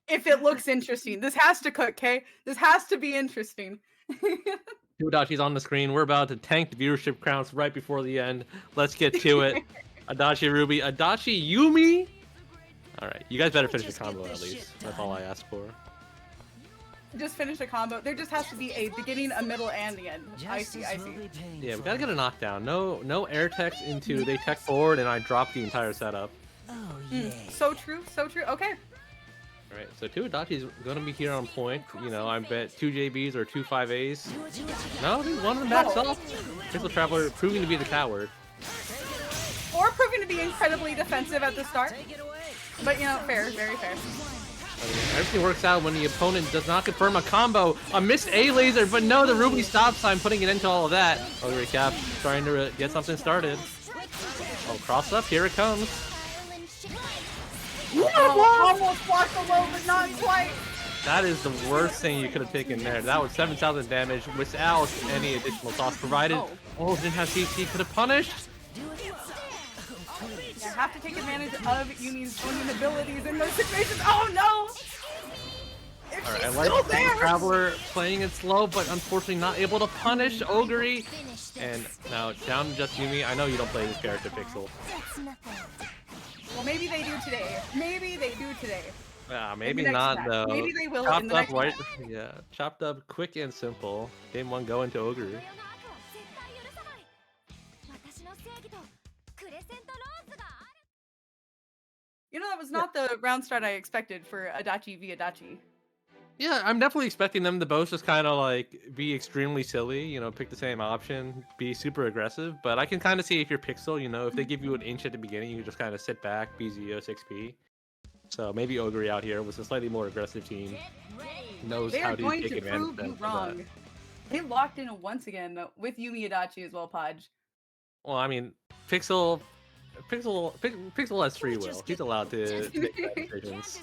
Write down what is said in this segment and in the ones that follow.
if it looks interesting. This has to cook, okay? This has to be interesting. Adachi's on the screen. We're about to tank the viewership counts right before the end. Let's get to it. Adachi Ruby, Adachi Yumi. All right, you guys better finish the combo at least. That's all I ask for. Just finish a combo. There just has to be a beginning, a middle, and the end. I see. Yeah, we gotta get a knockdown. No air techs into they tech forward, and I drop the entire setup. So true. Okay. All right, so 2 Adachi's gonna be here on point. You know, I bet 2 JBs or 2 5As. No, one of them backs off. Pixel Traveler proving to be the coward. Or proving to be incredibly defensive at the start. But, you know, fair. Very fair. I mean, everything works out when the opponent does not confirm a combo. A missed A laser, but no, the Ruby stop sign putting it into all of that. Oh, recap, trying to get something started. Oh, cross up, here it comes. Almost blocked the low, but not quite. That is the worst thing you could have taken there. That was 7,000 damage without any additional cost provided. Oh, didn't have CC, could have punished. You have to take advantage of Yumi's own abilities in those situations. Oh no! If Alright, I she's like still the there! Traveler playing it slow, but unfortunately not able to punish Ogre. And now down to just Yumi. I know you don't play this character, Pixel. Well, maybe they do today. Maybe they do today. Maybe not match. though. Maybe they will Chopped in the up next right. match. Yeah, chopped up, quick and simple. Game 1 go into Ogre. You know, that was not the round start I expected for Adachi v Adachi. Yeah, I'm definitely expecting them to both just kind of like be extremely silly, you know, pick the same option, be super aggressive. But I can kind of see if you're Pixel, you know, if they give you an inch at the beginning, you can just kind of sit back, be Zeus XP. So maybe Ogre out here was a slightly more aggressive team. Knows how to take advantage of that. Wrong. They locked in once again with Yumi Adachi as well, Podge. Well, I mean, Pixel has free will. He's allowed to make bad decisions.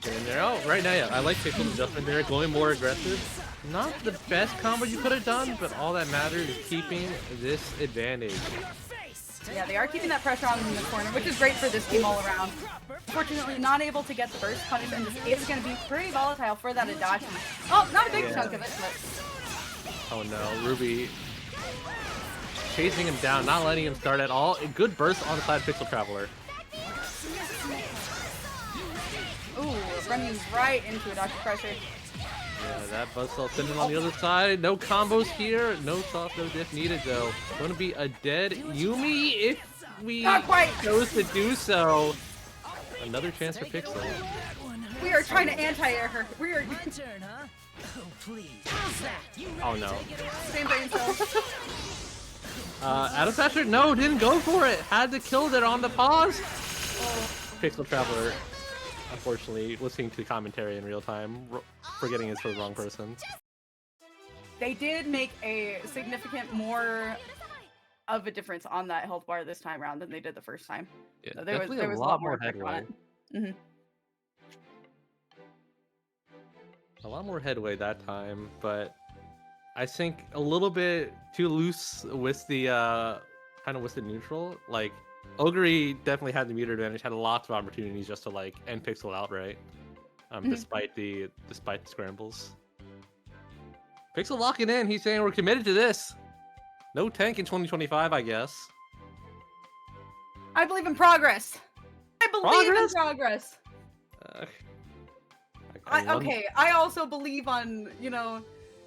And they're out right now. Yeah, I like Pixel's adjustment there, going more aggressive. Not the best combo you could have done, but all that matters is keeping this advantage. Yeah, they are keeping that pressure on them in the corner, which is great for this team all around. Fortunately, not able to get the burst punish, and this is going to be pretty volatile for that Adachi. Oh, not a big chunk of it, but... Oh no, Ruby chasing him down, not letting him start at all. A good burst on the side of Pixel Traveler. Ooh, running right into Adachi pressure. Yeah, that buzzsaw sending on the other side. No combos here. No soft, no diff needed though. Going to be a dead Yumi if we chose to do so. Another chance for Pixel. We are trying to anti-air her. We are. Oh no. Same brain cell. Adam Thatcher, no, didn't go for it. Had to kill it on the pause. Pixel Traveler, unfortunately, listening to commentary in real time, forgetting it's for the wrong person. They did make a significant more of a difference on that health bar this time around than they did the first time. Yeah, so there was a lot more headway. A lot more headway that time, but I think a little bit too loose with the kind of with the neutral. Like Ogre definitely had the meter advantage, had lots of opportunities just to like end Pixel outright, despite the scrambles. Pixel locking in. He's saying we're committed to this. No tank in 2025, I guess. I believe in progress. I believe in progress. Okay, I also believe on, you know,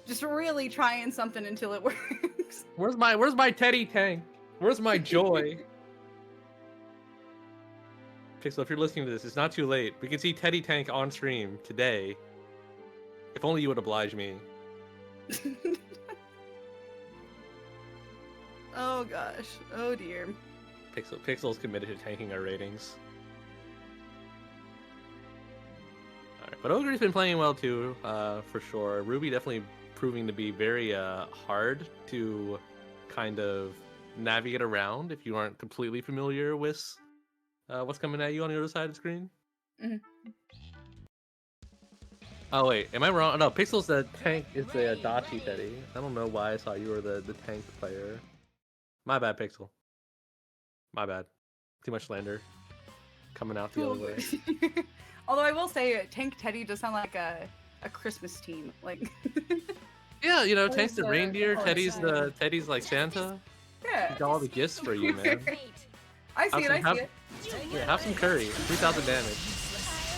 just really trying something until it works. Where's my Teddy tank? Where's my joy? Pixel, if you're listening to this, it's not too late. We can see Teddy Tank on stream today. If only you would oblige me. Oh gosh. Oh dear. Pixel's committed to tanking our ratings. Alright, but Ogre's been playing well too, for sure. Ruby definitely proving to be very hard to kind of navigate around if you aren't completely familiar with what's coming at you on the other side of the screen. Oh wait, am I wrong? No, Pixel's the tank is the Adachi Teddy. I don't know why I thought you were the tank player. My bad, Pixel. My bad. Too much slander. coming out the other way. Although I will say, Tank Teddy does sound like a Christmas team. Like, Yeah, you know, What Tank's is the the- reindeer, oh, Teddy's like Santa. yeah. He's got all the gifts for you, man. I see it. I see it. Yeah, have some curry. 3,000 damage.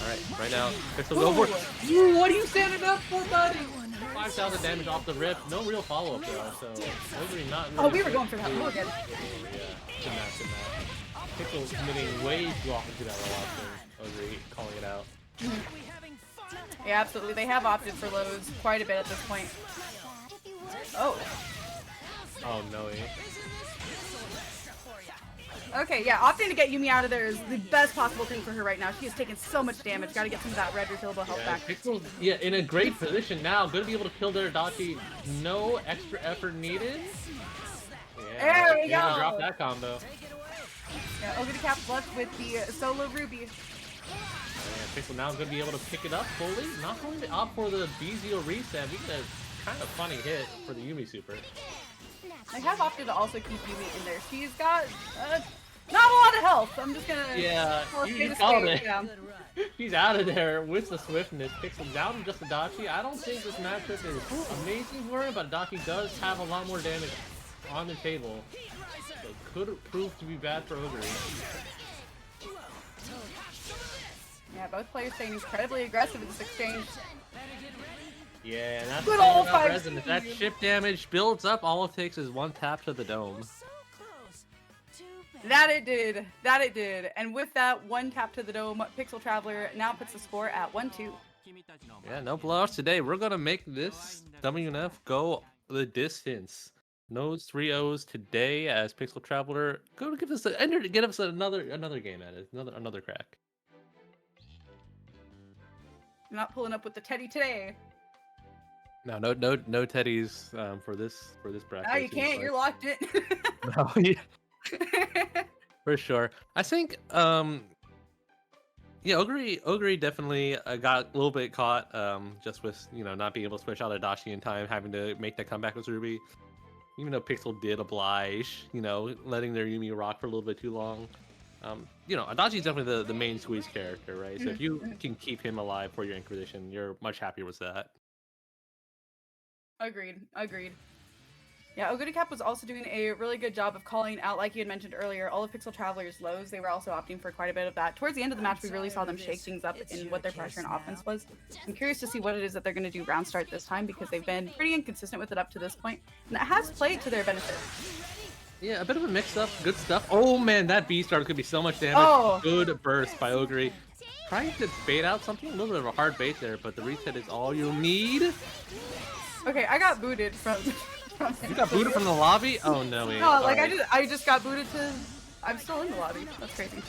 Alright, right now, Pixel go for it. Ooh, what are you standing up for, buddy? 5,000 damage off the rip. No real follow-up though, so Ogre not really. Oh, we were going for that. Look at it. Yeah, good match, good match. Pixel committing way too often to that roll option. Ogre calling it out. Yeah, absolutely. They have opted for lows quite a bit at this point. Oh. Oh no. Okay, yeah, opting to get Yumi out of there is the best possible thing for her right now. She has taken so much damage. Gotta get some of that red refillable health back. Pixel's in a great position now. Gonna be able to kill their Adachi. No extra effort needed. Yeah, There we go. Gonna drop that combo. Yeah, Ogre Cap left with the solo Ruby. Yeah, Pixel now gonna be able to pick it up fully. Not going to opt for the B0 reset. We get a kind of funny hit for the Yumi super. I have opted to also keep Yumi in there. She's got not a lot of health. I'm just gonna you called it. Yeah. She's out of there with the swiftness. Pixel down to just Adachi. I don't think this matchup is amazing for him, but Adachi does have a lot more damage on the table. So it could prove to be bad for Ogre. Yeah, both players staying incredibly aggressive in this exchange. Yeah, and that's Good the thing old about 5 Resin. If that chip damage builds up, all it takes is one tap to the dome. That it did. That it did. And with that one tap to the dome, Pixel Traveler now puts the score at 1-2. Yeah, no blowouts today. We're gonna make this WNF go the distance. No 3-0s today as Pixel Traveler go to give us another game at it. Another crack. I'm not pulling up with the Teddy today. No teddies for this bracket. No, you can't. You're locked in. No, yeah. For sure. I think yeah, Ogre definitely got a little bit caught just with not being able to switch out Adachi in time, having to make that comeback with Ruby. Even though Pixel did oblige, letting their Yumi rock for a little bit too long. Adachi's definitely the main squeeze character, right? So if you can keep him alive for your Inquisition, you're much happier with that. Agreed. Yeah, Ogre Cap was also doing a really good job of calling out, like you had mentioned earlier, all of Pixel Traveler's lows. They were also opting for quite a bit of that. Towards the end of the match, we really saw them shake things up in what their pressure and offense was. I'm curious to see what it is that they're going to do round start this time, because they've been pretty inconsistent with it up to this point, and that has played to their benefit. Yeah, a bit of a mix-up. Good stuff. Oh man, that B-star could be so much damage. Oh. Good burst by Ogre. Trying to bait out something, a little bit of a hard bait there, but the reset is all you need. Okay, I got booted from You got booted from the lobby? Oh no, wait. No, like right. I just got booted to. I'm still in the lobby. That's crazy.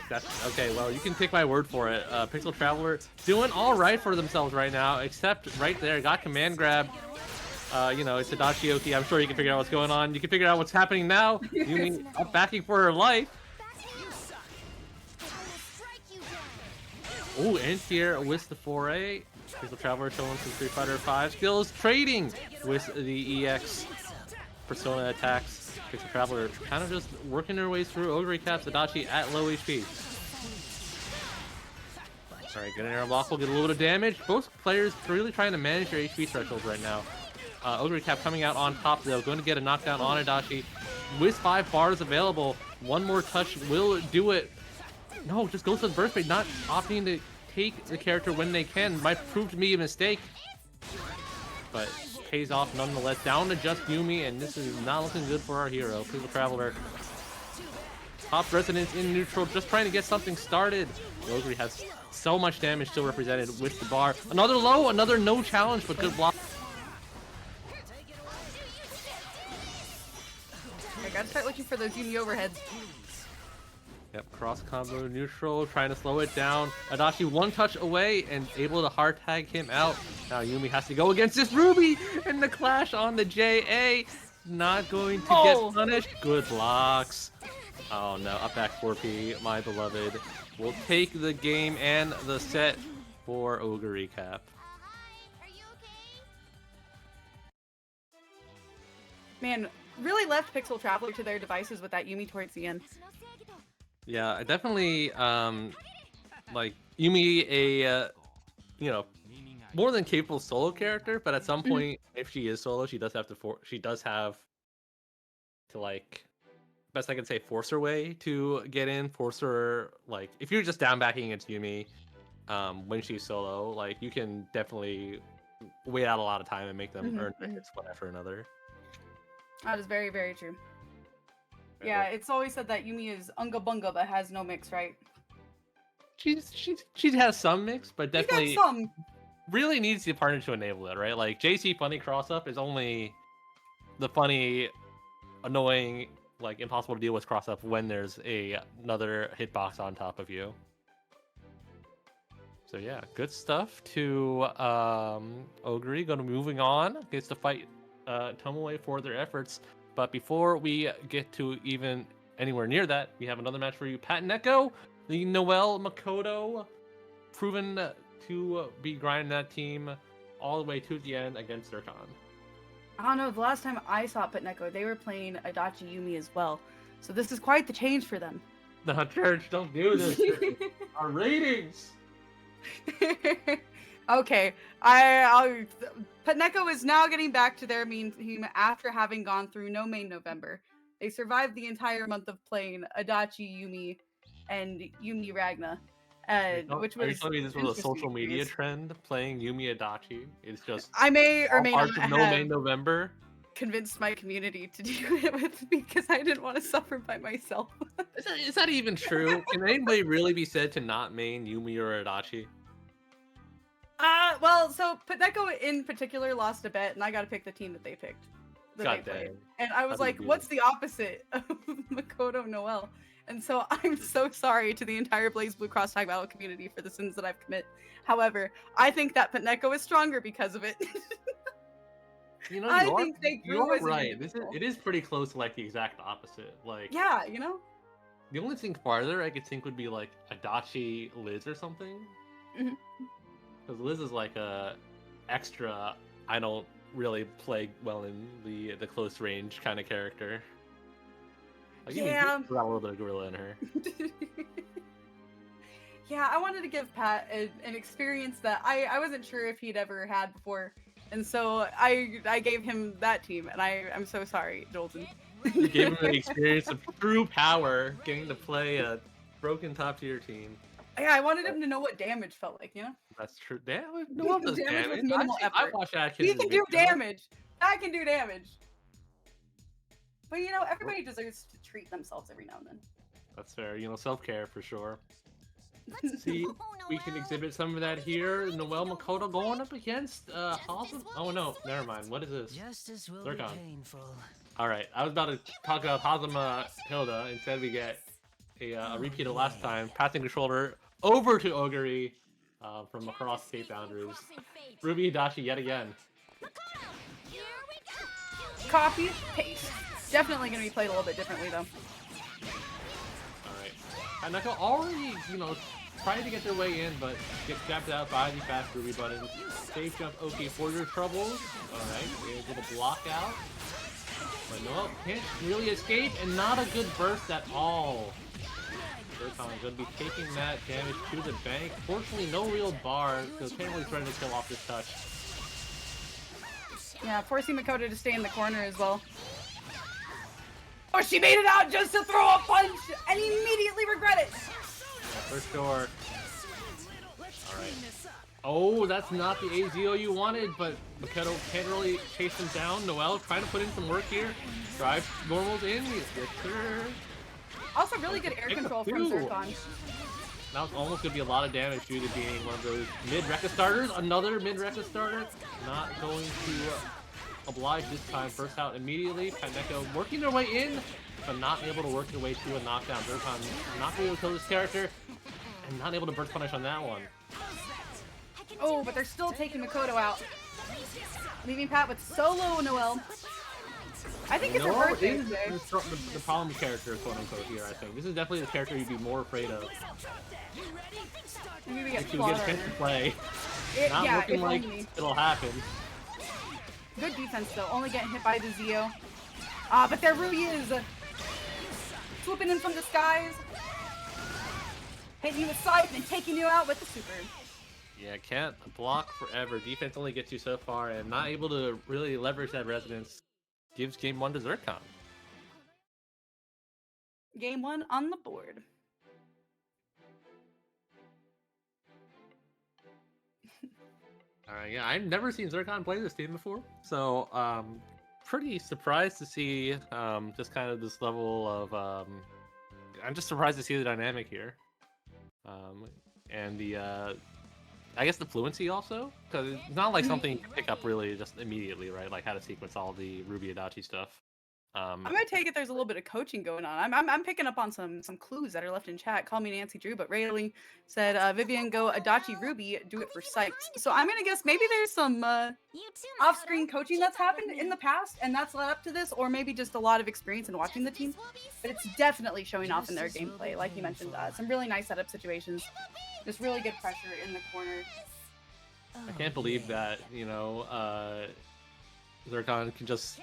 That's okay. Well, you can take my word for it. Pixel Traveler doing all right for themselves right now, except right there got command grab. It's Adachi. I'm sure you can figure out what's going on. You can figure out what's happening now. Yumi up backing for her life. Oh, and here with the foray. Pixel Traveler showing some Street Fighter 5 skills, trading with the EX Persona attacks. Pixel Traveler kind of just working their ways through. Ogre Cap's Adachi at low HP. Alright, getting air block will get a little bit of damage. Both players really trying to manage their HP thresholds right now. Ogre Cap coming out on top though, going to get a knockdown on Adachi. With 5 bars available, one more touch will do it. No, just goes to the burst rate, not opting to take the character when they can. Might prove to be a mistake, but pays off nonetheless. Down to just Yumi, and this is not looking good for our hero. Pixel Traveler. Top Resonance in neutral, just trying to get something started. Ogre has so much damage still represented with the bar. Another low, another no challenge, but good block. I gotta start looking for those Yumi overheads. Yep, cross combo neutral, trying to slow it down. Adachi one touch away and able to hard tag him out. Now Yumi has to go against this Ruby, and the clash on the JA. Not going to get punished. Good blocks. Oh no, up back 4P, my beloved. Will take the game and the set for Ogre Cap. Man, really left Pixel Traveler to their devices with that Yumi towards the end. Yeah, I definitely like Yumi you know, more than capable solo character, but at some Mhm. point, if she is solo, she does have to she does have to like best I can say force her way to get in, force her like if you're just down backing against Yumi, when she's solo, like you can definitely wait out a lot of time and make them Mhm. earn their Mhm. hits one after another. That is very, very true. Right, Yeah, like it's always said that Yumi is unga bunga but has no mix, right? she has some mix, but She's got definitely some. really needs the partner to enable it, right? Like JC funny cross up is only the funny, annoying, like impossible to deal with cross up when there's another hitbox on top of you. So yeah, good stuff to Ogre. Gonna moving on. Gets to fight Tomoe for their efforts. But before we get to even anywhere near that, we have another match for you. Pat and Echo, the Noel Makoto, proven to be grinding that team all the way to the end against Zircon. I don't know, the last time I saw Pitneko, they were playing Adachi Yumi as well. So this is quite the change for them. No, church, don't do this. Our ratings. Okay, I'll Pitneko is now getting back to their main team after having gone through no main November. They survived the entire month of playing Adachi Yumi and Yumi Ragna, which Are you was telling me this was a interesting social media experience. trend playing Yumi Adachi? It's just I may or all may not parts of No May have November. convinced my community to do it with me because I didn't want to suffer by myself. Is that even true? Can anybody really be said to not main Yumi or Adachi? Well, so Pitneko in particular lost a bet, and I got to pick the team that they picked, that God they played. dang. And I was How did like, you do what's the opposite of Makoto Noel? And so I'm so sorry to the entire Blaze Blue Cross Tag Battle community for the sins that I've committed. However, I think that Pitneko is stronger because of it. You know, I think they you grew are as an right. individual. It is pretty close to like the exact opposite. Like Yeah, you know? the only thing farther I could think would be like Adachi Liz or something. Mhm. Because Liz is like a extra. I don't really play well in the close range kind of character. Like, Yeah. got a little bit of gorilla in her. Yeah, I wanted to give Pat an experience that I wasn't sure if he'd ever had before. And so I gave him that team, and I'm so sorry, Jolton. You gave him the experience of true power, getting to play a broken top tier team. Yeah, I wanted him to know what damage felt like, you know? That's true. Damn, no one does Damage with damage. minimal I effort. watched He Atkins' can do video. damage. I can do damage. But you know, everybody deserves to treat themselves every now and then. That's fair. You know, self-care for sure. Let's see, we can exhibit some of that here. Noel Makoto going up against Hazama. Oh no, never mind. What is this? Justice will They're be gone. painful. All right, I was about to talk about Hazama Hilda. Instead, we get a repeat of last time, passing the shoulder over to Oguri from across state boundaries. Ruby Hidashi yet again. Copy, paste. Definitely going to be played a little bit differently, though. Alright. Hanako already, you know, trying to get their way in, but gets jabbed out by the fast Ruby button. Safe jump, okay, for your troubles. Alright, able to block out. But no, can't really escape, and not a good burst at all. Zircon's gonna be taking that damage to the bank. Fortunately, no real bar, because apparently trying to kill off this touch. Yeah, forcing Makoto to stay in the corner as well. Oh, she made it out just to throw a punch and immediately regret it. Yeah, for sure. Alright. Oh, that's not the AZO you wanted, but Makoto can't really chase him down. Noel trying to put in some work here. Drive normals in. Yes, sir. Also, really good air control from Zircon. Now it's almost going to be a lot of damage due to being one of those mid-Rekka starters. Another mid-Rekka starter. Not going to oblige this time. First out immediately. Kaneko working their way in, but not able to work their way to a knockdown. Zircon not able to kill this character, and not able to burst punish on that one. Oh, but they're still taking Makoto out. Leaving Pat with solo Noel. I think it's her birthday today. The problem character, quote unquote, here, I think. This is definitely the character you'd be more afraid of. Maybe we get If you get a chance to play. Not yeah, looking if like only. it'll happen. Good defense though, only getting hit by the Zio. Ah, but there Ruby is! Swooping in from the skies. hitting you with Scythe and taking you out with the super. Yeah, can't block forever. Defense only gets you so far, and not able to really leverage that resonance gives game 1 to Zircon. Game 1 on the board. Alright, yeah, I've never seen Zircon play this team before, so pretty surprised to see just kind of this level of I'm just surprised to see the dynamic here, and the I guess the fluency also, because it's not like something you can pick up really just immediately, right? Like how to sequence all the Ruby Adachi stuff. I'm gonna take it there's a little bit of coaching going on. I'm picking up on some clues that are left in chat. Call me Nancy Drew, but Rayleigh said Vivian go Adachi Ruby, do it for sight. So I'm gonna guess maybe there's some off-screen coaching that's happened in the past, and that's led up to this, or maybe just a lot of experience in watching the team. But it's definitely showing off in their gameplay, like you mentioned. Some really nice setup situations, just really good pressure in the corner. I can't believe that, you know, Zircon can just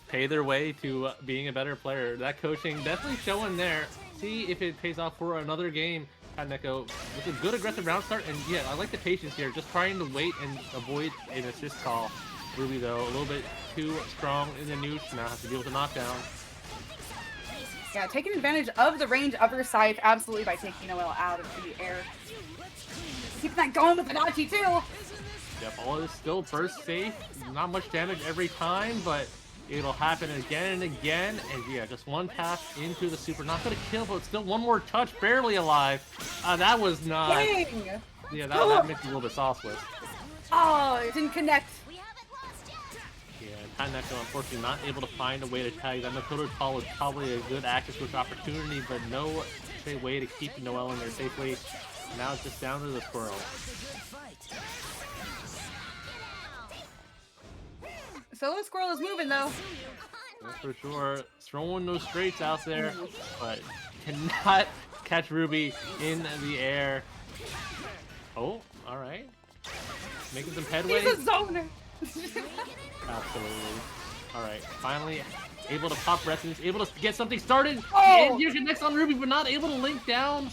pay their way to being a better player. That coaching definitely showing there. See if it pays off for another game. Neko with a good aggressive round start, and yeah, I like the patience here. Just trying to wait and avoid an assist call. Ruby though, a little bit too strong in the nooch. Now has to deal with the knockdown. Yeah, taking advantage of the range of her Scythe absolutely by taking Noelle out of the air. Keeping that going with Adachi too. Yep, all is still burst safe. Not much damage every time, but it'll happen again and again. And yeah, just one tap into the super. Not gonna kill, but still one more touch, barely alive. That was not. Dang! Yeah, that makes a little bit sauceless. Oh, it didn't connect. Yeah, Neko unfortunately not able to find a way to tag. That Makoto call was probably a good active switch opportunity, but no way to keep Noelle in there safely. Now it's just down to the squirrel. Solo Squirrel is moving though. That's for sure. Throwing those straights out there, but cannot catch Ruby in the air. Oh, alright. Making some headway. He's a zoner. Absolutely. Alright, finally able to pop resonance, able to get something started. Oh! And here connects on Ruby, but not able to link down.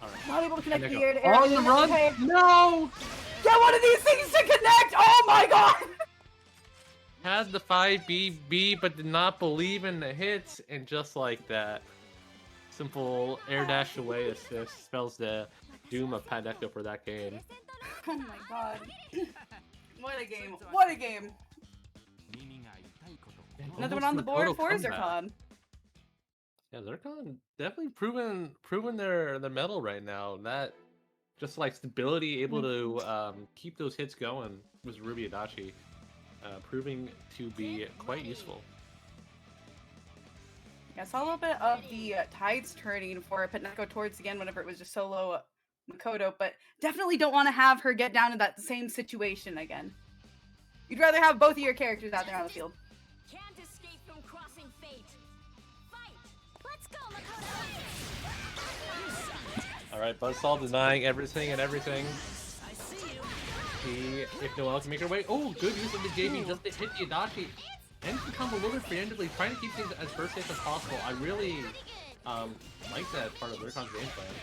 Alright. Not able to connect the air to air. On the run? Okay. No! Get one of these things to connect! Oh my god! Has the 5BB, but did not believe in the hits, and just like that, simple air dash away assist spells the doom of Neko for that game. Oh my god. What a game. What a game. Another one on the board for Zircon. Yeah, Zircon definitely proven their mettle right now. That just like stability, able to keep those hits going with Ruby Adachi. Proving to be quite useful. Yeah, I saw a little bit of the tides turning for Neko towards the end whenever it was just solo Makoto, but definitely don't want to have her get down to that same situation again. You'd rather have both of your characters out there on the field. Can't escape from crossing fate. Fight! Let's go, Makoto! Alright, Buzzsaw denying everything and everything. See if Noelle can make her way. Oh, good use of the JV just to hit the Adachi. And to come a little bit preemptively, trying to keep things as first safe as possible. I really like that part of Zircon's game plan.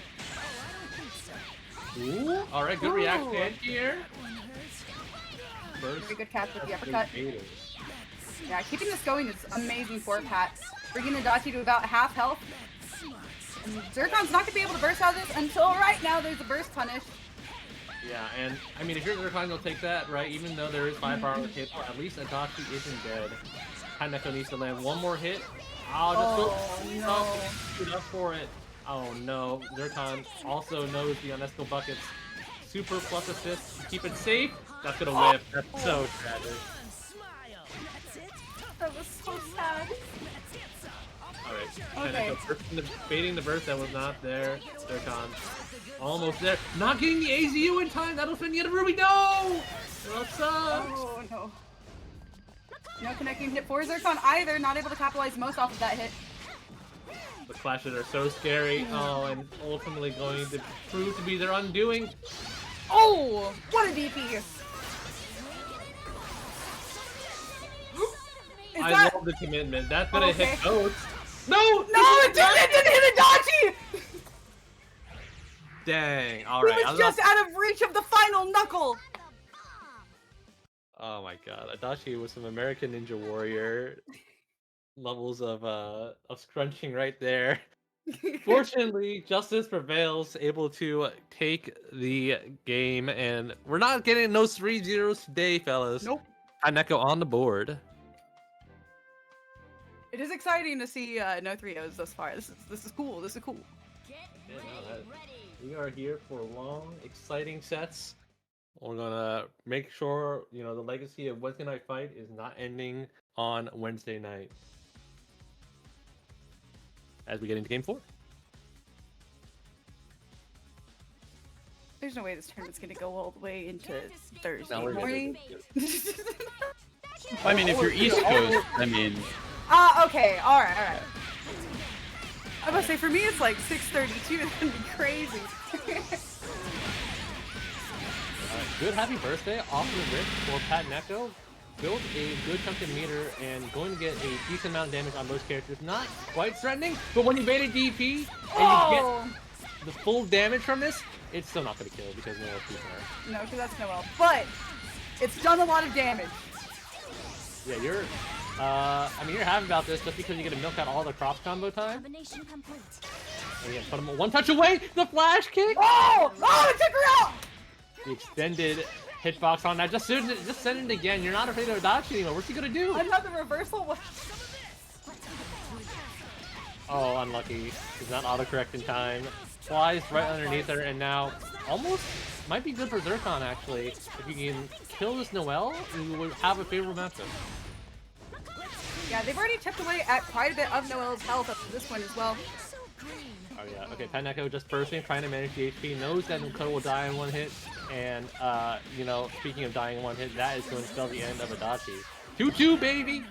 Ooh, alright, good reaction here. Very good catch with the uppercut. Yeah, keeping this going is amazing for Pat. Bringing Adachi to about half health. And Zircon's not going to be able to burst out of this until right now there's a burst punish. Yeah, and I mean, if you're Zircon, you'll take that, right? Even though there is 5 power hit, at least Adachi isn't dead. Neko needs to land one more hit. Oh, just no. Up for it. Oh no, Zircon also knows the Unesco buckets. Super plus assist, keep it safe. That's gonna whip. That's so tragic. That was so sad. Alright, okay. Baiting the burst that was not there. Zircon almost there. Not getting the AZU in time. That'll send you to Ruby. No! What's up? Oh no. No connecting hit for Zircon either. Not able to capitalize most off of that hit. The clashes are so scary. Oh, and ultimately going to prove to be their undoing. Oh! What a DP! I love the commitment. That's gonna hit Oats. No! No! It didn't hit Adachi! Dang. All He right. was just out of reach of the final knuckle. Oh my god. Adachi with some American Ninja Warrior levels of scrunching right there. Fortunately, justice prevails, able to take the game, and we're not getting those 3-0s today, fellas. Nope. Haneko on the board. It is exciting to see no 3-0s thus far. This is cool. This is cool. Get Yeah, no, ready, that- ready. We are here for long, exciting sets. We're gonna make sure, you know, the legacy of Wednesday Night Fight is not ending on Wednesday night. As we get into Game 4. There's no way this tournament's gonna go all the way into Can't escape Thursday No, we're good. morning. I mean, if you're East Coast, I mean, Okay, alright. I was gonna say, for me it's like 6:32, that'd be crazy. Good happy birthday off the rip for Pat Neko. Built a good chunk of meter and going to get a decent amount of damage on most characters. Not quite threatening, but when you bait a DP and you Oh! get the full damage from this, it's still not going to kill because no LP her. No, because that's Noel. But it's done a lot of damage. Yeah, you're. I mean, you're happy about this just because you get to milk out all the cross combo time. Combination complete. And you put him one touch away. The flash kick. Oh! Oh, it took her out! The extended hitbox on that. Just send it again. You're not afraid of Adachi anymore. What's he gonna do? Another reversal. Oh, unlucky. He's not autocorrect in time. Flies right underneath her, and now almost might be good for Zircon actually. If you can kill this Noelle, you would have a favorable matchup. Yeah, they've already chipped away at quite a bit of Noel's health up to this point as well. Oh yeah, okay, Taneko just bursting, trying to manage the HP, knows that Makoto will die in one hit, and you know, speaking of dying in one hit, that is going to spell the end of Adachi. 2-2, baby!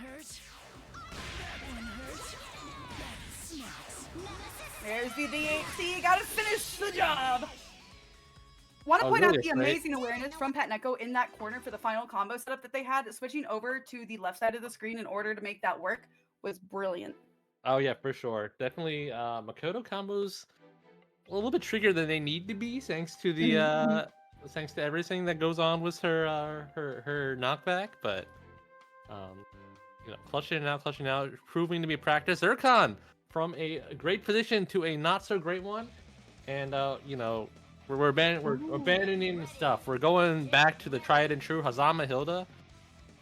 There's the DHC, gotta finish the job! Want to Oh, point out really? the amazing awareness from Pat Neko in that corner for the final combo setup that they had. Switching over to the left side of the screen in order to make that work was brilliant. Oh yeah, for sure. Definitely, Makoto combos a little bit trickier than they need to be, thanks to the thanks to everything that goes on with her her knockback. But you know, clutching out, proving to be practice. Urkon from a great position to a not so great one, and you know, we're abandoning stuff. We're going back to the tried and true Hazama Hilda.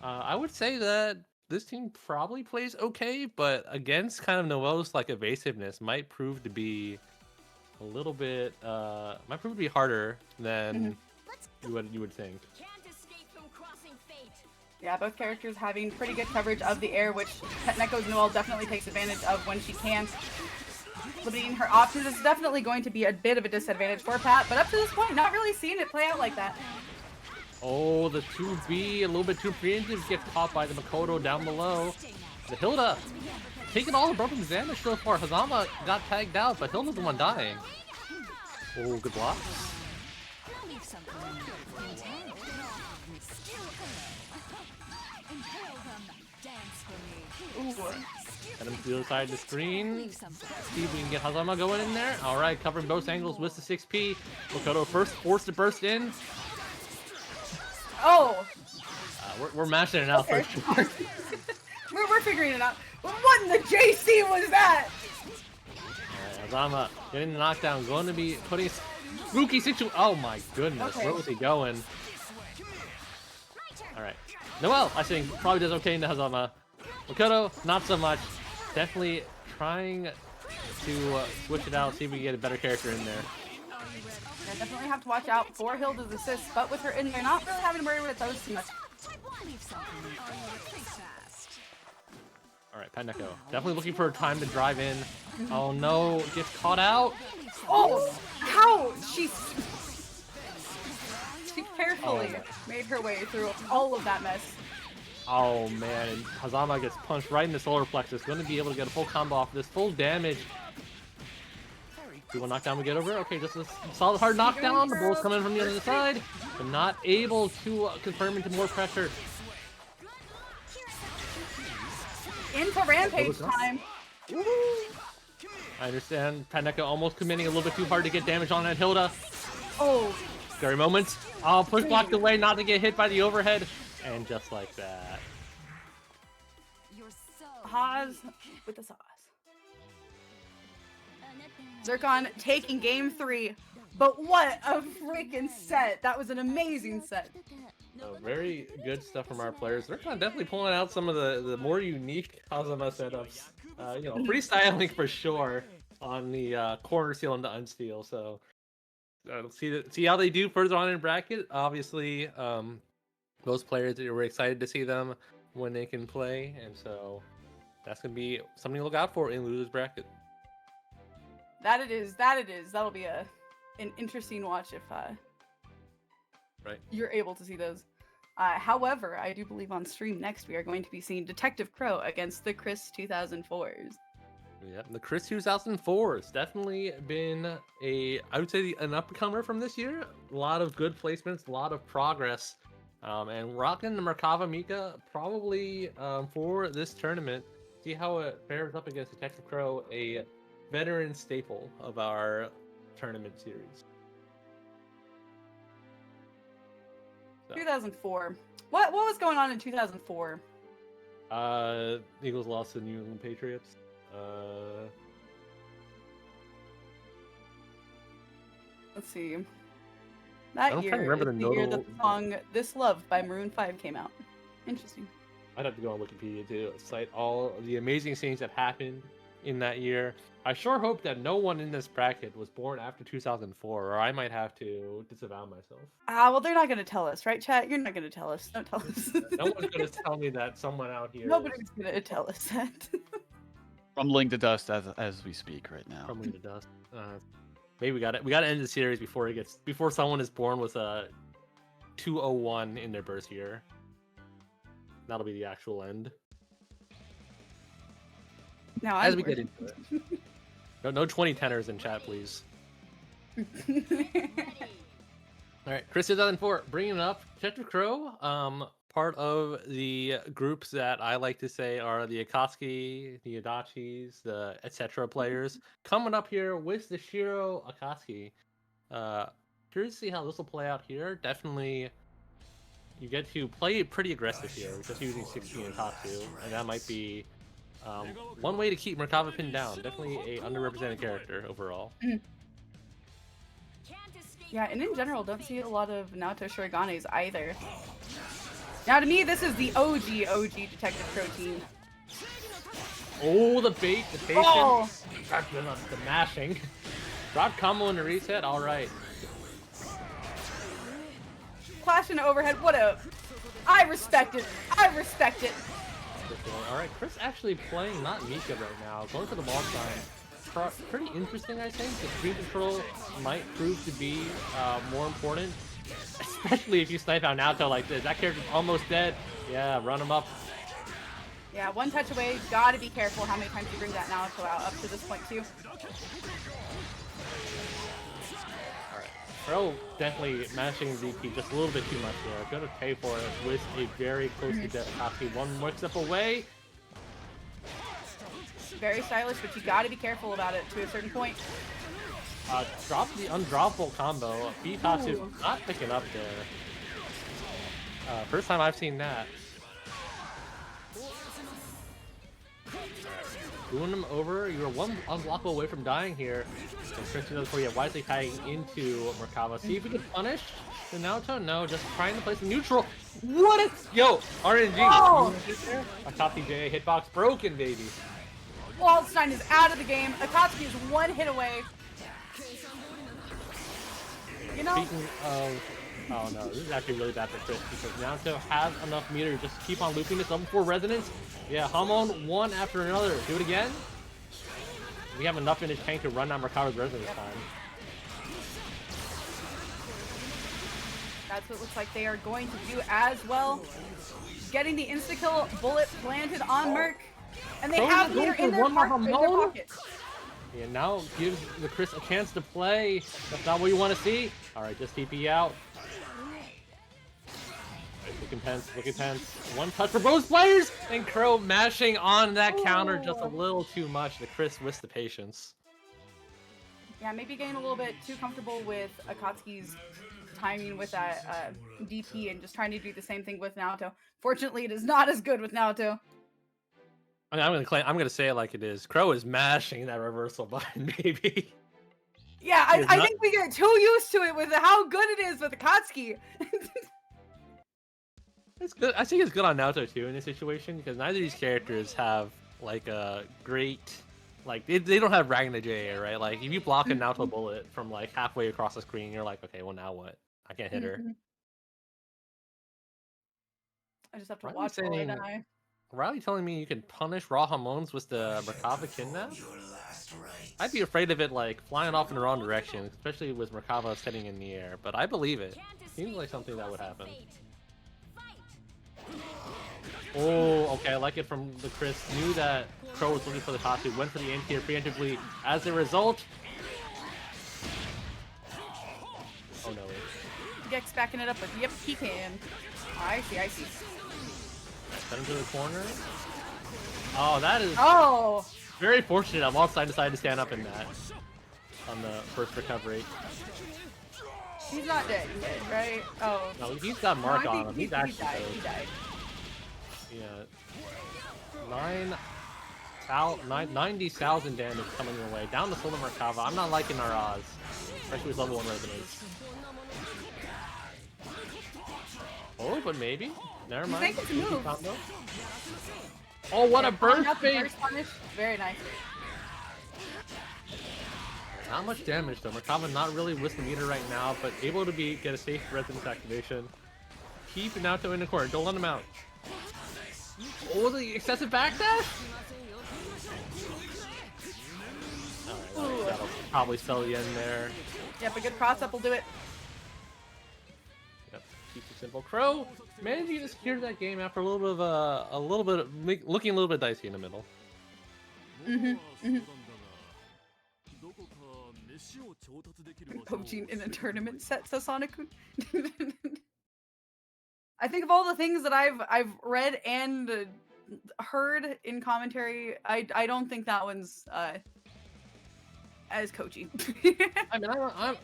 I would say that this team probably plays okay, but against kind of Noelle's like evasiveness might prove to be a little bit might prove to be harder than you would think. Can't escape from crossing fate. Yeah, both characters having pretty good coverage of the air, which Pat Neko's Noelle definitely takes advantage of when she can. Limiting her options is definitely going to be a bit of a disadvantage for Pat, but up to this point, not really seeing it play out like that. Oh, the 2B, a little bit too preemptive, gets caught by the Makoto down below. The Hilda, taking all the broken damage so far. Hazama got tagged out, but Hilda's the one dying. Oh, good block. Ooh. Get him to the other side of the screen. See if we can get Hazama going in there. All right, covering both angles with the 6P. Makoto first forced to burst in. Oh! We're mashing it out Okay. for sure. We're figuring it out. What in the JC was that? Hazama getting the knockdown, going to be putting spooky situation. Oh my goodness, Okay. where was he going? All right, Noelle, I think probably does okay into Hazama. Makoto, not so much. Definitely trying to switch it out, see if we can get a better character in there. Yeah, definitely have to watch out for Hilda's assists, but with her in there, not really having to worry with those too much. All right, Paneko, definitely looking for a time to drive in. Oh no, gets caught out. Oh! How? She carefully Oh. made her way through all of that mess. Oh man, and Hazama gets punched right in the solar plexus. Going to be able to get a full combo off this, full damage. Do one knockdown we get over? Okay, just a solid hard knockdown. The bull's coming from the other side, but not able to confirm into more pressure. Into rampage time. All I understand Paneka almost committing a little bit too hard to get damage on that Hilda. Oh, Scary moments. Oh, push blocked away not to get hit by the overhead. And just like that. Haas with the sauce. Zircon taking game 3. But what a freaking set. That was an amazing set. Very good stuff from our players. They're definitely pulling out some of the more unique Kazama setups. You know, freestyling for sure on the corner steal and the unsteal. So see how they do further on in bracket. Obviously, most players we're excited to see them when they can play, and so that's gonna be something to look out for in losers bracket. That it is. That'll be an interesting watch if Right. you're able to see those. However, I do believe on stream next we are going to be seeing Detective Crow against the Chris 2004s. Yep, the Chris 2004's definitely been I would say an up-and-comer from this year. A lot of good placements, a lot of progress, and rocking the Merkava Mika probably for this tournament. See how it fares up against Detective Crow, a veteran staple of our tournament series. So. 2004. What was going on in 2004? Eagles lost to the New England Patriots. Let's see. That I'm year trying to remember is the the year that notable- the song "This Love" by Maroon 5 came out. Interesting. I'd have to go on Wikipedia to cite all of the amazing things that happened in that year. I sure hope that no one in this bracket was born after 2004, or I might have to disavow myself. Well, they're not going to tell us, right, chat? You're not going to tell us. Don't tell us. No one's going to tell me that someone out here Nobody's going to tell us that. Crumbling to dust as we speak right now. crumbling to dust. Maybe we got to end the series before someone is born with a 201 in their birth year. That'll be the actual end. Now, As we get into it. No 2010ers in chat, please. All right, Chris 2004, bringing it up. Detective Crow, part of the groups that I like to say are the Akatsuki, the Adachis, the etc. players. Coming up here with the Shiro Akatsuki. Curious to see how this will play out here. Definitely, you get to play pretty aggressive here, just using 16 and Tatsu, and that might be one way to keep Merkava pinned down. Definitely a underrepresented character overall. Yeah, and in general, don't see a lot of Naoto Shuriganes either. Now, to me, this is the OG Detective Crow team. Oh, the bait, the patience, Oh! the mashing. Drop combo in the reset, alright. Clash and overhead, what a... I respect it. Alright, Chris actually playing not Mika right now, going for the ball sign. Pretty interesting, I think. The screen control might prove to be more important, especially if you snipe out Naoto like this. That character's almost dead. Yeah, run him up. Yeah, one touch away. Gotta be careful how many times you bring that Naoto out up to this point, too. Alright, Pro definitely mashing VP just a little bit too much there. Gonna pay for it with a very close to death Akatsuki. One more step away. Very stylish, but you gotta be careful about it to a certain point. Drop the undroppable combo. Bitatsu not picking up there. First time I've seen that. Doing him over. You're one unblockable away from dying here. And Chris does for you, wisely tagging into Merkava. See if we can punish the Naoto. No, just trying to place a neutral. What a yo RNG. Oh! Akatsuki J hitbox broken, baby. Waldstein is out of the game. Akatsuki is one hit away. You know, Speaking of, oh no, this is actually really bad for Chris because Naoto has enough meter to just keep on looping this level 4 resonance. Yeah, Hamon one after another. Do it again. We have enough in his tank to run down Merkava's resonance time. that's what it looks like they are going to do as well. Getting the insta-kill bullet planted on Merc. And they have meter in their pocket. Yeah, now gives the Chris a chance to play. That's not what you want to see. Alright, just TP out. Looking tense, looking tense. One touch for both players! And Crow mashing on that counter just a little too much. The Chris with the patience. Yeah, maybe getting a little bit too comfortable with Akatsuki's timing with that DP and just trying to do the same thing with Naoto. Fortunately, it is not as good with Naoto. I mean, I'm gonna say it like it is. Crow is mashing that reversal button, baby. Yeah, I think we get too used to it with how good it is with Akatsuki. It's good. I think it's good on Naoto too in this situation because neither of these characters have like a great, like they don't have Ragnar J, right? Like if you block a Naoto bullet from like halfway across the screen, you're like, okay, well now what? I can't hit her. I just have to Riley watch while I saying- die. Riley telling me you can punish raw hormones with the Merkava kidnap? I'd be afraid of it like flying off in the wrong direction, especially with Merkava sitting in the air, but I believe it. Seems like something that would happen. Oh, okay, I like it from the Chris. Knew that Crow was looking for the top two, went for the anti-air preemptively. As a result... Oh no, wait. Gex backing it up with, yep, he can. I see. Set him to the corner. Oh, that is very fortunate. I'm all side to side to stand up in that. On the first recovery. He's not dead yet, right? Oh. No, he's got mark No, I on him. think He's actually he died. Yeah. 90,000 damage coming your way. Down the Solar Merkava. I'm not liking our odds. Especially with level 1 resonance. Oh, but maybe. Never mind. He's making some moves. Combo. Oh, what a burst fake! Very nice. Not much damage though. Merkava not really with the meter right now, but able to get a safe resonance activation. Keep Naoto in the corner. Don't let him out. Oh, the excessive backdash! Alright, that'll probably spell the end there. Yep, a good cross-up will do it. Yep, keep it simple. Crow managing to secure that game after a little bit of looking a little bit dicey in the middle. Coaching in a tournament set, says Sonic-kun. I think of all the things that I've read and heard in commentary, I don't think that one's as coachy. I mean,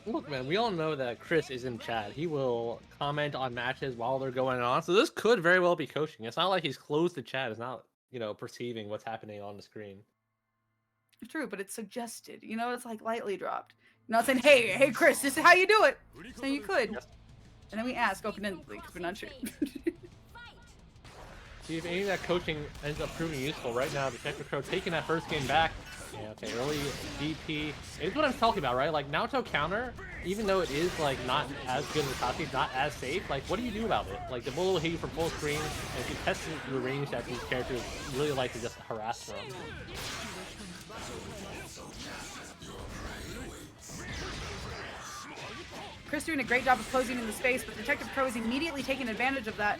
look, man, we all know that Chris is in chat. He will comment on matches while they're going on, so this could very well be coaching. It's not like he's closed the chat. It's not, perceiving what's happening on the screen. True, but it's suggested. It's like lightly dropped. Not saying, hey, Chris, this is how you do it. So you could. And then we ask open-endedly because we're not sure. See if any of that coaching ends up proving useful. Right now, Detective Crow taking that first game back. Yeah, okay, early DP. It's what I'm talking about, right? Like, Naoto counter, even though it is, like, not as good as Akatsuki, not as safe, like, what do you do about it? Like, the bullet will hit you from full screen, and if you test the range that these characters really like to just harass from. Chris doing a great job of closing in the space, but Detective Crow is immediately taking advantage of that.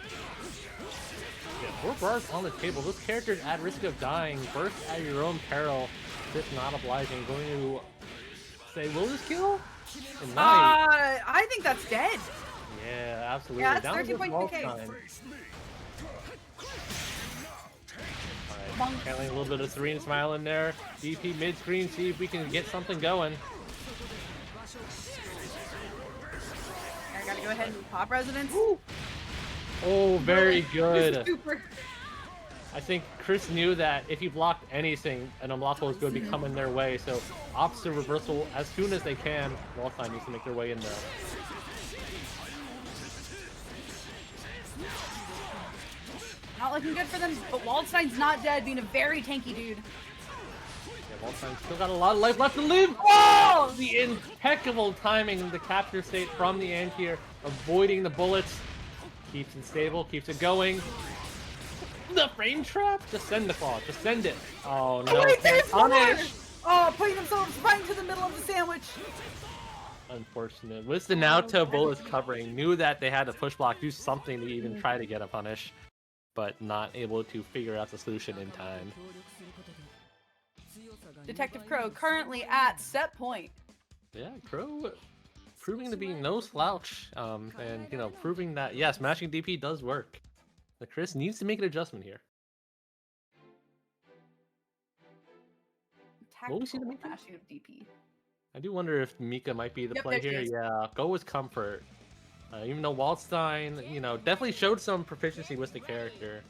Yeah, 4 bars on the table. Those characters at risk of dying, burst at your own peril. If not obliging, going to say, will this kill? I think that's dead. Yeah, absolutely. Yeah, that's down 13.2k. Alright, handling a little bit of serene smile in there. DP mid-screen, see if we can get something going. I gotta go ahead and pop resonance. Oh, very good. Super. I think Chris knew that if he blocked anything, an unblockable was going to be coming their way. So opposite reversal as soon as they can. Wallstein needs to make their way in there. Not looking good for them, but Waldstein's not dead, being a very tanky dude. Yeah, Wallstein still got a lot of life left to live. Oh! The impeccable timing, the capture state from the anti-air, avoiding the bullets. Keeps it stable, keeps it going. The frame trap? Just send the claw, just send it. Oh no, wait, there's punish! Oh, putting themselves right into the middle of the sandwich. Unfortunate. With the Naoto bullets covering, knew that they had to push block, do something to even try to get a punish, but not able to figure out the solution in time. Detective Crow currently at set point. Yeah, Crow proving to be no slouch, and proving that yes, matching DP does work. The Chris needs to make an adjustment here. What was he Tactical making? mashing of DP. I do wonder if Mika might be the Yep, play there she here. is. Yeah, go with comfort. Even though Waldstein, you know, definitely showed some proficiency with the character.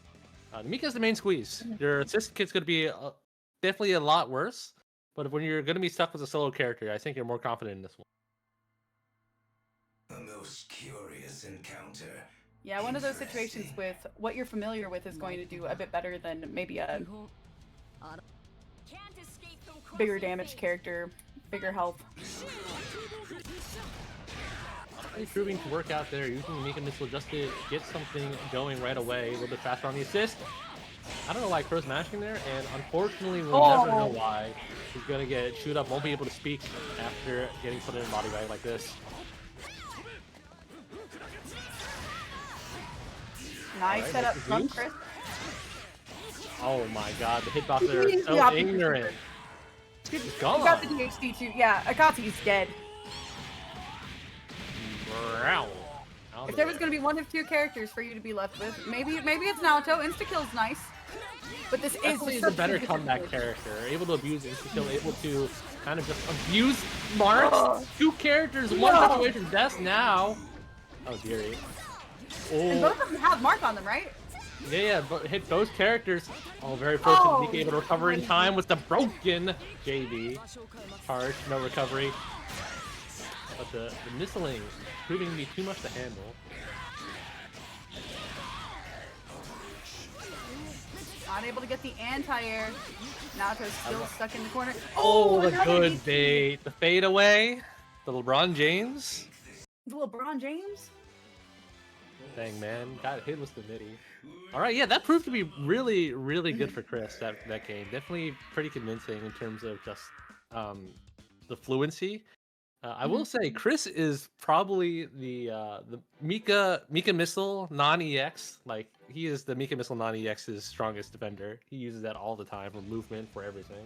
Mika's the main squeeze. Your assist kit's going to be definitely a lot worse. But when you're going to be stuck with a solo character, I think you're more confident in this one. A most curious encounter. Yeah, one of those situations with what you're familiar with is going to do a bit better than maybe a Can't escape from bigger crossing damage fate. character, bigger health. Really proving to work out there, using the Mika missile just to get something going right away. A little bit faster on the assist. I don't know why Crow's mashing there, and unfortunately we'll never know why. He's gonna get chewed up, won't be able to speak after getting put in a body bag like this. Nice Alright, setup nice from use. Chris. Oh my god, the hitboxes are so Yeah. ignorant. He's You gone. got the DHD too. Yeah, Akatsuki's dead. Brow. If there was going to be one of two characters for you to be left with, maybe it's Naoto. Insta-kill's nice. But this is Definitely is a such better different comeback choice. character. Able to abuse insta-kill, able to kind of just abuse marks. Two characters, one No. situation, death now. Oh dearie. And Oh, both of them have mark on them, right? yeah, but hit those characters. Oh, very fortunate. Oh, Mika able to recover in time with the broken JB. Harsh, no recovery. But the missiling proving to be too much to handle. Not able to get the anti-air. Naoto's still stuck in the corner. Oh, the another good DP. bait. The fade away. The LeBron James. The LeBron James? Dang, man. Got hit with the midi. All right, yeah, that proved to be really, really good for Chris, that game. Definitely pretty convincing in terms of just the fluency. I will say Chris is probably the Mika missile non-EX. Like, he is the Mika missile non-EX's strongest defender. He uses that all the time for movement, for everything.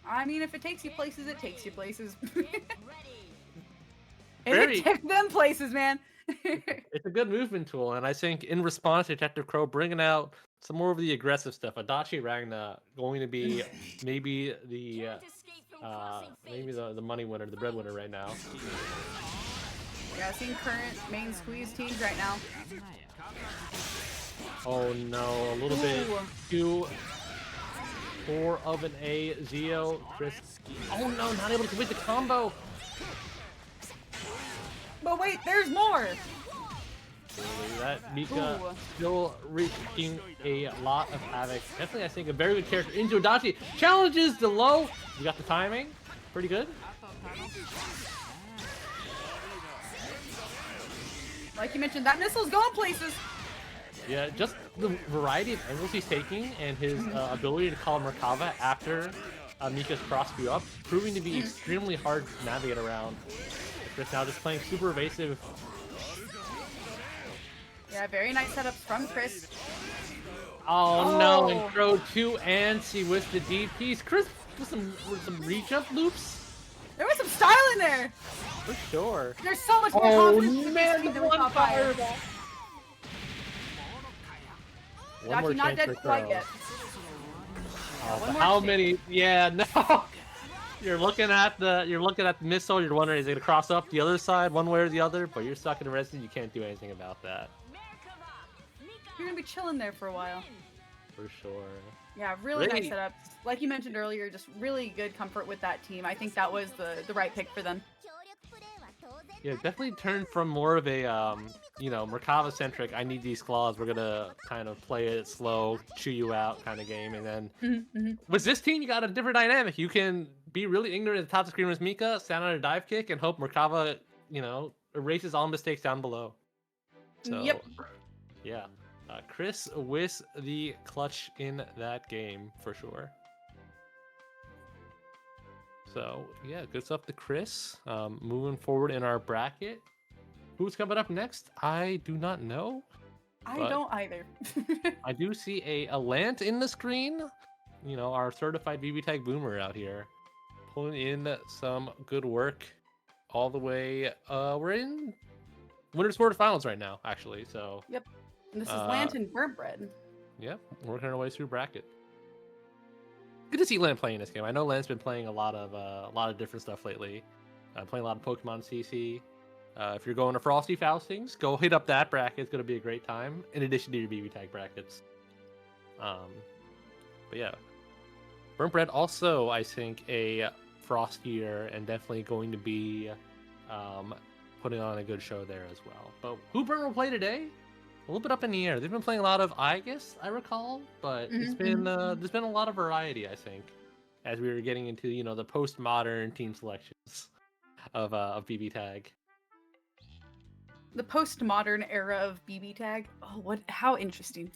I mean, if it takes you places, it takes you places. Ready. And Very- it takes them places, man. It's a good movement tool, and I think in response to Detective Crow bringing out some more of the aggressive stuff, Adachi Ragna going to be maybe the Can't escape from crossing fate. maybe the money winner, the breadwinner right now. Yeah, seeing current main squeeze teams right now. Oh no, a little bit Ooh. too poor of an A. Zio, Chris. Oh no, not able to complete the combo. But wait, there's more. Really, that Mika Ooh. still wreaking a lot of havoc. Definitely, I think, a very good character into Adachi. Challenges the low. You got the timing. Pretty good. Like you mentioned, that missile's going places. Yeah, just the variety of angles he's taking and his ability to call Merkava after Mika's cross view up, proving to be extremely hard to navigate around. Chris now just playing super evasive. Yeah, very nice setups from Chris. Oh, no, and Oh. Crow too antsy with the DPs. Chris with some reach up loops There was some style in there. for sure. There's so much more Oh confidence in man, this the team than we one saw prior. fireball. One more Dachi not chance dead for quite Crow. yet. Oh, one but more how chance. many? Yeah, no. You're looking at the missile. You're wondering is it gonna cross up the other side one way or the other? But you're stuck in resident. You can't do anything about that You're gonna be chilling there for a while. for sure. Yeah, really Really- nice setups. Like you mentioned earlier, just really good comfort with that team. I think that was the right pick for them. Yeah, definitely turned from more of a Merkava centric. I need these claws. We're gonna kind of play it slow, chew you out kind of game. And then with this team, you got a different dynamic. You can be really ignorant at the top of the screen with Mika, stand on a dive kick, and hope Merkava, erases all mistakes down below. So, Yep. yeah, Chris with the clutch in that game for sure. So yeah, good stuff to Chris. Moving forward in our bracket, who's coming up next? I do not know. I But- don't either. I do see a Lant in the screen. Our certified BBTAG boomer out here, pulling in some good work all the way. We're in Winners quarterfinals right now, actually. So And this is Uh, Lantern Burnt Bread. yeah, working our way through bracket. good to see Lan playing this game. I know Lan's been playing a lot of different stuff lately. Playing a lot of Pokemon CC. If you're going to Frosty Faustings, go hit up that bracket. It's going to be a great time, in addition to your BB tag brackets. But yeah. Burnt Bread also, I think, a frostier and definitely going to be putting on a good show there as well. But who Burnt will play today? A little bit up in the air. They've been playing a lot of Aegis, I recall, but it's been there's been a lot of variety, I think, as we were getting into the postmodern team selections of BB tag. The postmodern era of BB tag. Oh, how interesting.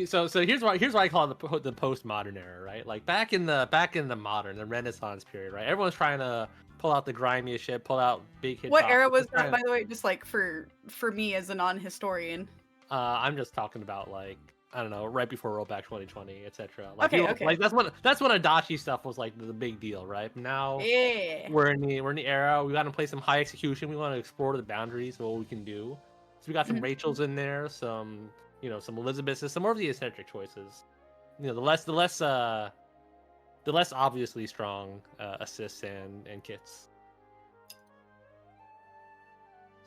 So here's why I call it the postmodern era, right? Like back in the modern, the Renaissance period, right? Everyone's trying to pull out the grimiest shit, pull out big hit. What era was that, by the way? Just like for me as a non-historian. I'm just talking about like, I don't know, right before Rollback 2020, etc. Like, okay. Like that's when Adachi stuff was like the big deal, right? Now we're in the era. We got to play some high execution. We want to explore the boundaries of what we can do. So we got some Rachels in there, some some Elizabeths, some more of the eccentric choices. The less obviously strong assists and kits.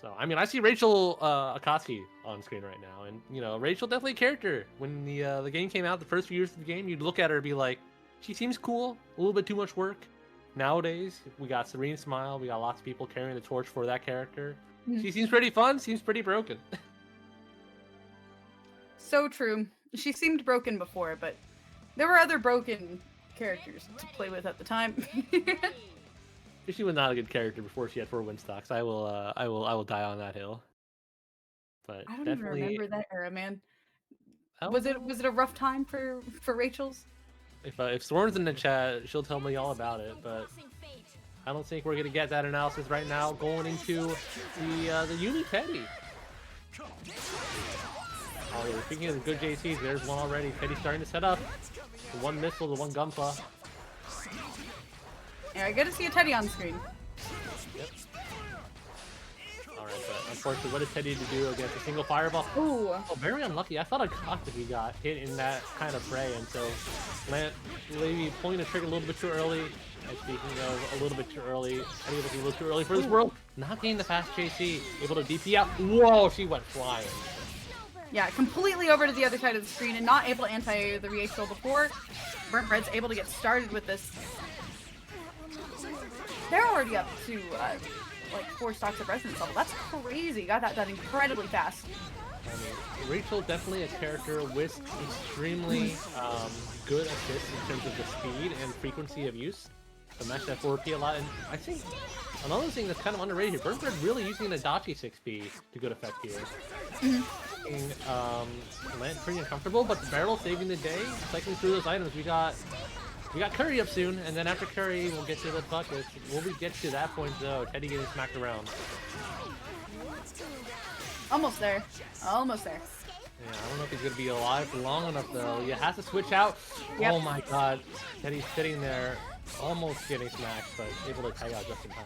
So I mean, I see Rachel Akatsuki on screen right now, and Rachel definitely a character. When the game came out, the first few years of the game, you'd look at her and be like, she seems cool, a little bit too much work. Nowadays, we got Serene Smile, we got lots of people carrying the torch for that character. She seems pretty fun, seems pretty broken. So true. She seemed broken before, but there were other broken characters to play with at the time. She was not a good character before she had 4 win stocks. I will die on that hill. But I don't definitely... even remember that era, man. Oh, was it a rough time for Rachel's? If Storm's in the chat, she'll tell me all about it. But I don't think we're gonna get that analysis right now. Going into the Yumi Teddy. Oh, yeah, speaking of the good JCs, there's one already. Teddy's starting to set up. The one missile, the one gunpla. Yeah, I get to see a Teddy on screen. Yep. Alright, but unfortunately, what is Teddy to do against a single fireball? Ooh. Oh, very unlucky. I thought Akatsuki got hit in that kind of fray, and so Lant maybe pulling the trigger a little bit too early. And speaking of a little bit too early, Teddy was a little too early for this world. Not getting the fast JC, able to DP out. Whoa, she went flying. Yeah, completely over to the other side of the screen and not able to anti the Rachel before. Burnt Bread's able to get started with this. They're already up to like 4 stocks of resonance level. That's crazy. Got that done incredibly fast. I mean, Rachel definitely a character with extremely good assists in terms of the speed and frequency of use. To match that 4P a lot, and I think another thing that's kind of underrated here, Burnt Bread really using an Adachi 6P to good effect here. Land pretty uncomfortable, but the barrel saving the day, cycling through those items. We got Curry up soon, and then after Curry, we'll get to the buckets. Will we get to that point though? Teddy getting smacked around. Almost there. Almost there. Yeah, I don't know if he's gonna be alive for long enough though. He has to switch out. Yep. Oh my god, Teddy's sitting there, almost getting smacked, but able to tag out just in time.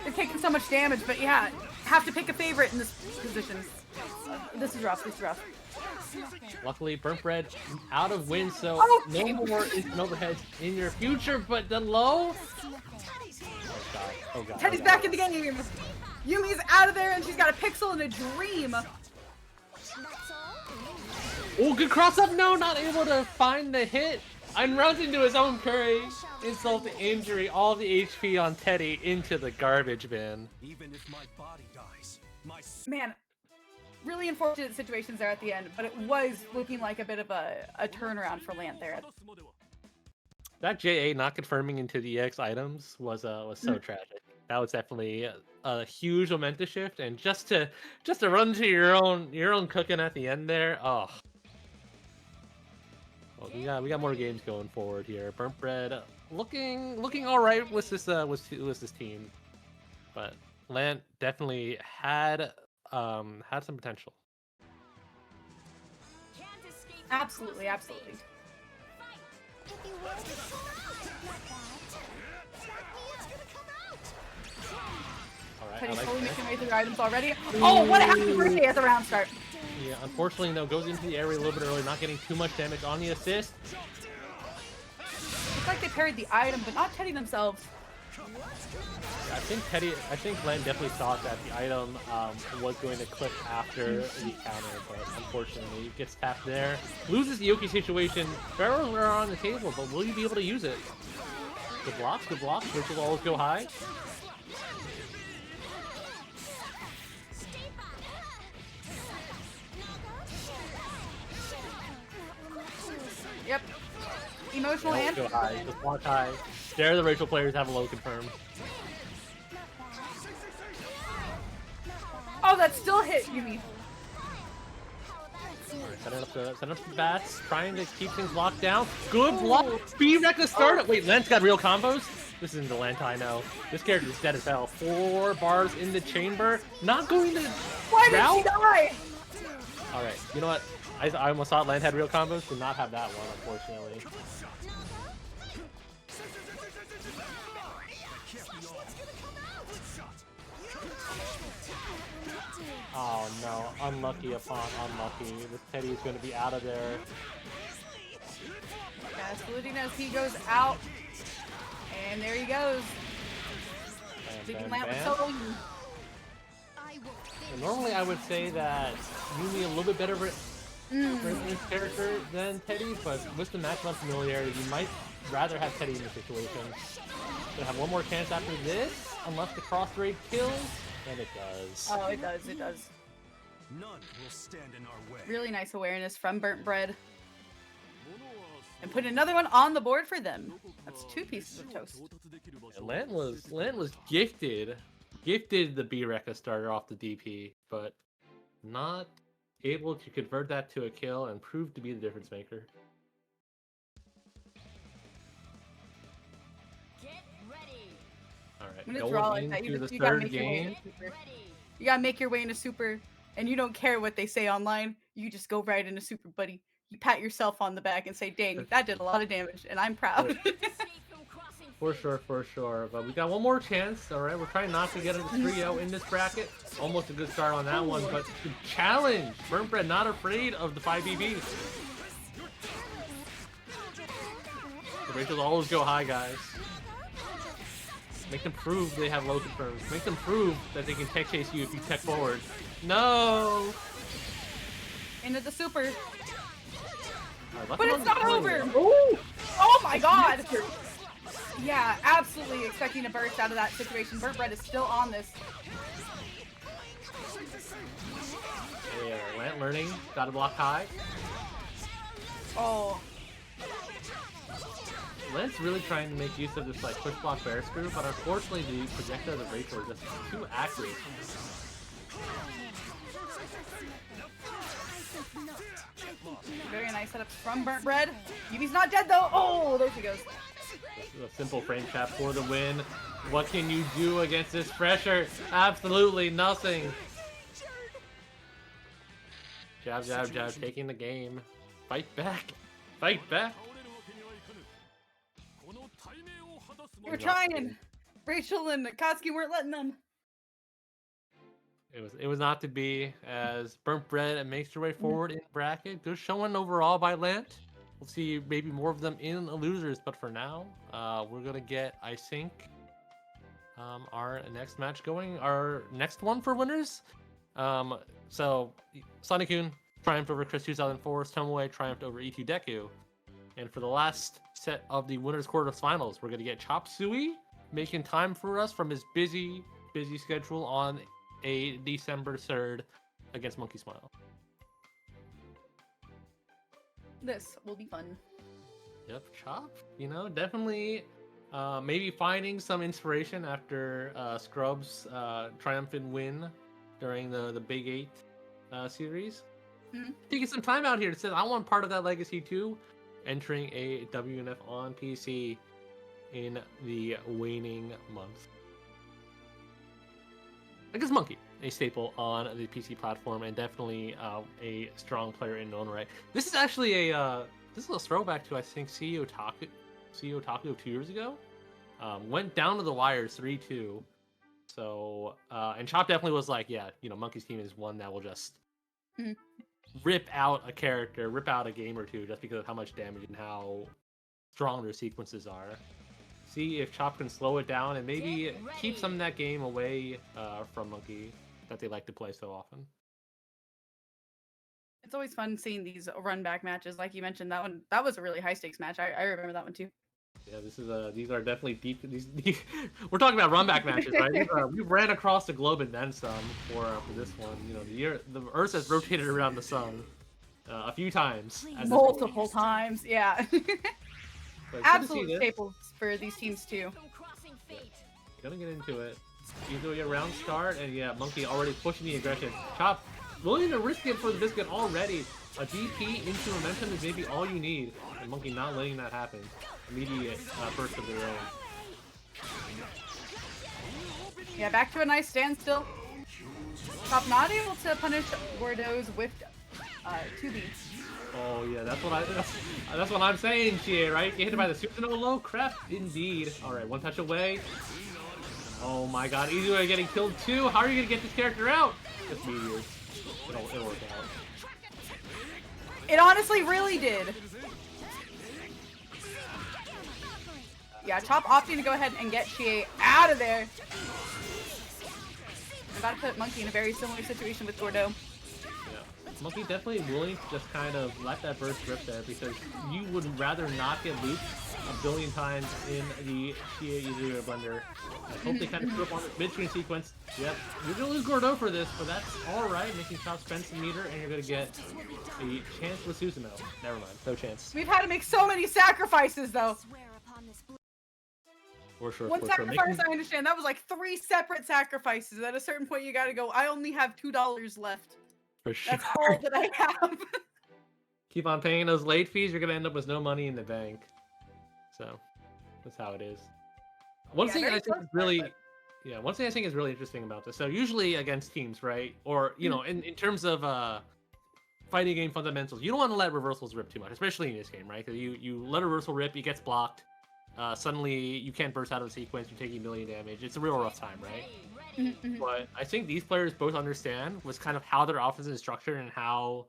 They're taking so much damage, but yeah, have to pick a favorite in this position. This is rough. This is rough. Luckily, Burnt Bread out of win, so no more instant overheads in your future, but the low. Oh god. Teddy's back in the game. Yumi's out of there, and she's got a pixel and a dream. Oh, good cross up. No, not able to find the hit. And runs into his own Curry. Insult to injury. All the HP on Teddy into the garbage bin. Even if my body dies, Man, really unfortunate situations there at the end, but it was looking like a bit of a turnaround for Lant there. That JA not confirming into the EX items was so tragic. That was definitely a huge momentous shift, and just to run to your own cooking at the end there. Oh. Well, we got more games going forward here. Burnt Bread looking all right with this team, but Lant definitely had some potential. Absolutely, absolutely. All right, Teddy's I like slowly that. making way through items already. Oh, what a happy birthday at the round start. Yeah, unfortunately, no, goes into the area a little bit early, not getting too much damage on the assist. It's like they parried the item, but not Teddy themselves. I think Len definitely thought that the item was going to click after the counter, but unfortunately, it gets tapped there. Loses the Yoki situation. Barrels are on the table, but will you be able to use it? Good blocks, good blocks. Which will always go high. Yep. Emotional Always and go high. Just block high. There, the racial players have a low confirmed. oh, that still hit Yumi. Alright, setting up the bats, trying to keep things locked down. Good block. B-Wreck to start it. Wait, Lance got real combos? This isn't the Lance I know. This character is dead as hell. 4 bars in the chamber. Not going to. Why did she die? Alright, you know what? I almost thought Lance had real combos. Did not have that one, unfortunately. Oh no, unlucky upon unlucky. This Teddy is going to be out of there. Yeah, saluting as he goes out. And there he goes. Leaving Lamp with solo. And normally I would say that Yumi a little bit better for this character than Teddy, but with the matchup familiarity, you might rather have Teddy in the situation. Gonna have one more chance after this, unless the cross raid kills. And it does. Oh, it does, it does. None will stand in our way. Really nice awareness from Burnt Bread. And put another one on the board for them. That's 2 pieces of toast. Yeah, Lant was gifted the B-Rekka starter off the DP, but not able to convert that to a kill and prove to be the difference maker. Get ready. Alright, When it's raw like going that, into the you gotta third make your way game. into super. You gotta make your way into super, and you don't care what they say online. You just go right into super, buddy. You pat yourself on the back and say, "Dang, that did a lot of damage, and I'm proud." Escape from crossing For fate. sure, for sure. But we got one more chance. All right, we're trying not to get a 3-0 in this bracket. Almost a good start on that one, but the challenge. Burnt Bread not afraid of the 5BBs. The ratios always go high, guys. Make them prove they have low confirms. Make them prove that they can tech chase you if you tech forward. No! Into the super. Alright, left But him it's on not the over! plane. Ooh! Oh my god! Yeah, absolutely expecting a burst out of that situation. Burnt Bread is still on this. Yeah, Lant learning. Gotta block high. Oh. Lent's really trying to make use of this like push block bear screw, but unfortunately the projectile of the Rachel is just too accurate. Very nice setup from Burnt Bread. Yumi's not dead though. Oh, there she goes. A simple frame trap for the win. What can you do against this pressure? Absolutely nothing. Jab, jab, jab, taking the game. Fight back. Fight back. They were trying. Rachel and Akatsuki weren't letting them. It was not to be, as Burnt Bread makes their way forward in bracket. Good showing overall by Lant. We'll see maybe more of them in the losers, but for now, we're gonna get, I think, our next match going. Our next one for winners. So Sonny-kun triumphed over Chris 2004. Tomoe triumphed over E2 Deku. And for the last set of the winners quarterfinals, we're gonna get Chop Suey making time for us from his busy schedule on a December 3rd against Monkey Smile. This will be fun. Yep, Chop. You know, definitely maybe finding some inspiration after Scrub's triumphant win during the Big 8 series. Taking some time out here to say, I want part of that legacy too. Entering a WNF on PC in the waning month. I guess Monkey, a staple on the PC platform, and definitely a strong player in own right. This is actually this is a throwback to, I think, CEO Otaku 2 years ago. Went down to the wires 3-2. So and Chop definitely was like, yeah, you know, Monkey's team is one that will just rip out a character, rip out a game or two just because of how much damage and how strong their sequences are. See if Chop can slow it down and maybe keep some of that game away from Monkey that they like to play so often. It's always fun seeing these run back matches. Like you mentioned, that was a really high stakes match. I remember that one too. Yeah, these are definitely deep. We're talking about run back matches, right? We ran across the globe and then some for this one. You know, the Earth has rotated around the sun a few times. Multiple times, yeah. But Absolute staples for these teams too. Yeah. Gonna get into it. Either way, a round start, and yeah, Monkey already pushing the aggression. Chop willing to risk it for the biscuit already. A DP into momentum is maybe all you need, and Monkey not letting that happen. Immediate burst of their own. Yeah, back to a nice standstill. Chop not able to punish Gordo's whiffed 2B. Oh yeah, that's what I'm saying, Chie, right? Get hit by the Susanoo low crap, indeed. All right, one touch away. Oh my God, easy way of getting killed too. How are you gonna get this character out? Just meteors. It'll work out. It honestly really did. Yeah, Chop opting to go ahead and get Chie out of there. I'm about to put Monkey in a very similar situation with Gordo. Yeah. Monkey definitely willing to just kind of let that burst rip there because you would rather not get looped a billion times in the Chie Izuru blender. I hope they kind of screw up on the mid-screen sequence. Yep, you're gonna lose Gordo for this, but that's alright, making Chop spend some meter, and you're gonna get a chance with Susanoo. Never mind, no chance. We've had to make so many sacrifices though. For sure, One sacrifice, I understand. That was like 3 separate sacrifices. At a certain point, you gotta go, I only have $2 left. For sure. That's all that I have. Keep on paying those late fees, you're gonna end up with no money in the bank. So, that's how it is. One thing I think is really... Yeah, one thing I think is really interesting about this. So usually against teams, right? Or, you know, in terms of fighting game fundamentals, you don't want to let reversals rip too much, especially in this game, right? Because you let a reversal rip, it gets blocked. Suddenly you can't burst out of the sequence, you're taking a million damage. It's a real rough time, right? But I think these players both understand was kind of how their offense is structured and how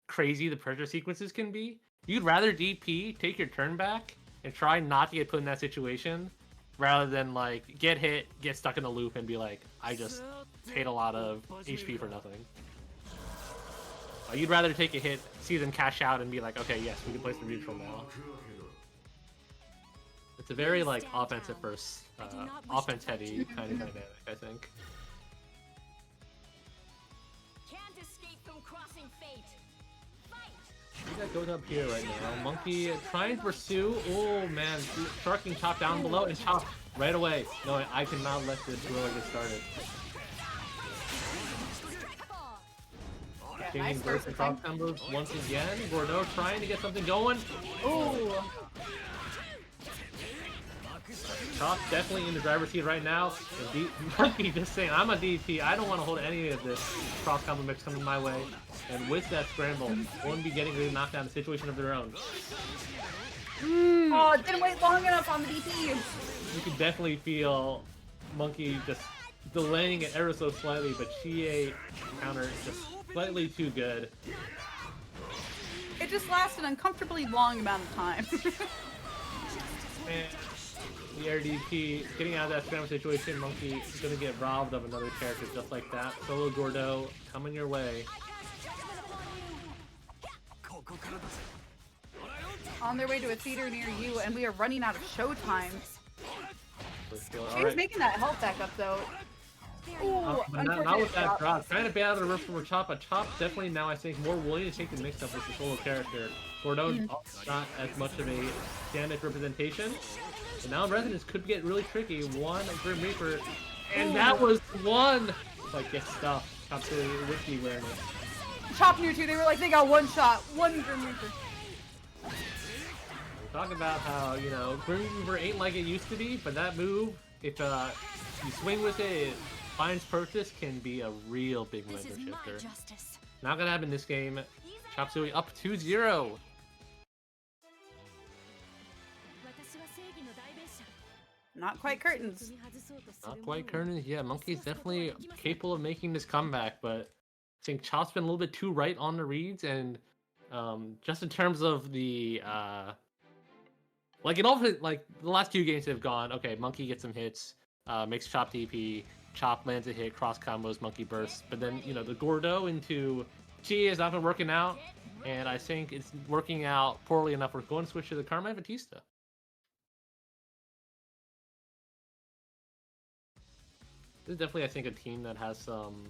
crazy the pressure sequences can be. You'd rather DP, take your turn back, and try not to get put in that situation, rather than like get hit, get stuck in the loop, and be like, I just paid a lot of HP for nothing. You'd rather take a hit, see them cash out, and be like, okay, yes, we can play some neutral now. It's a very like offensive first, offense heavy kind of dynamic, I think. Can't escape from crossing fate. Fight. That goes up here right now. Monkey trying to pursue. Oh man, sharking Chop down below and Chop right away. No, I cannot let this gorilla get started. Changing burst and drop combos once again. Gordo trying to get something going. Ooh. Chop definitely in the driver's seat right now. Monkey just saying, I'm a DP. I don't want to hold any of this cross combo mix coming my way. And with that scramble, won't be getting ready to knock down a situation of their own. Oh, it didn't wait long enough on the DP. You can definitely feel Monkey just delaying it ever so slightly, but Chie counter just slightly too good. It just lasted an uncomfortably long amount of time. And the RDP getting out of that scramble situation, Monkey is going to get robbed of another character just like that. Solo Gordo coming your way. On their way to a theater near you, and we are running out of showtime. She's Right. making that health back up though. Ooh, Not with that drop. Trying to bait out of the rip from Chop, but Chop definitely now I think more willing to take the mix up with the solo character. Gordo not as much of a damage representation. And now Resonance could get really tricky. One Grim Reaper, and that was one. Like get stuffed. Chop's really risky awareness. Chop near too. They were like they got one shot, one Grim Reaper. We talk about how, you know, Grim Reaper ain't like it used to be, but that move, if you swing with it, it finds purchase, can be a real big momentum shifter. Not gonna happen this game. Chop Suey up 2-0. Not quite curtains. Not quite curtains. Yeah, Monkey's definitely capable of making this comeback, but think Chop's been a little bit too right on the reads, and just in terms of the like in all of it, like the last 2 games have gone, okay, Monkey gets some hits, makes Chop TP, Chop lands a hit, cross combos, Monkey bursts, but then, you know, the Gordo into Chi has not been working out, and I think it's working out poorly enough. We're going to switch to the Carmine Batista. This is definitely, I think, a team that has some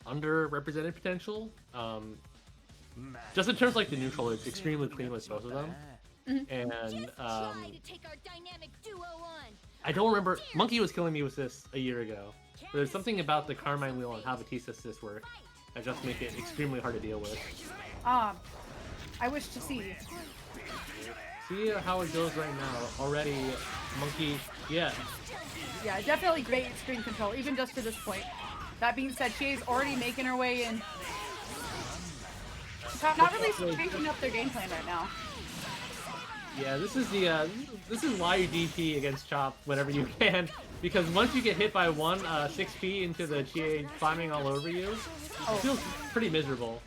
underrepresented potential. Just in terms of, like, the neutral, it's extremely clean with both of them. And I don't remember, Monkey was killing me with this a year ago. But there's something about the Carmine wheel and how Batista's assists work that just make it extremely hard to deal with. I wish to see. See how it goes right now. Already, Monkey, yeah. Yeah, definitely great screen control, even just to this point. That being said, she's already making her way in. Not really changing up their game plan right now. Yeah, this is the this is why you DP against Chop whenever you can, because once you get hit by one 6P into the GA climbing all over you, it feels pretty miserable.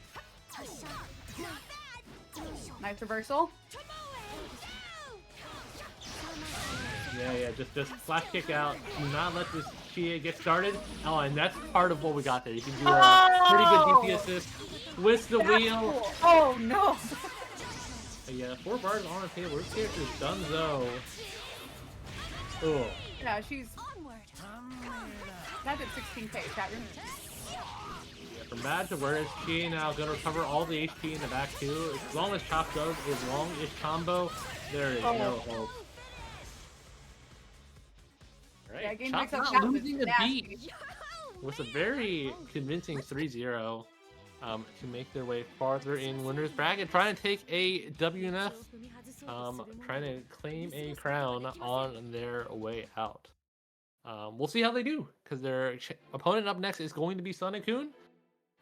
Nice reversal. Yeah, just flash kick out. Do not let this GA get started. Oh, and that's part of what we got there. You can do a pretty good DP assist with the wheel. Cool. Oh no! Yeah, 4 bars on the table. This character's donezo. Oh. Yeah, she's. That's at 16k, chat room. Yeah, from bad to worse, she now gonna recover all the HP in the back too. As long as Chop does his long-ish combo, there is no hope. Alright, Yeah, game Chop breaks up not chat losing a nasty. beat with a very convincing 3-0 to make their way farther in winner's bracket, trying to take a WNF, trying to claim a crown on their way out. We'll see how they do, because their opponent up next is going to be Sonic-kun,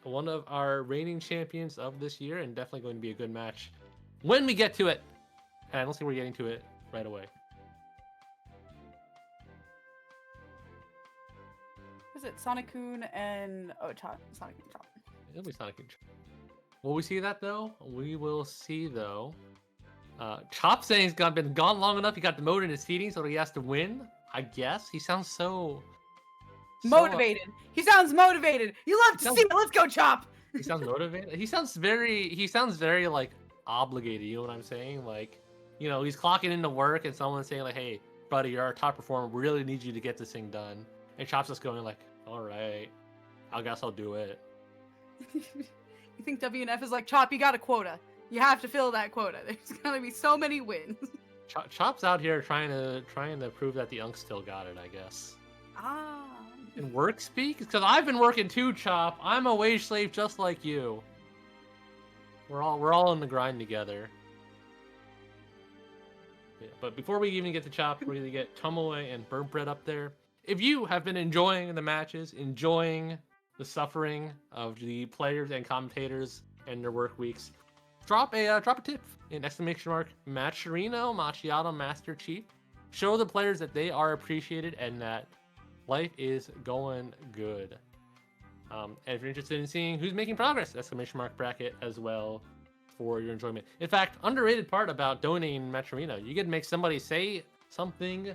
one of our reigning champions of this year, and definitely going to be a good match when we get to it. And I don't think we're getting to it right away. Is it Sonic-kun and Sonic-kun Chop? It'll be Sonic-kun. Will we see that though? We will see though. Chop saying he's been gone long enough. He got demoted in his seating, so he has to win. I guess he sounds so motivated. He sounds motivated. You love to see it. Let's go, Chop. He sounds motivated. He sounds very like obligated. You know what I'm saying? Like, you know, he's clocking into work, and someone's saying like, "Hey, buddy, you're our top performer. We really need you to get this thing done." And Chop's just going like, "All right, I guess I'll do it." You think WNF is like, Chop, you got a quota. You have to fill that quota. There's gonna be so many wins. Chop's out here trying to prove that the Unks still got it, I guess. In work speak? Because I've been working too, Chop. I'm a wage slave just like you. We're all in the grind together. Yeah, but before we even get to Chop, we're gonna get Tomoe and Burnt Bread up there. If you have been enjoying the matches, enjoying the suffering of the players and commentators and their work weeks, drop a tip in ! Matcherino Macchiato Master Chief. Show the players that they are appreciated and that life is going good. And if you're interested in seeing who's making progress, ! Bracket as well for your enjoyment. In fact, underrated part about donating Matcherino, you get to make somebody say something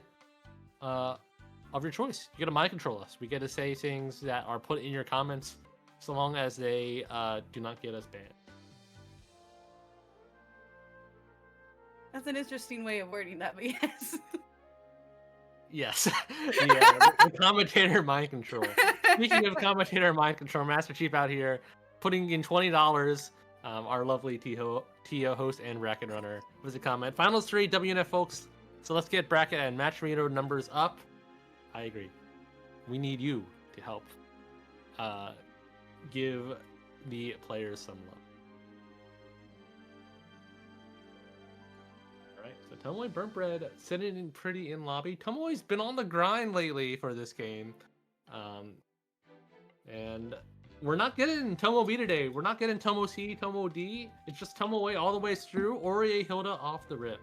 of your choice. You get to mind control us. We get to say things that are put in your comments, so long as they do not get us banned. That's an interesting way of wording that, but yes. Yes. Yeah, the commentator mind control. Speaking of commentator mind control, Master Chief out here putting in $20. Our lovely Tio host and bracket runner was a comment. Finals 3 WNF folks. So let's get bracket and Matcherino numbers up. I agree. We need you to help give the players some love. Alright, so Tomoe Burnt Bread sitting in pretty in lobby. Tomoe's been on the grind lately for this game. And we're not getting Tomo B today. We're not getting Tomo C, Tomo D. It's just Tomoe all the way through. Orie Hilda off the rip.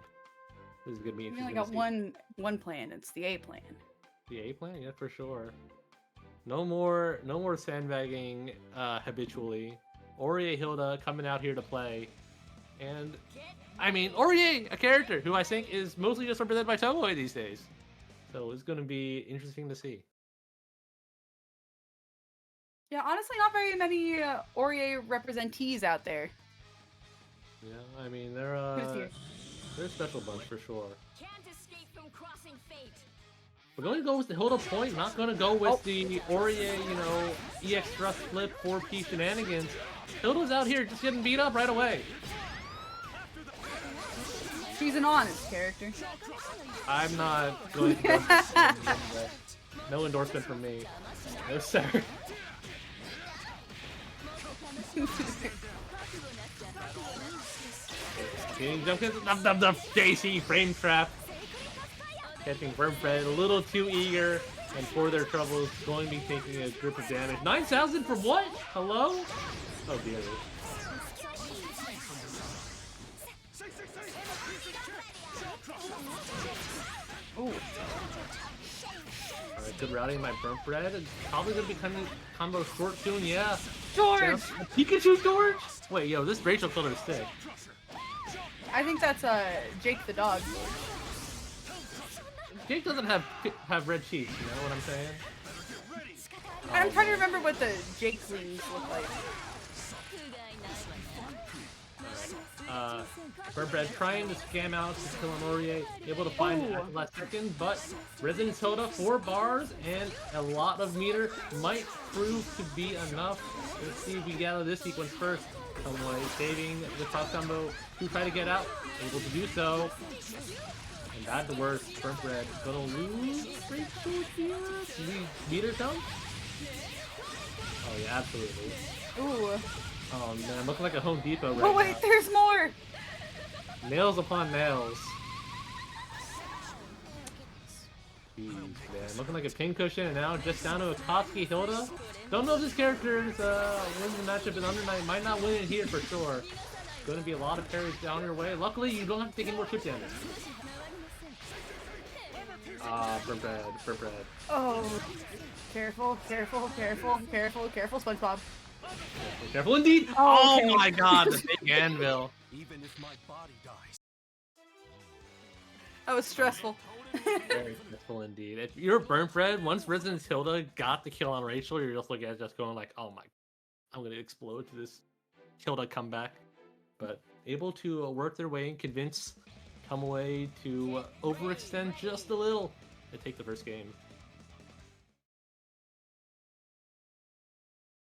This is gonna be interesting. We only got one plan. It's the A plan. The A plan? Yeah, for sure. No more sandbagging habitually. Aurier Hilda coming out here to play. And I mean, Aurier, a character who I think is mostly just represented by Tomoe these days. So it's going to be interesting to see. Yeah, honestly, not very many Aurier representees out there. Yeah, I mean, they're a special bunch for sure. Can't escape from crossing fate. We're going to go with the Hilda point, not going to go with the Aurier, you know, EX thrust flip 4P shenanigans. Hilda's out here just getting beat up right away. She's an honest character. I'm not going to go. No endorsement from me. No, sir. Jump in, JC frame trap. Catching Vermfred a little too eager, and for their troubles, going to be taking a grip of damage. 9,000 from what? Hello? Oh dear. Ooh. Alright, good routing by Vermfred. It's probably going to be combo short soon, yeah. George! Pikachu George? Wait, yo, this Rachel killed her sick. I think that's Jake the dog. Jake doesn't have red cheeks, you know what I'm saying? I'm trying to remember what the Jake wings look like. Vermfred trying to scam out to kill an Aurier, able to find it at the last second, but Resident Hilda 4 bars and a lot of meter might prove to be enough. Let's see if we gather this sequence first. Tomoe saving the cross combo to try to get out, able to do so. And that's the worst. Vermfred gonna lose Rachel here. Do we meter come? Oh yeah, absolutely. Ooh. Oh man, looking like a Home Depot right Oh wait, now. there's more! Nails upon nails. Jeez, man. Looking like a pincushion, and now just down to a Kotsky Hilda. Don't know if this character is wins the matchup in Under Night. Might not win it here for sure. Going to be a lot of parries down your way. Luckily, you don't have to take any more chip damage. Vermfred. Oh. Careful, careful, careful, careful, careful, SpongeBob. Careful indeed! Oh, okay. Oh my god, the big anvil. Even if my body dies. That was stressful. Very stressful indeed. If you're Vermfred, once Resident Hilda got the kill on Rachel, you're just looking at it just going like, oh my, I'm gonna explode to this Hilda comeback. But able to work their way and convince Tomoe to overextend just a little to take the first game.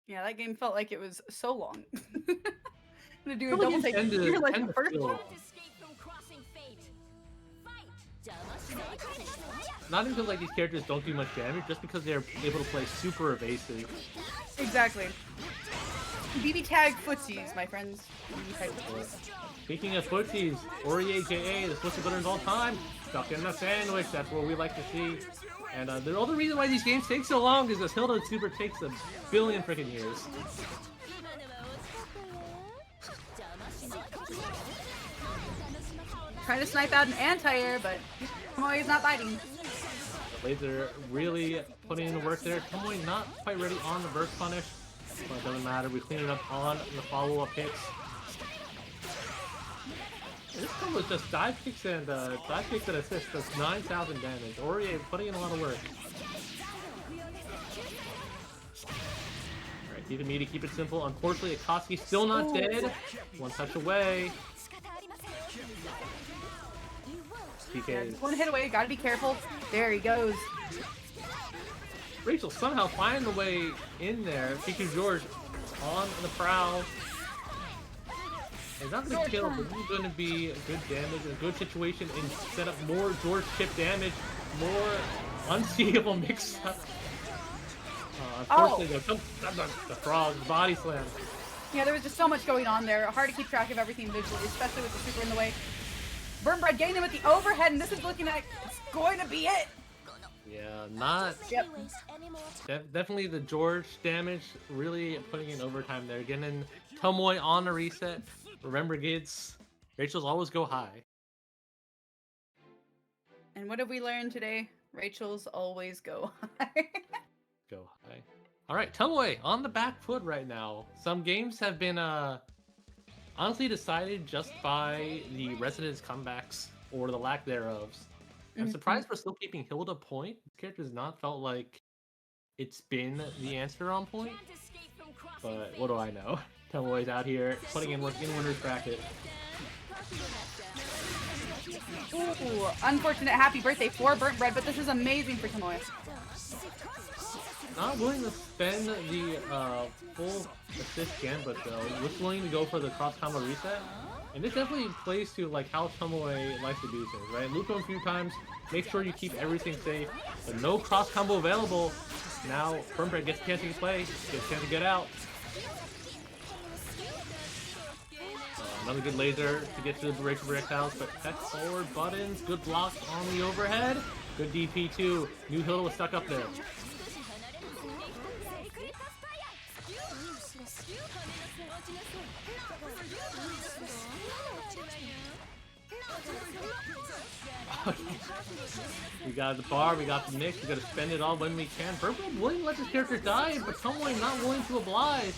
Yeah, that game felt like it was so long. I'm gonna do a Some double games take. tend to- You're like tend the to first feel- one. Can't escape from crossing fate. Fight. Not until like these characters don't do much damage, just because they're able to play super evasive. Exactly. BBTAG footsies, my friends. BBTAG footsies. Speaking of footsies, Aurier JA, the footsie winners all time, stuck in a sandwich. That's what we like to see. And the other reason why these games take so long is because Hilda Super takes a billion freaking years. Trying to snipe out an anti-air, but Tomoe is not biting. The laser really putting in the work there. Tomoe not quite ready on the burst punish, but it doesn't matter. We clean it up on the follow-up hits. This combo is just dive kicks and assists. That's 9,000 damage. Aurier putting in a lot of work. Alright, keep it meaty, keep it simple. Unfortunately, Akatsuki still not dead. One touch away. PKs. One hit away, gotta be careful. There he goes. Rachel somehow finding the way in there. Pikachu George on the prowl. It's not going to kill, but this is going to be good damage, a good situation, and set up more George chip damage, more unseeable mix-up. Unfortunately, the frog body slam. Yeah, there was just so much going on there. Hard to keep track of everything visually, especially with the super in the way. Vermfred getting him with the overhead, and this is looking like it's going to be it. Yeah, not... Yep. Definitely the George damage, really putting in overtime there. Getting Tomoe on the reset. Remember, kids, Rachel's always go high. And what have we learned today? Rachel's always go high. Go high. All right, Tomoe on the back foot right now. Some games have been honestly decided just by the residents' comebacks or the lack thereof. I'm surprised we're still keeping Hilda point. This character has not felt like it's been the answer on point, Can't escape from crossing but fate. what do I know? Tomoe's out here putting in work in winner's bracket. Ooh, unfortunate happy birthday for Burnt Bread, but this is amazing for Tomoe. Not willing to spend the full assist gambit though. Just willing to go for the cross combo reset. And this definitely plays to like how Tomoe likes to do things, right? Loop him a few times, make sure you keep everything safe. But no cross combo available. Now Burnt Bread gets a chance to play, gets a chance to get out. Another good laser to get to the Rachel projectiles, but tech forward buttons, good blocks on the overhead. Good DP too. New Hilda was stuck up there. We got the bar, we got the mix, we gotta spend it all when we can. Burnt Bread willing to let this character die, but Tomoe not willing to oblige.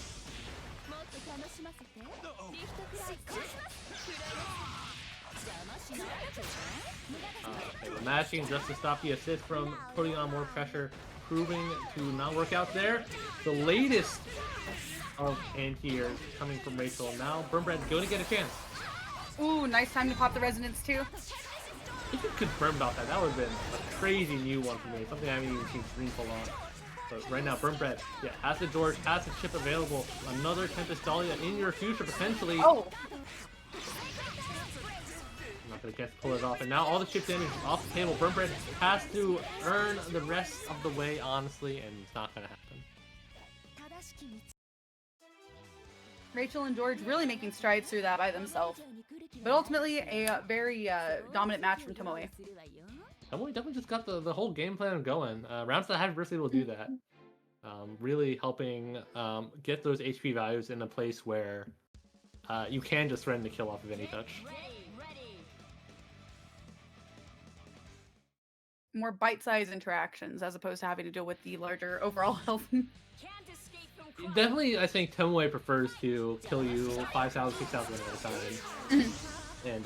Okay, we're mashing just to stop the assist from putting on more pressure, proving to not work out there. The latest of anti-airs coming from Rachel. Now Burnt Bread's going to get a chance. Ooh, nice time to pop the resonance too. If you could confirm about that, that would have been a crazy new one for me. Something I haven't even seen Green pull on. But right now, Burnt Bread, yeah, has the George, has the chip available. Another Tempest Dahlia in your future, potentially. Oh, Not gonna get to pull it off. And now all the chip damage is off the table. Burnt Bread has to earn the rest of the way, honestly, and it's not gonna happen. Rachel and George really making strides through that by themselves. But ultimately, a very dominant match from Tomoe. Tomoe definitely just got the whole game plan going. Rounds that Happy Birthday will do that. Really helping get those HP values in a place where you can just threaten to kill off of any touch. More bite-sized interactions as opposed to having to deal with the larger overall health. Definitely, I think Tomoe prefers to kill you 5,000, 6,000 at a time. And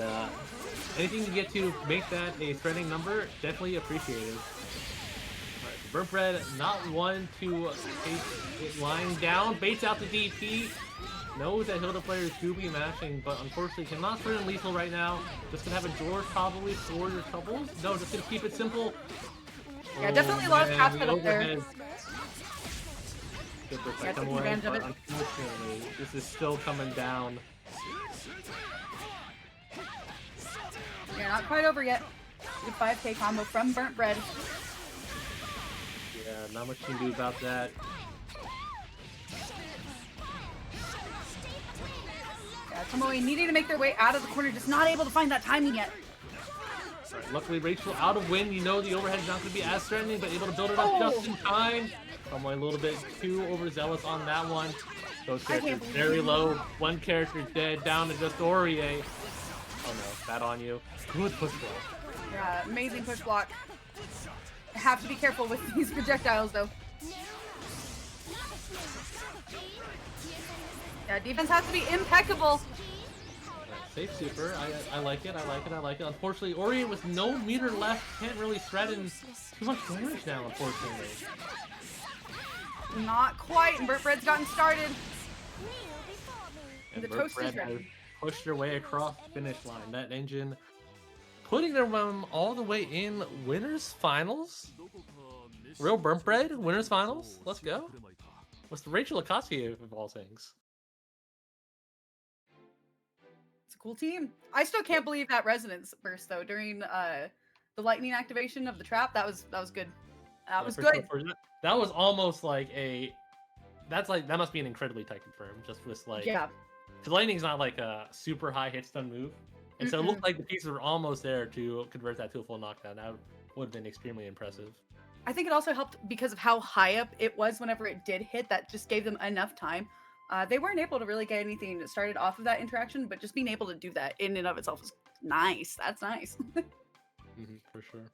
anything you get to make that a threatening number, definitely appreciated. Alright, so Burnt Bread, not one to take it lying down, baits out the DP, knows that Hilda players do be mashing, but unfortunately cannot threaten lethal right now. Just gonna have a George probably for your troubles. No, just gonna keep it simple. Yeah, definitely a lot of pass put up there. Overhead. Good for Yeah, taking Tomoe, advantage of but it. unfortunately, this is still coming down. You're not quite over yet. Good 5K combo from Burnt Bread. Yeah, not much you can do about that. Yeah, Tomoe needing to make their way out of the corner, just not able to find that timing yet. Right, luckily, Rachel out of win. You know the overhead is not going to be as threatening, but able to build it up just in time. Tomoe a little bit too overzealous on that one. Those characters very low. One character dead, down to just Orie. Oh no, bad on you. Good push block. Yeah, amazing push block. Have to be careful with these projectiles though. Yeah, defense has to be impeccable. Right, safe super. I like it. I like it. I like it. Unfortunately, Orie with no meter left can't really threaten too much damage now. Unfortunately. Not quite, and Burnt Bread's gotten started. And The Burnt toast is Bread ready. has pushed their way across the finish line. That engine putting their momentum all the way in winners finals. Real Burnt Bread winners finals. Let's go. What's the Rachel Akatsuki of all things? It's a cool team. I still can't believe that resonance burst though during the lightning activation of the trap. That was good. That was good. That was almost like that must be an incredibly tight confirm. Just with like, Yeah. because lightning's not like a super high hit stun move, and so it looked like the pieces were almost there to convert that to a full knockdown. That would have been extremely impressive. I think it also helped because of how high up it was whenever it did hit. That just gave them enough time. They weren't able to really get anything started off of that interaction, but just being able to do that in and of itself is nice. That's nice. For sure.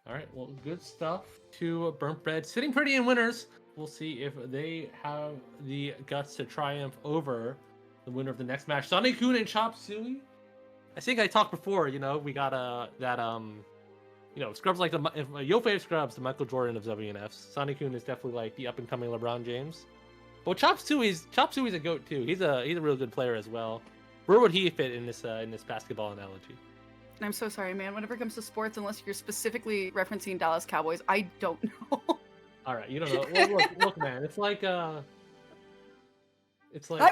All right, well, good stuff to Burnt Bread. Sitting pretty in winners. we'll see if they have the guts to triumph over the winner of the next match. Sonic-kun and Chop Suey. I think I talked before, you know, we got Scrubs like Yo Fave Scrubs, the Michael Jordan of WNFs. Sonic-kun is definitely like the up and coming LeBron James. But Chop Suey's a goat too. He's a real good player as well. Where would he fit in this basketball analogy? I'm so sorry, man. Whenever it comes to sports, unless you're specifically referencing Dallas Cowboys, I don't know. All right, you don't know. Well, look, man. It's like I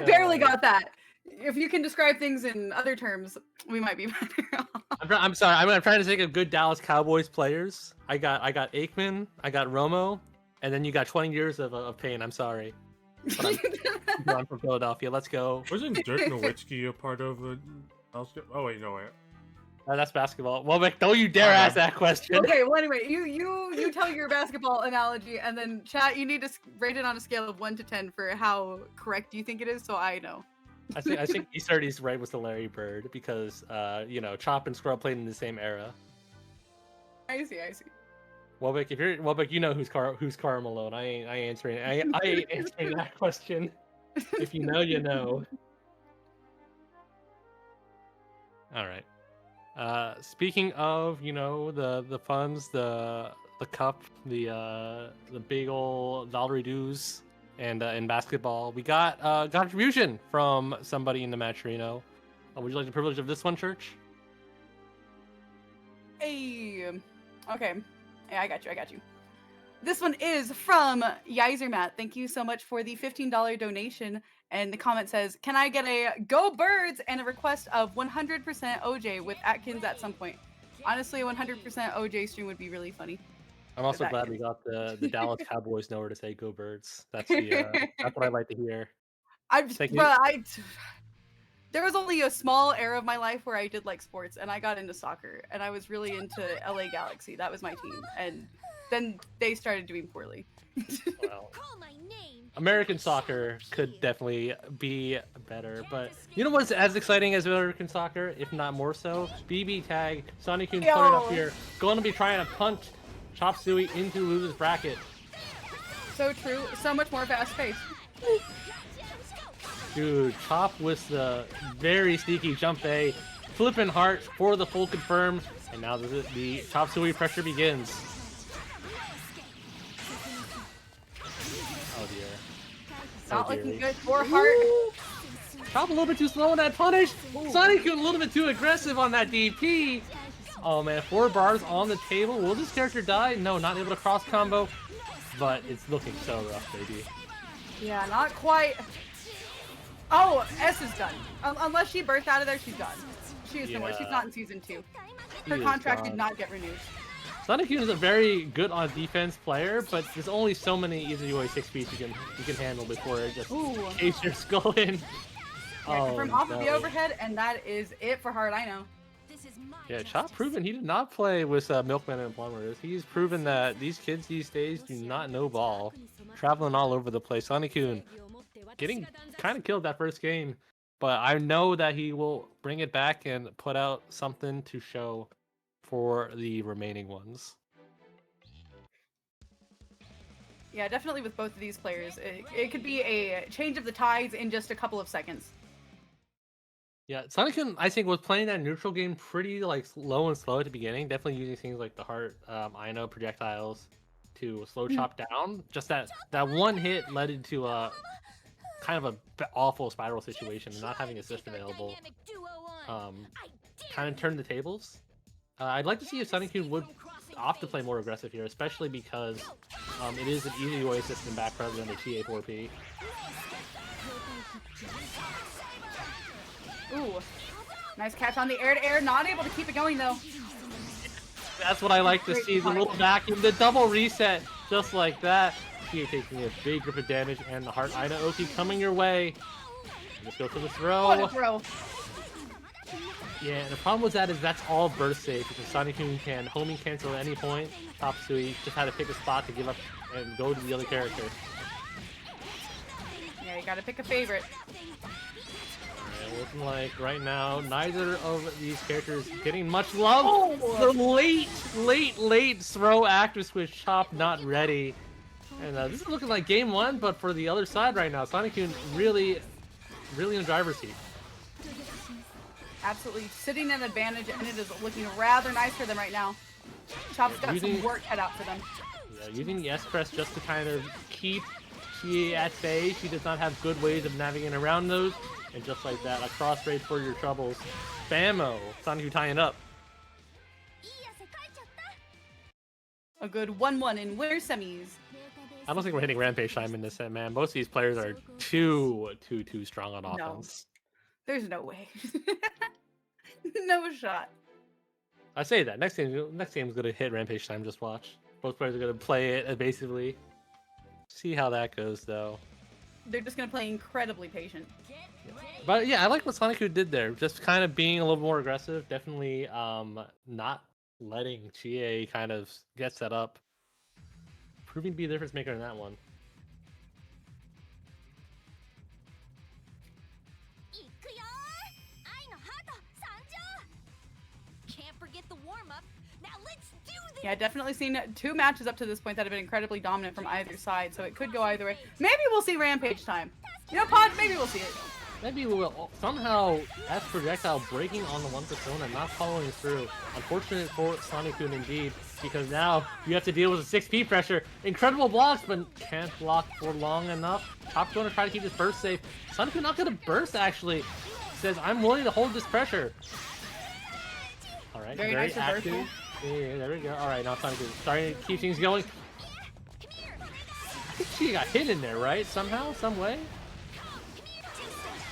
barely got that. If you can describe things in other terms, we might be better. I'm sorry. I'm trying to think of good Dallas Cowboys players. I got Aikman. I got Romo, and then you got 20 years of pain. I'm sorry. But I'm from Philadelphia. Let's go. Wasn't Dirk Nowitzki a part of the? Oh wait, no wait. That's basketball. Well, Mick, don't you dare ask that question. Okay, well anyway, you tell your basketball analogy, and then chat. You need to rate it on a scale of 1 to 10 for how correct you think it is, so I know. I think East right was the Larry Bird because Chop and Scrub played in the same era. I see. Welbeck, you know who's Karl Malone. I ain't answering that question. If you know, you know. All right. Speaking of, the funds, the cup, the big ol' dollary dues, and in basketball, we got a contribution from somebody in the Matcherino. Would you like the privilege of this one, Church? Hey. Okay. Yeah, I got you. This one is from Yizermat. Thank you so much for the $15 donation. And the comment says, "Can I get a Go Birds and a request of 100% OJ with Atkins at some point?" Honestly, a 100% OJ stream would be really funny. I'm also glad we got the Dallas Cowboys nowhere to say "Go Birds." That's what I like to hear. There was only a small era of my life where I did like sports, and I got into soccer, and I was really into LA Galaxy. That was my team, and then they started doing poorly. Well, American soccer could definitely be better, but you know what's as exciting as American soccer, if not more so? BBTAG, Sonic-kun put it up here, going to be trying to punch Chop Suey into loser's bracket. So true, so much more fast-paced. Dude, Chop with the very sneaky jump A, flipping heart for the full confirm, and now the Chop Suey pressure begins. Oh dear. Not looking good for Heart. Chop a little bit too slow on that punish. Sonic-kun a little bit too aggressive on that DP. Oh man, 4 bars on the table. Will this character die? No, not able to cross combo, but it's looking so rough, baby. Yeah, not quite. Oh, S is done. Unless she birthed out of there, she's done. She is nowhere. She's not in season 2. Her contract did not get renewed. Sonic-kun is a very good on defense player, but there's only so many easy way 6 beats you can handle before it just caves your skull in. Yeah, from off of the overhead, and that is it for Heart. I know. Yeah, Chop proven he did not play with Milkman and Plumbers. He's proven that these kids these days do not know ball. Traveling all over the place. Sonic-kun getting kind of killed that first game, but I know that he will bring it back and put out something to show for the remaining ones. Yeah, definitely with both of these players. It could be a change of the tides in just a couple of seconds. Yeah, Sonic-kun, I think, was playing that neutral game pretty low and slow at the beginning. Definitely using things like the heart, Ino projectiles to slow Chop down. Just that one hit led into a kind of a awful spiral situation. Not having assist available kind of turned the tables. I'd like to see if Sonic-kun would opt to play more aggressive here, especially because it is an easy way assist in back rather than the TA4P. Ooh, nice catch on the air-to-air. Not able to keep it going though. That's what I like to see. The little vacuum, the double reset, just like that. TA taking a big grip of damage, and the Heart Ida Oki coming your way. Let's go for the throw. What a throw. Yeah, and the problem with that is that's all burst safe because Sonic-kun can homing cancel at any point. Chop Suey just had to pick a spot to give up and go to the other character. Yeah, you gotta pick a favorite. Alright, looking like right now neither of these characters getting much love. The late throw active switch, Chop not ready. And this is looking like game one, but for the other side right now, Sonic-kun really in the driver's seat. Absolutely sitting at advantage, and it is looking rather nice for them right now. Chop's got some work cut out for them. Yeah, using the S-Press just to kind of keep Chie at bay. She does not have good ways of navigating around those. And just like that, a cross raid for your troubles. Bammo! Sonic-kun tying up. A good 1-1 in winner semis. I don't think we're hitting Rampage time in this set, man. Most of these players are too strong on offense. No. There's no way. No shot. I say that. Next game's gonna hit Rampage time, just watch. Both players are gonna play it basically. See how that goes though. They're just gonna play incredibly patient. But yeah, I like what Sonic-kun did there. Just kind of being a little more aggressive. Definitely not letting Chie kind of get set up. Proving to be the difference maker in that one. Can't forget the warm-up. Now let's do this. Yeah, definitely seen 2 matches up to this point that have been incredibly dominant from either side, so it could go either way. Maybe we'll see Rampage time. You know, Pod, maybe we'll see it. Maybe we will. Somehow, as projectile breaking on the one persona, not following through. Unfortunate for Sonic-kun indeed, because now you have to deal with the 6P pressure. Incredible blocks, but can't block for long enough. Chop's going to try to keep this burst safe. Sonic-kun not going to burst, actually. Says, I'm willing to hold this pressure. Alright, very nice active. Yeah, there we go. Alright, now Sonic-kun starting to keep things going. I think she got hit in there, right? Somehow, some way?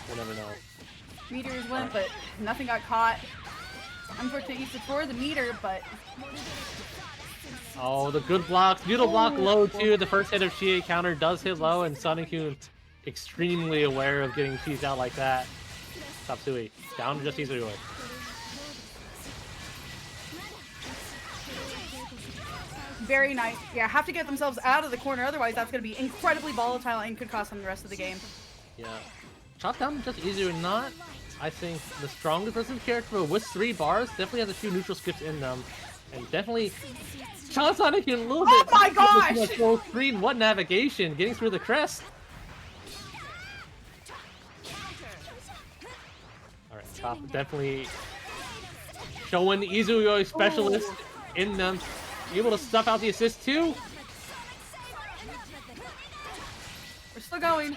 We'll never know. Meters went, but nothing got caught. Unfortunately, used to for the meter, but... Oh, the good blocks. Noodle block low, too. The first hit of Chie counter does hit low, and Sonic-kun extremely aware of getting teased out like that. Tapsui. Down to just Izui. Very nice. Yeah, have to get themselves out of the corner, otherwise that's going to be incredibly volatile and could cost them the rest of the game. Yeah. Chop down just easier than not. I think the strongest versus character, but with 3 bars, definitely has a few neutral skips in them. And definitely Chop Sonic in a little bit. Oh my gosh! Full screen, what navigation, getting through the crest. Alright, Chop definitely showing the Izuyoi specialist in them. Able to stuff out the assist too. We're still going.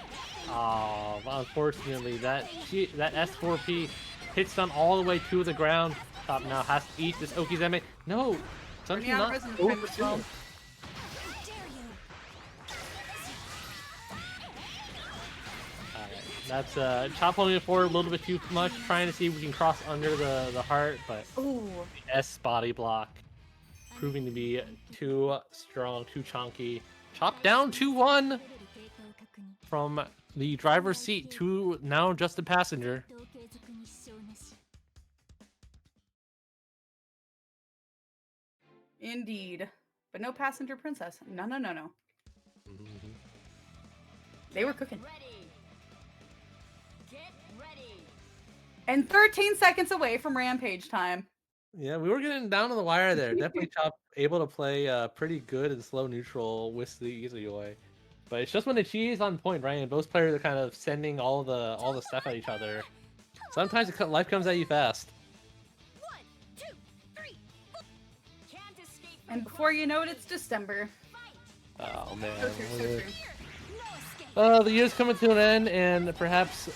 Oh, unfortunately, that S4P hits them all the way to the ground. Top now has to eat this Okizeme. No, Sun's not over well. That's Chop holding it forward a little bit too much, trying to see if we can cross under the heart, but Ooh. the S body block proving to be too strong, too chunky. Chop down 2-1 from the driver's seat to now just a passenger. Indeed. But no passenger princess. No, no, no, no. They were cooking. Get ready. And 13 seconds away from Rampage time. Yeah, we were getting down to the wire there. Definitely Chop able to play pretty good and slow neutral with the Izuyoi. But it's just when the Chi is on point, right? And both players are kind of sending all the stuff at each other. Sometimes life comes at you fast. 1, 2, 3. Can't escape. And before you know it, it's December. Oh man. So true, so true. The year's coming to an end, and perhaps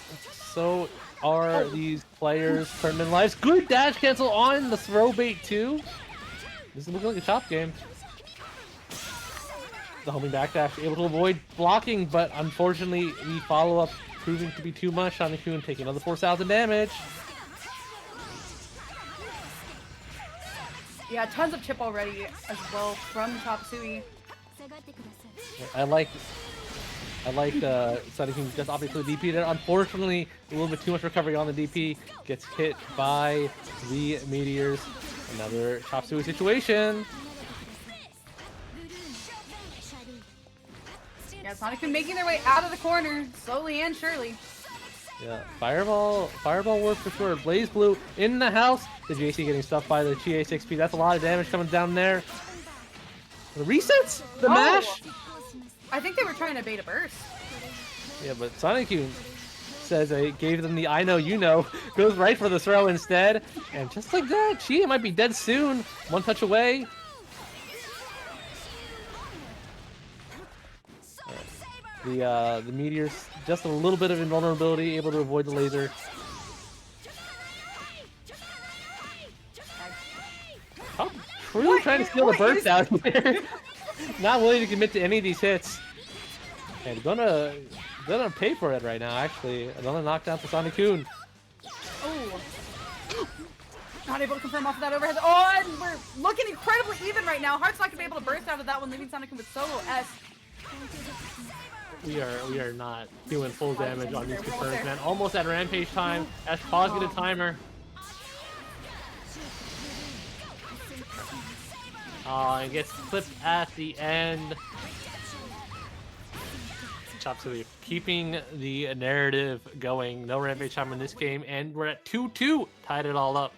so are these players' tournament lives. Good dash cancel on the throw bait too. This is looking like a Chop game. The homing backdash able to avoid blocking, but unfortunately the follow-up proving to be too much. Sonic-kun taking another 4,000 damage. Yeah, tons of chip already as well from Chopsui. I like Sonic-kun just obviously DP there. Unfortunately, a little bit too much recovery on the DP. Gets hit by the meteors. Another Chopsui situation. Yeah, Sonic-kun making their way out of the corner, slowly and surely. Yeah, fireball work for sure. Blaze Blue in the house. The JC getting stuffed by the Chie 6P. That's a lot of damage coming down there. The resets? The mash? I think they were trying to bait a burst. Yeah, but Sonic Youth says I gave them the I know you know, goes right for the throw instead, and just like that, Chia might be dead soon. One touch away. The Meteor's just a little bit of invulnerability, able to avoid the laser. Oh, True trying to steal the burst out here. Not willing to commit to any of these hits. And gonna pay for it right now, actually. Another knockdown for Sonic Kun. Oh. Not able to confirm off of that overhead. Oh, and we're looking incredibly even right now. Heart's not gonna be able to burst out of that one, leaving Sonic Kun with solo S. We are not doing full damage on these confirms, man. Almost at rampage time. As Pause get a timer. Oh, and gets clipped at the end. Chop Suey keeping the narrative going. No rampage time in this game, and we're at 2-2. Tied it all up.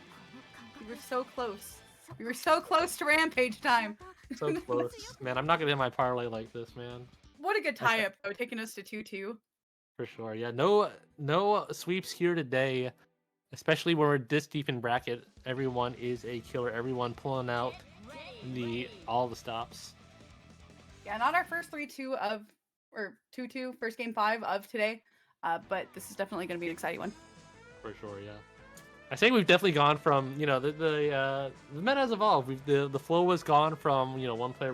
We were so close. We were so close to rampage time. So close. Man, I'm not gonna hit my parlay like this, man. What a good tie-up, though, taking us to 2-2. For sure, yeah. No sweeps here today, especially when we're this deep in bracket. Everyone is a killer. Everyone pulling out all the stops. Yeah, not our first 3-2 of, or 2-2, first game 5 of today, but this is definitely going to be an exciting one. For sure, yeah. I think we've definitely gone from, you know, the meta has evolved. The flow was gone from, you know, one player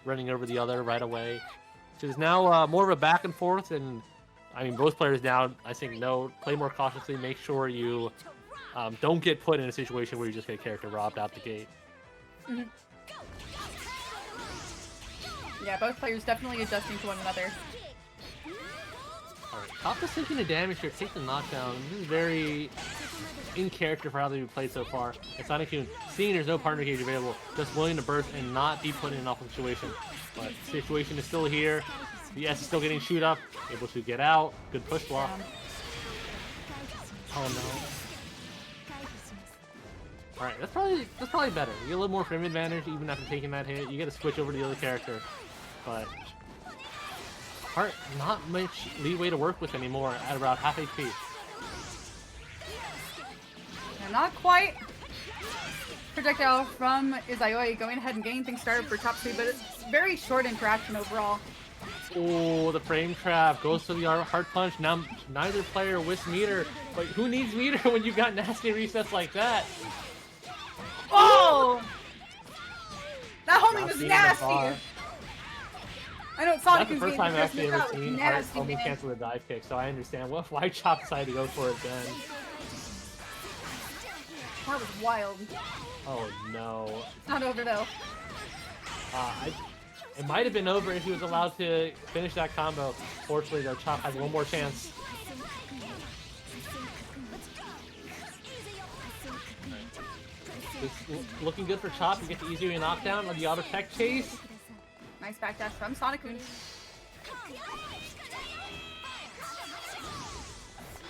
running over the other right away, which is now more of a back and forth. And I mean, both players now, I think, play more cautiously. Make sure you don't get put in a situation where you just get a character robbed out the gate. Mm-hmm. Yeah, both players definitely adjusting to one another. Alright, Top is taking the damage here, take the knockdown. This is very in character for how they've played so far. And Sonic Kun, seeing there's no partner gauge available, just willing to burst and not be put in an awful situation. But the situation is still here. The S is still getting shoot up, able to get out. Good push block. Oh no. Alright, that's probably better. You get a little more frame advantage even after taking that hit. You get to switch over to the other character. But Heart, not much leeway to work with anymore at about half HP. Yeah, not quite. Projectile from Izayoi going ahead and getting things started for Chop Suey, but it's very short interaction overall. Oh, the frame trap goes for the hard punch. Now neither player with meter, but who needs meter when you got nasty resets like that? Oh! That homing was nasty! I know Sonic That's the first time I've actually ever seen Heart nasty, only cancel a dive kick, so I understand why Chop decided to go for it then. That was wild. Oh no. It's not over though. It might have been over if he was allowed to finish that combo. Fortunately though, Chop has one more chance. It's looking good for Chop. You get the easier knockdown on the auto tech chase. Nice backdash from Sonic Kun.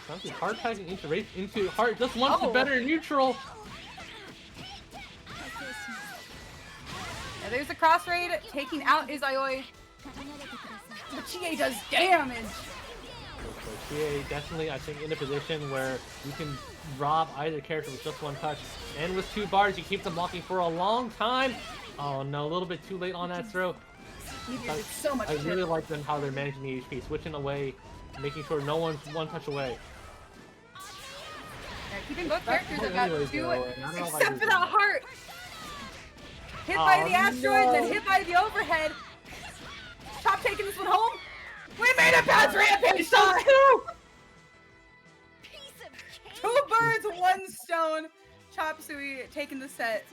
Something hard tagging into Heart. Just wants the better neutral. Yeah, there's a cross raid taking out Izayoi. But Chie does damage. So Chie definitely, I think, in a position where you can rob either character with just one touch. And with 2 bars, you keep them blocking for a long time. Oh no, a little bit too late on that throw. Did so much I really like them how they're managing the HP, switching away, making sure no one's one touch away. Yeah, keeping both characters at about 2, except for that that Heart. Hit by the asteroids and hit by the overhead. Chop taking this one home. We made it past Rampage time! 2 birds, 1 stone. Chop Suey taking the set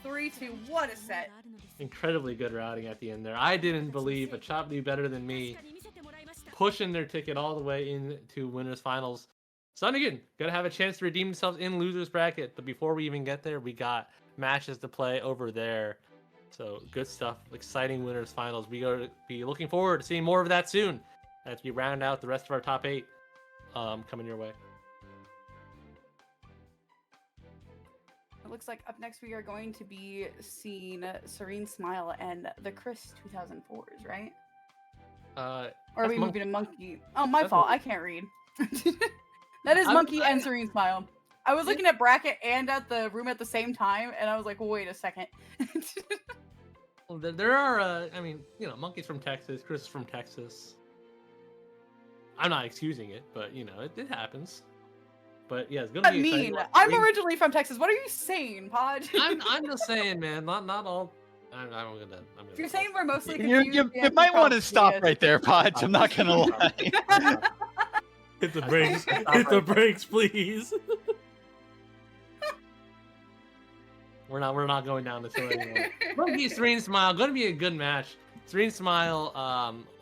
3-2. What a set. Incredibly good routing at the end there. I didn't believe, but Chop knew better than me. Pushing their ticket all the way into winners finals. Sonic gonna have a chance to redeem themselves in losers bracket, but before we even get there, we got matches to play over there. So good stuff. Exciting winners finals. We go to be looking forward to seeing more of that soon as we round out the rest of our top 8 coming your way. It looks like up next we are going to be seeing Serene Smile and the Chris 2004s, right? Or are That's we Monkey. moving to Monkey? Oh, my That's fault. Monkey. I can't read. That is I'm- Monkey and Serene Smile. I was looking at Bracket and at the room at the same time, and I was like, wait a second. Well, there are, I mean, you know, Monkey's from Texas, Chris is from Texas. I'm not excusing it, but, you know, it happens. But, yeah, it's going to I be exciting. mean, I'm originally from Texas. What are you saying, Pod? I'm just saying, man, not all... I'm gonna If you're saying we're mostly You, confused, you might want to stop right there, Pods. I'm not gonna lie. Hit the brakes. Stop Hit the right there. brakes, please. We're not going down this hill anymore. Monkey, Serene Smile, going to be a good match. Serene Smile,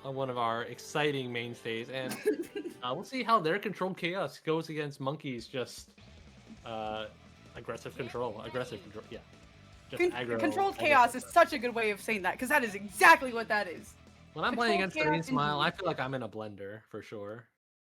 one of our exciting mainstays, and we'll see how their controlled chaos goes against Monkey's just aggressive control. Yeah. Just aggro, Controlled aggro. chaos is such a good way of saying that, because that is exactly what that is. When I'm playing Controlled against Serene chaos Smile, I indeed. feel like I'm in a blender for sure.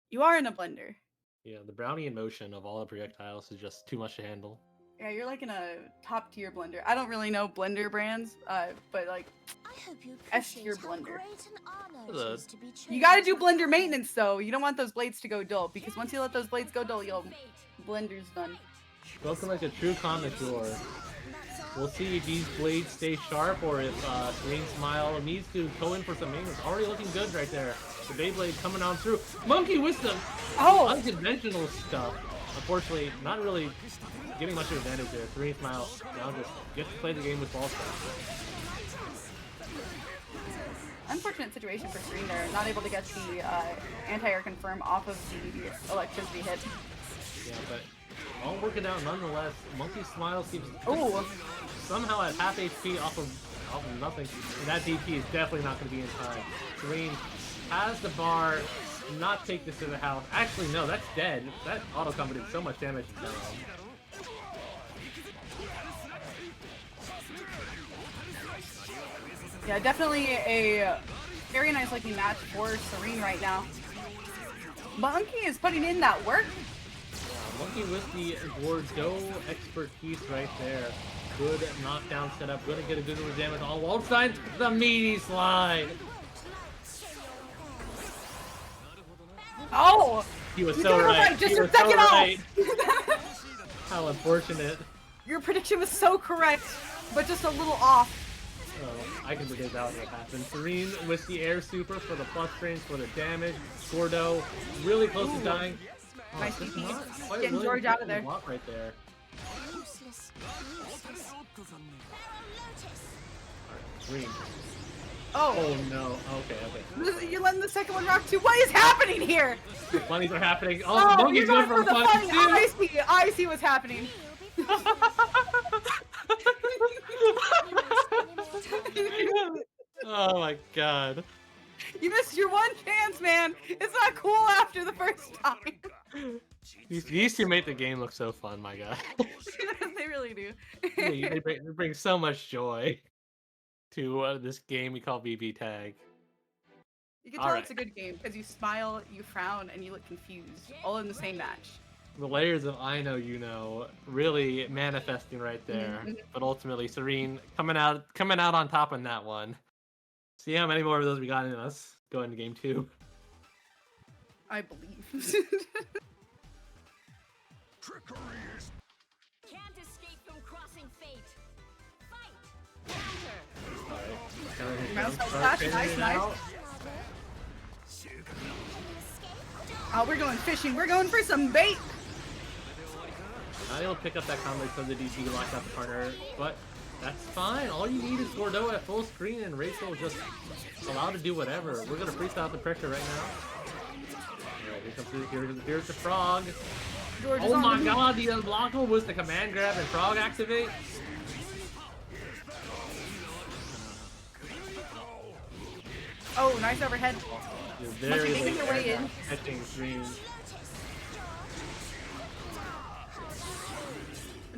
You are in a blender. Yeah, the brownie in motion of all the projectiles is just too much to handle. Yeah, you're like in a top tier blender. I don't really know blender brands, but like I hope you S tier appreciate how blender. great an honor The- it is to be you gotta chosen do blender maintenance though. You don't want those blades to go dull, because once you let those blades go dull, you'll blender's done. Welcome like a true connoisseur. We'll see if these blades stay sharp or if Serene Smile needs to go in for some maintenance. Already looking good right there. The Beyblade coming on through. Monkey with some unconventional stuff. Unfortunately, not really getting much of advantage there. Serene Smile now just gets to play the game with ball stuff. Unfortunate situation for Serene there, not able to get the anti-air confirm off of the electricity hit. Yeah, but all working out nonetheless. Monkey Smile seems Oh, somehow at half HP off of nothing. And that DP is definitely not going to be in time. Serene has the bar, not take this to the house. Actually, no, that's dead. That auto combo did so much damage to them. yeah, definitely a very nice looking match for Serene right now. Monkey is putting in that work. Monkey with the Gordo expertise right there. Good knockdown setup. Gonna get a good amount of damage on Waldstein. The meaty slide. Oh! He was You so did it right. right, just He a was so second off. right. How unfortunate. Your prediction was so correct, but just a little off. Oh, I can predict that was what happened. Serene with the air super for the plus range for the damage. Gordo really close to dying. Oh, Nice just DP. not quite Getting willing George to out get of there. the block right there. useless. Serene. Oh, Oh no. Okay. you're letting the second one rock too. What is happening here? The funnies are happening. Oh, Oh, Monkey's you're going going for for a the funny funny. too. I see what's happening. Oh my god. You missed your one chance, man. It's not cool after the first time. These two make the game look so fun, my god. They really do. they bring so much joy to this game we call BB Tag. You can tell Alright. it's a good game because you smile, you frown, and you look confused, all in the same match. The layers of I know you know really manifesting right there. Mhm. But ultimately, Serene coming out on top on that one. See how many more of those we got in us going to game 2. I believe. Can't escape from crossing fate. Fight. Counter. Alright. Mouse Start slash, fading nice, it nice. out. Oh, we're going fishing. We're going for some bait. Not able to pick up that combo because the DC locked out the partner, but that's fine. All you need is Gordo at full screen and Rachel just allowed to do whatever. We're gonna freestyle the pressure right now. Alright, here's the frog. George is Oh on my the god, the unblockable was the command grab and frog activate. Oh, nice overhead. You're very making late your way there, in. catching screen.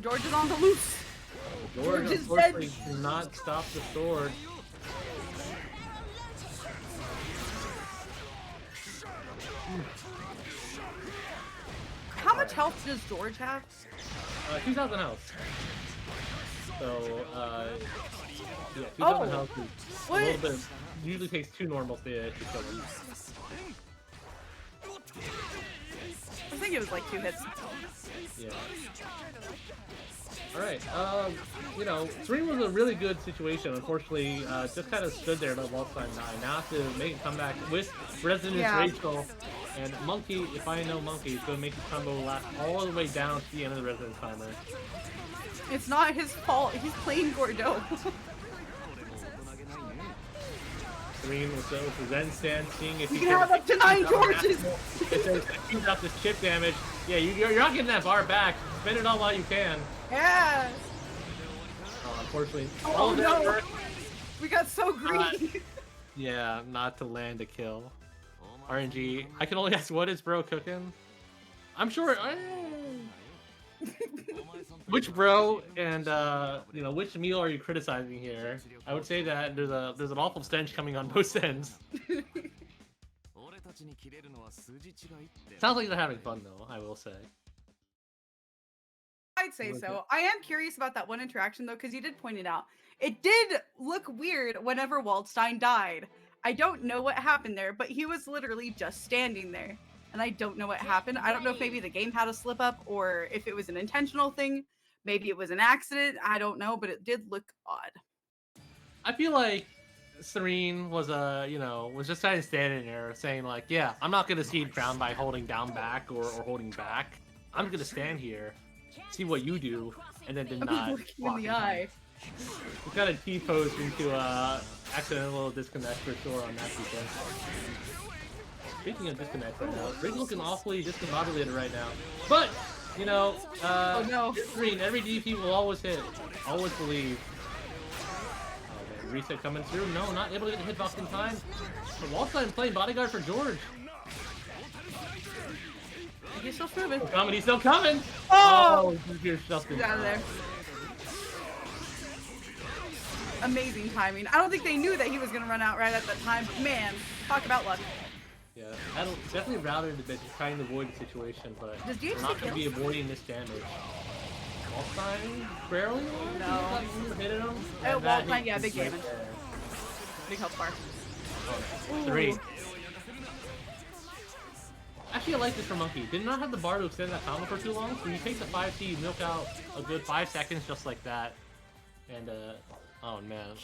George is on the loose. George George is unfortunately cannot stop the sword. How much health does George have? 2,000 health. So, Yeah, 2,000 Oh, health is what? a little bit. Usually takes 2 normals to kill him. I think it was like 2 hits. Yeah. Alright, you know, Serene was a really good situation. Unfortunately, just kind of stood there at wall time 9. Now have to make a comeback with Resonance Rachel. And Monkey, if I know Monkey, is going to make the combo last all the way down to the end of the Resonance timer. It's not his fault. He's playing Gordo. Serene with the Zen stand, seeing if You can have up to 9 torches! It says, shoot out this chip damage. Yeah, you're not getting that bar back. Spend it all while you can. Yeah! Unfortunately, Oh, all of that no. work. We got so greedy. Yeah, not to land a kill. RNG. I can only ask, what is bro cooking? I'm sure. Which bro and you know, which meal are you criticizing here? I would say that there's an awful stench coming on both ends. Sounds like they're having fun though, I will say. I'd say so. I am curious about that one interaction though, because you did point it out. It did look weird whenever Waldstein died. I don't know what happened there, but he was literally just standing there. And I don't know what happened. I don't know if maybe the game had a slip up or if it was an intentional thing. Maybe it was an accident. I don't know, but it did look odd. I feel like Serene was was just kind of standing there saying like, yeah, I'm not gonna cede ground by holding down back or holding back. I'm gonna stand here, see what you do, and then did not Look you in the eye. We got a T-pose into accidental disconnect for sure on that defense. Speaking of disconnect right now, Rig's looking awfully discombobulated right now. But, you know, oh no. Serene, every DP will always hit. Always believe. Oh man, reset coming through. No, not able to get the hitbox in time. But Waldstein playing bodyguard for George. He's still moving. He's still coming! Oh! Here's Justin. He's out of there. Amazing timing. I don't think they knew that he was going to run out right at that time. Man, talk about luck. Yeah, I'd definitely rather have been trying to avoid the situation, but Does we're not going to be avoiding this damage. Waldstein? Barely? No. Hitting him? Oh, Waldstein, yeah, big damage. Big health bar. Oh, 3. Actually, I like this for Monkey. Did not have the bar to extend that combo for too long, so you take the 5T, you milk out a good 5 seconds just like that. And, oh man.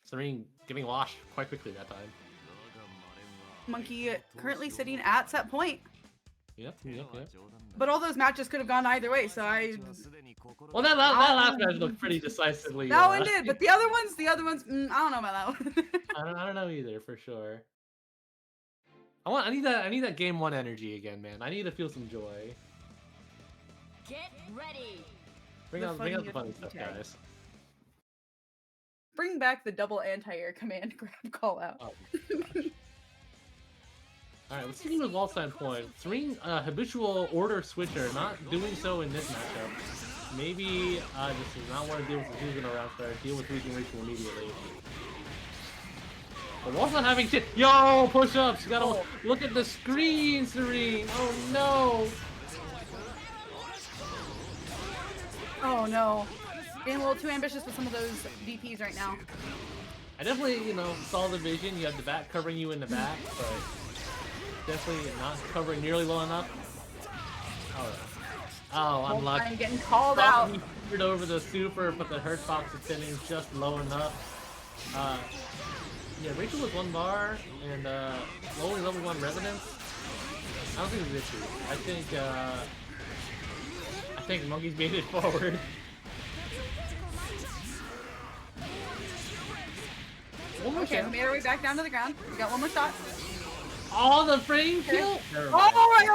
Serene getting washed quite quickly that time. Monkey currently sitting at set point. Yep. But all those matches could have gone either way, so I... Well, that last match looked pretty decisively. That one did, but the other ones, I don't know about that one. I don't know either, for sure. I need that game 1 energy again, man. I need to feel some joy. Get ready. Bring out the funny stuff, guys. Bring back the double anti-air command grab call out. Oh, alright, let's see with Waldstein point. Serene, habitual order switcher, not doing so in this matchup. Maybe just does not want to deal with the Susan around there, deal with losing Rachel immediately. But Waldstein having to push-ups! You gotta look at the screen, Serene! Oh no! Oh no. Being a little too ambitious with some of those DPs right now. I definitely, saw the vision. You have the back covering you in the back, but definitely not covering nearly well enough. Oh, unlucky. I'm getting called out. He figured over the super, but the hurt box is sitting just low enough. Yeah, Rachel with 1 bar and only level 1 resonance. I don't think it's an issue. I think Monkey's made it forward. Okay, we made our way back down to the ground. We got 1 more shot. Oh, the frame kill! Oh,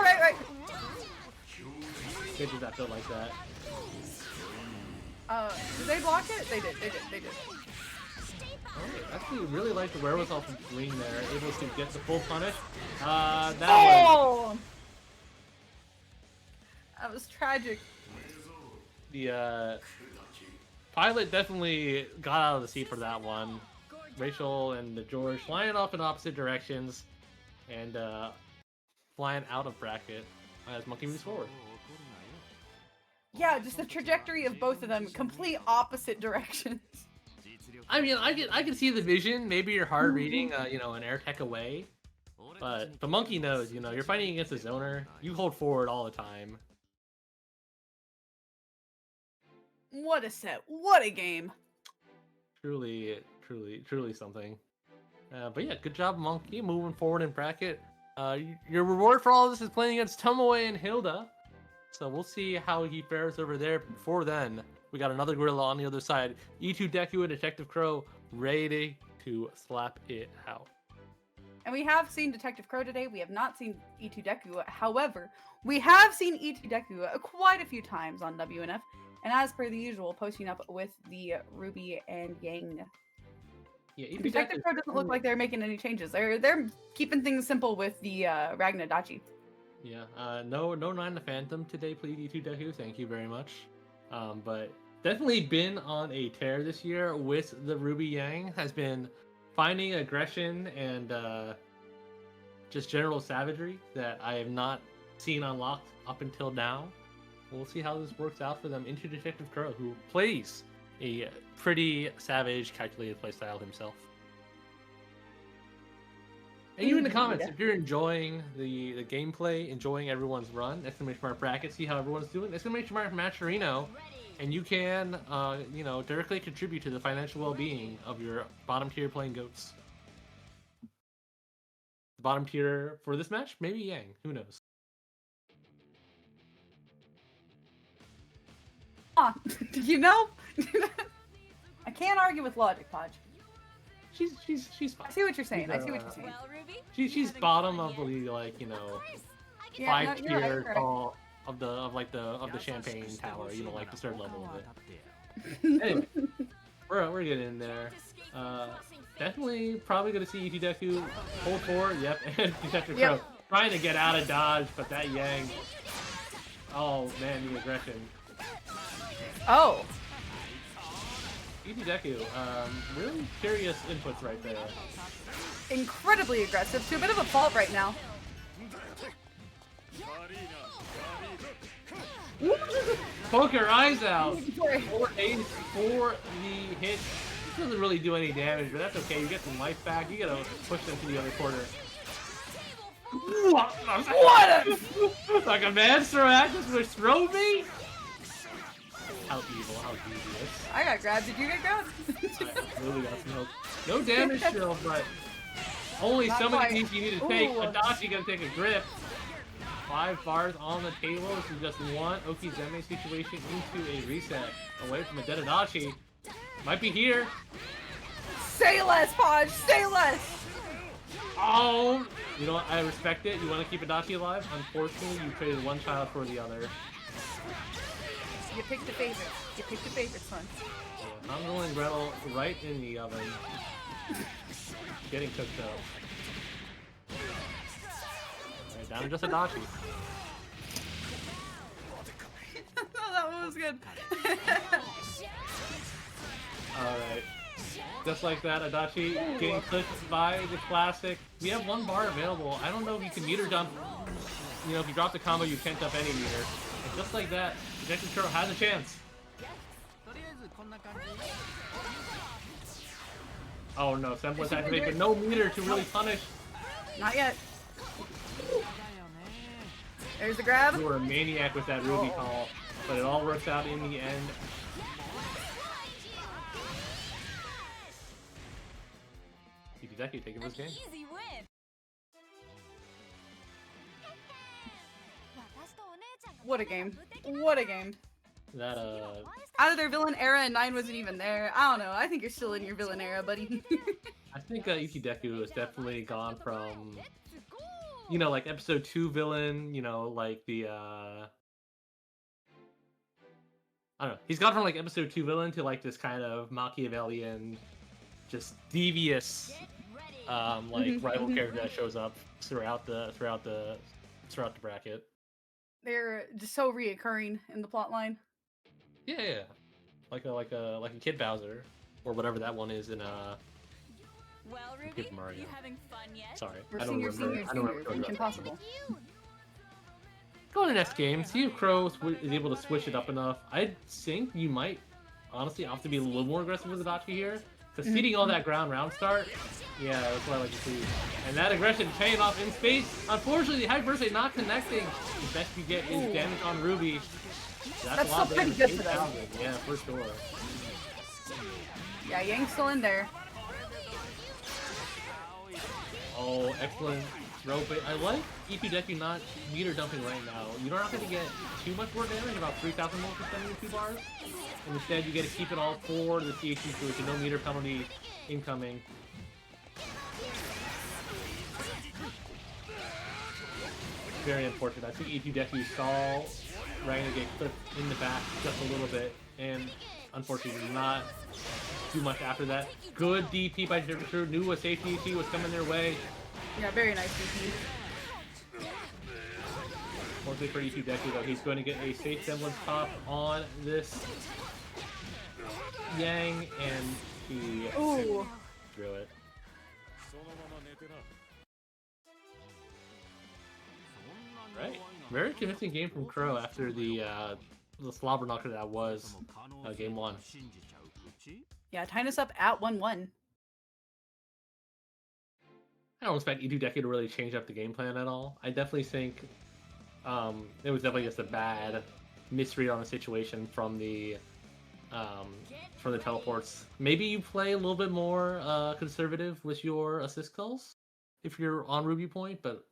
right. Did that feel like that? Did they block it? They did. I actually really like the wherewithal from Green there, able to get the full punish. That was tragic. The pilot definitely got out of the seat for that one. Rachel and the George flying off in opposite directions and flying out of bracket as Monkey moves forward. Yeah, just the trajectory of both of them, complete opposite directions. I mean, I can see the vision. Maybe you're hard reading, you know, an air tech away. But the monkey knows, you know, you're fighting against a zoner. You hold forward all the time. What a set. What a game. Truly something. But yeah, good job, Monkey, moving forward in bracket. Your reward for all of this is playing against Tomoe and Hilda. So we'll see how he fares over there. Before then, we got another gorilla on the other side. E2 Deku and Detective Crow ready to slap it out. And we have seen Detective Crow today. We have not seen E2 Deku. However, we have seen E2 Deku quite a few times on WNF. And as per the usual, posting up with the Ruby and Yang. Yeah, E2 Detective Crow doesn't look like they're making any changes. They're keeping things simple with the Ragna Dachi. Yeah, no Nine the Phantom today, please, E2 Deku. Thank you very much. But definitely been on a tear this year with the Ruby Yang. Has been finding aggression and just general savagery that I have not seen unlocked up until now. We'll see how this works out for them into Detective Crow, who plays a pretty savage, calculated playstyle himself. And you in the comments, if you're enjoying the gameplay, enjoying everyone's run, exclamation mark bracket, see how everyone's doing, exclamation mark Matcherino, and you can, you know, directly contribute to the financial well-being of your bottom tier playing goats. The bottom tier for this match, maybe Yang, who knows? You know, I can't argue with logic, Podge. She's fine. I see what you're saying. I see what you're saying. Well, Ruby, She's bottom of the, like, you know, Yeah, no, 5 you're right, tier you're right. tall of the champagne tower, you know, like the third level of it. Anyway, we're getting in there. Definitely probably gonna see E2 Deku hold forward, yep, and Detective Crow trying to get out of dodge, but that Yang, oh man, the aggression. Oh. E2 Deku, really curious inputs right there. Incredibly aggressive, to a bit of a fault right now. Poke your eyes out! 4 ace for the hit. This doesn't really do any damage, but that's okay. You get some life back. You gotta push them to the other corner. What a... like a monster actress would throw me? How evil, how devious. I got grabbed. Did you get grabbed? I really got smoked. No damage still, but only Not so many quite. things you need to take. Ooh. Adachi gotta take a grip. 5 bars on the table. This is just one Okizeme situation into a reset. Away from a dead Adachi. Might be here. Say less, Podge. Say less. Oh! You know what? I respect it. You want to keep Adachi alive? Unfortunately, you traded one child for the other. You picked the favorites. You picked the favorites, son. Yeah, Hansel and Gretel right in the oven. Getting cooked up. Alright, down to just Adachi. Oh, that one was good. Alright. Just like that, Adachi getting pushed by the classic. We have 1 bar available. I don't know if you can meter dump. You know, if you drop the combo, you can't dump any meter. And just like that, Detective Crow has a chance. Oh no, Semblance activate, but no meter to really punish. Not yet. There's the grab. You were a maniac with that Ruby call, but it all works out in the end. Deku taking this game. easy win. What a game. What a game. That Out of their villain era and 9 wasn't even there. I don't know. I think you're still in your villain era, buddy. I think ET Deku has definitely gone from, you know, like episode 2 villain, you know, like the I don't know. He's gone from like episode 2 villain to like this kind of Machiavellian, just devious, like rival character that shows up throughout the bracket. They're just so reoccurring in the plot line. Yeah, like a Kid Bowser, or whatever that one is in Well, Ruby, Super Mario. you having fun yet? Sorry, We're I don't remember. I don't remember. Mission Impossible. Go to the next game. See if Crow is able to switch it up enough. I think you might honestly have to be a little more aggressive with Adachi here. Succeeding all that ground round start. Yeah, that's what I like to see. And that aggression paying off in space. Unfortunately, the high burst rate not connecting. The best you get is damage on Ruby. That's a lot still pretty of good damage. for them. 8,000. Yeah, for sure. Yeah, Yang's still in there. Oh, excellent throw. But I like EP Deku not meter dumping right now. You're not going to get too much more damage, about 3,000 more for spending the 2 bars. And instead, you get to keep it all for the THC switch and no meter penalty incoming. Very unfortunate. I think EP Deku saw Ragnar get clipped in the back just a little bit, and unfortunately did not do much after that. Good DP by Jupiter. Knew a safe DP was coming their way. Yeah, very nice DP. Mostly for EP Deku though, he's going to get a safe semblance top on this Yang, and he Ooh. threw it. Right. Very convincing game from Crow after the slobber knocker that was game 1. Yeah, tying us up at 1-1. I don't expect E2 Deku to really change up the game plan at all. I definitely think it was definitely just a bad misread on the situation from the teleports. Maybe you play a little bit more conservative with your assist calls if you're on Ruby Point, but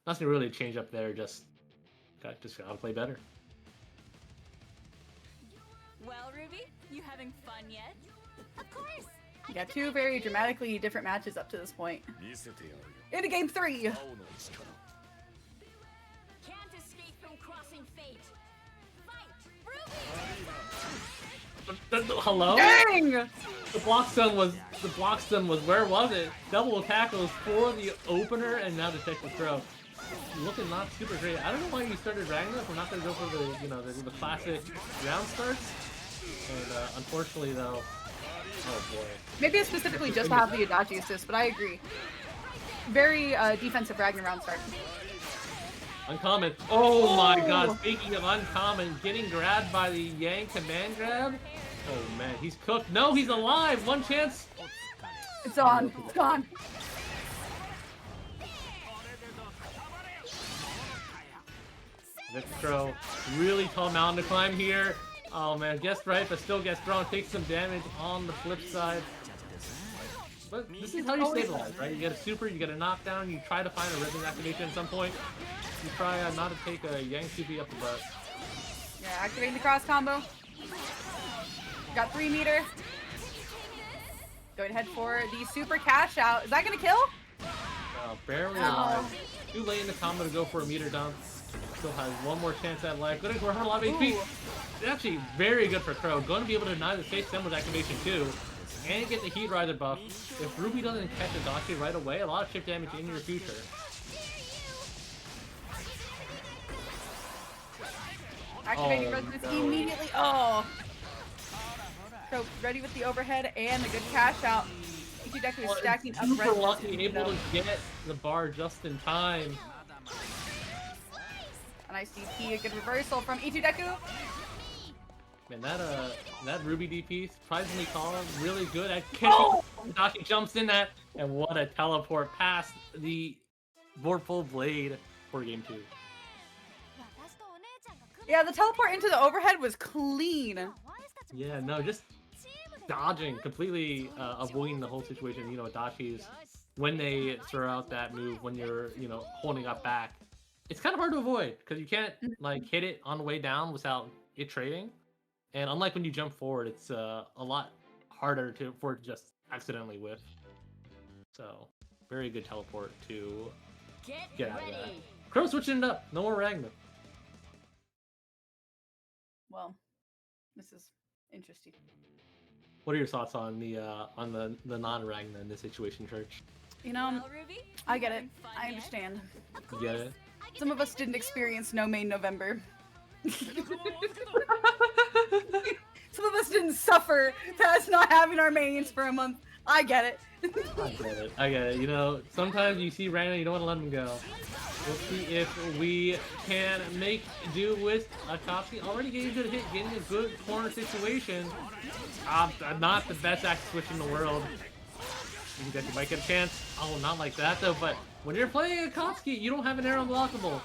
nothing really to change up there. Just gotta play better. Well, Ruby, you having fun yet? Of course. We got 2 very dramatically different matches up to this point. Into game 3. Can't escape from crossing fate. Fight, Ruby. Hello? Dang! The block stun was where was it? Double tackles for the opener and now detective throw. Looking not super great. I don't know why you started Ragnar. We're not gonna go for the classic round starts. And unfortunately though, oh boy. Maybe it's specifically just to have the Adachi assist, but I agree. Very defensive Ragnar round start. Uncommon. Oh my god, speaking of uncommon, getting grabbed by the Yang command grab. Oh man, he's cooked. No, he's alive! One chance! It's on. It's gone. Victro, really tall mountain to climb here. Oh man, guessed right, but still gets thrown. Takes some damage on the flip side. But this is how you stabilize, right? You get a super, you get a knockdown, you try to find a rhythm activation at some point. You try not to take a Yang CP up the butt. Yeah, activating the cross combo. Got 3 meter. Going ahead for the super cash out. Is that gonna kill? Barely alive. Too late in the combo to go for a meter dump. Still has one more chance at life. Gonna go for a lot of HP. It's actually very good for Crow. Going to be able to deny the safe semblance activation too. And get the Heat Rider buff. If Ruby doesn't catch Adachi right away, a lot of chip damage in your future. Activating resonance immediately. Oh. So ready with the overhead and the good cash out. Deku is stacking up super resonance. lucky, able to get the bar just in time. A nice DP, a good reversal from Deku. Man, that Ruby DP surprisingly calm, really good at catching. Adachi jumps in that, and what a teleport past the board full blade for game 2. Yeah, the teleport into the overhead was clean. Yeah, no, just dodging, completely avoiding the whole situation. You know, Adachi's, when they throw out that move, when you're, holding up back, it's kind of hard to avoid, because you can't, hit it on the way down without it trading. And unlike when you jump forward, it's a lot harder for it to just accidentally whiff. So, very good teleport to get out of that. Crow switching it up. No more Ragnar. Well, this is interesting. What are your thoughts on the non-Ragnar in this situation, Church? I get it. I understand. You get it? Some of us didn't experience No Main November. Some of us didn't suffer past not having our mains for a month. I get it. I get it. Sometimes you see Ragnar, you don't want to let him go. We'll see if we can make do with Akatsuki. Already getting a good hit, getting a good corner situation. Not the best active switch in the world. You think that you might get a chance. Oh, not like that though, but when you're playing Akatsuki, you don't have an air unblockable.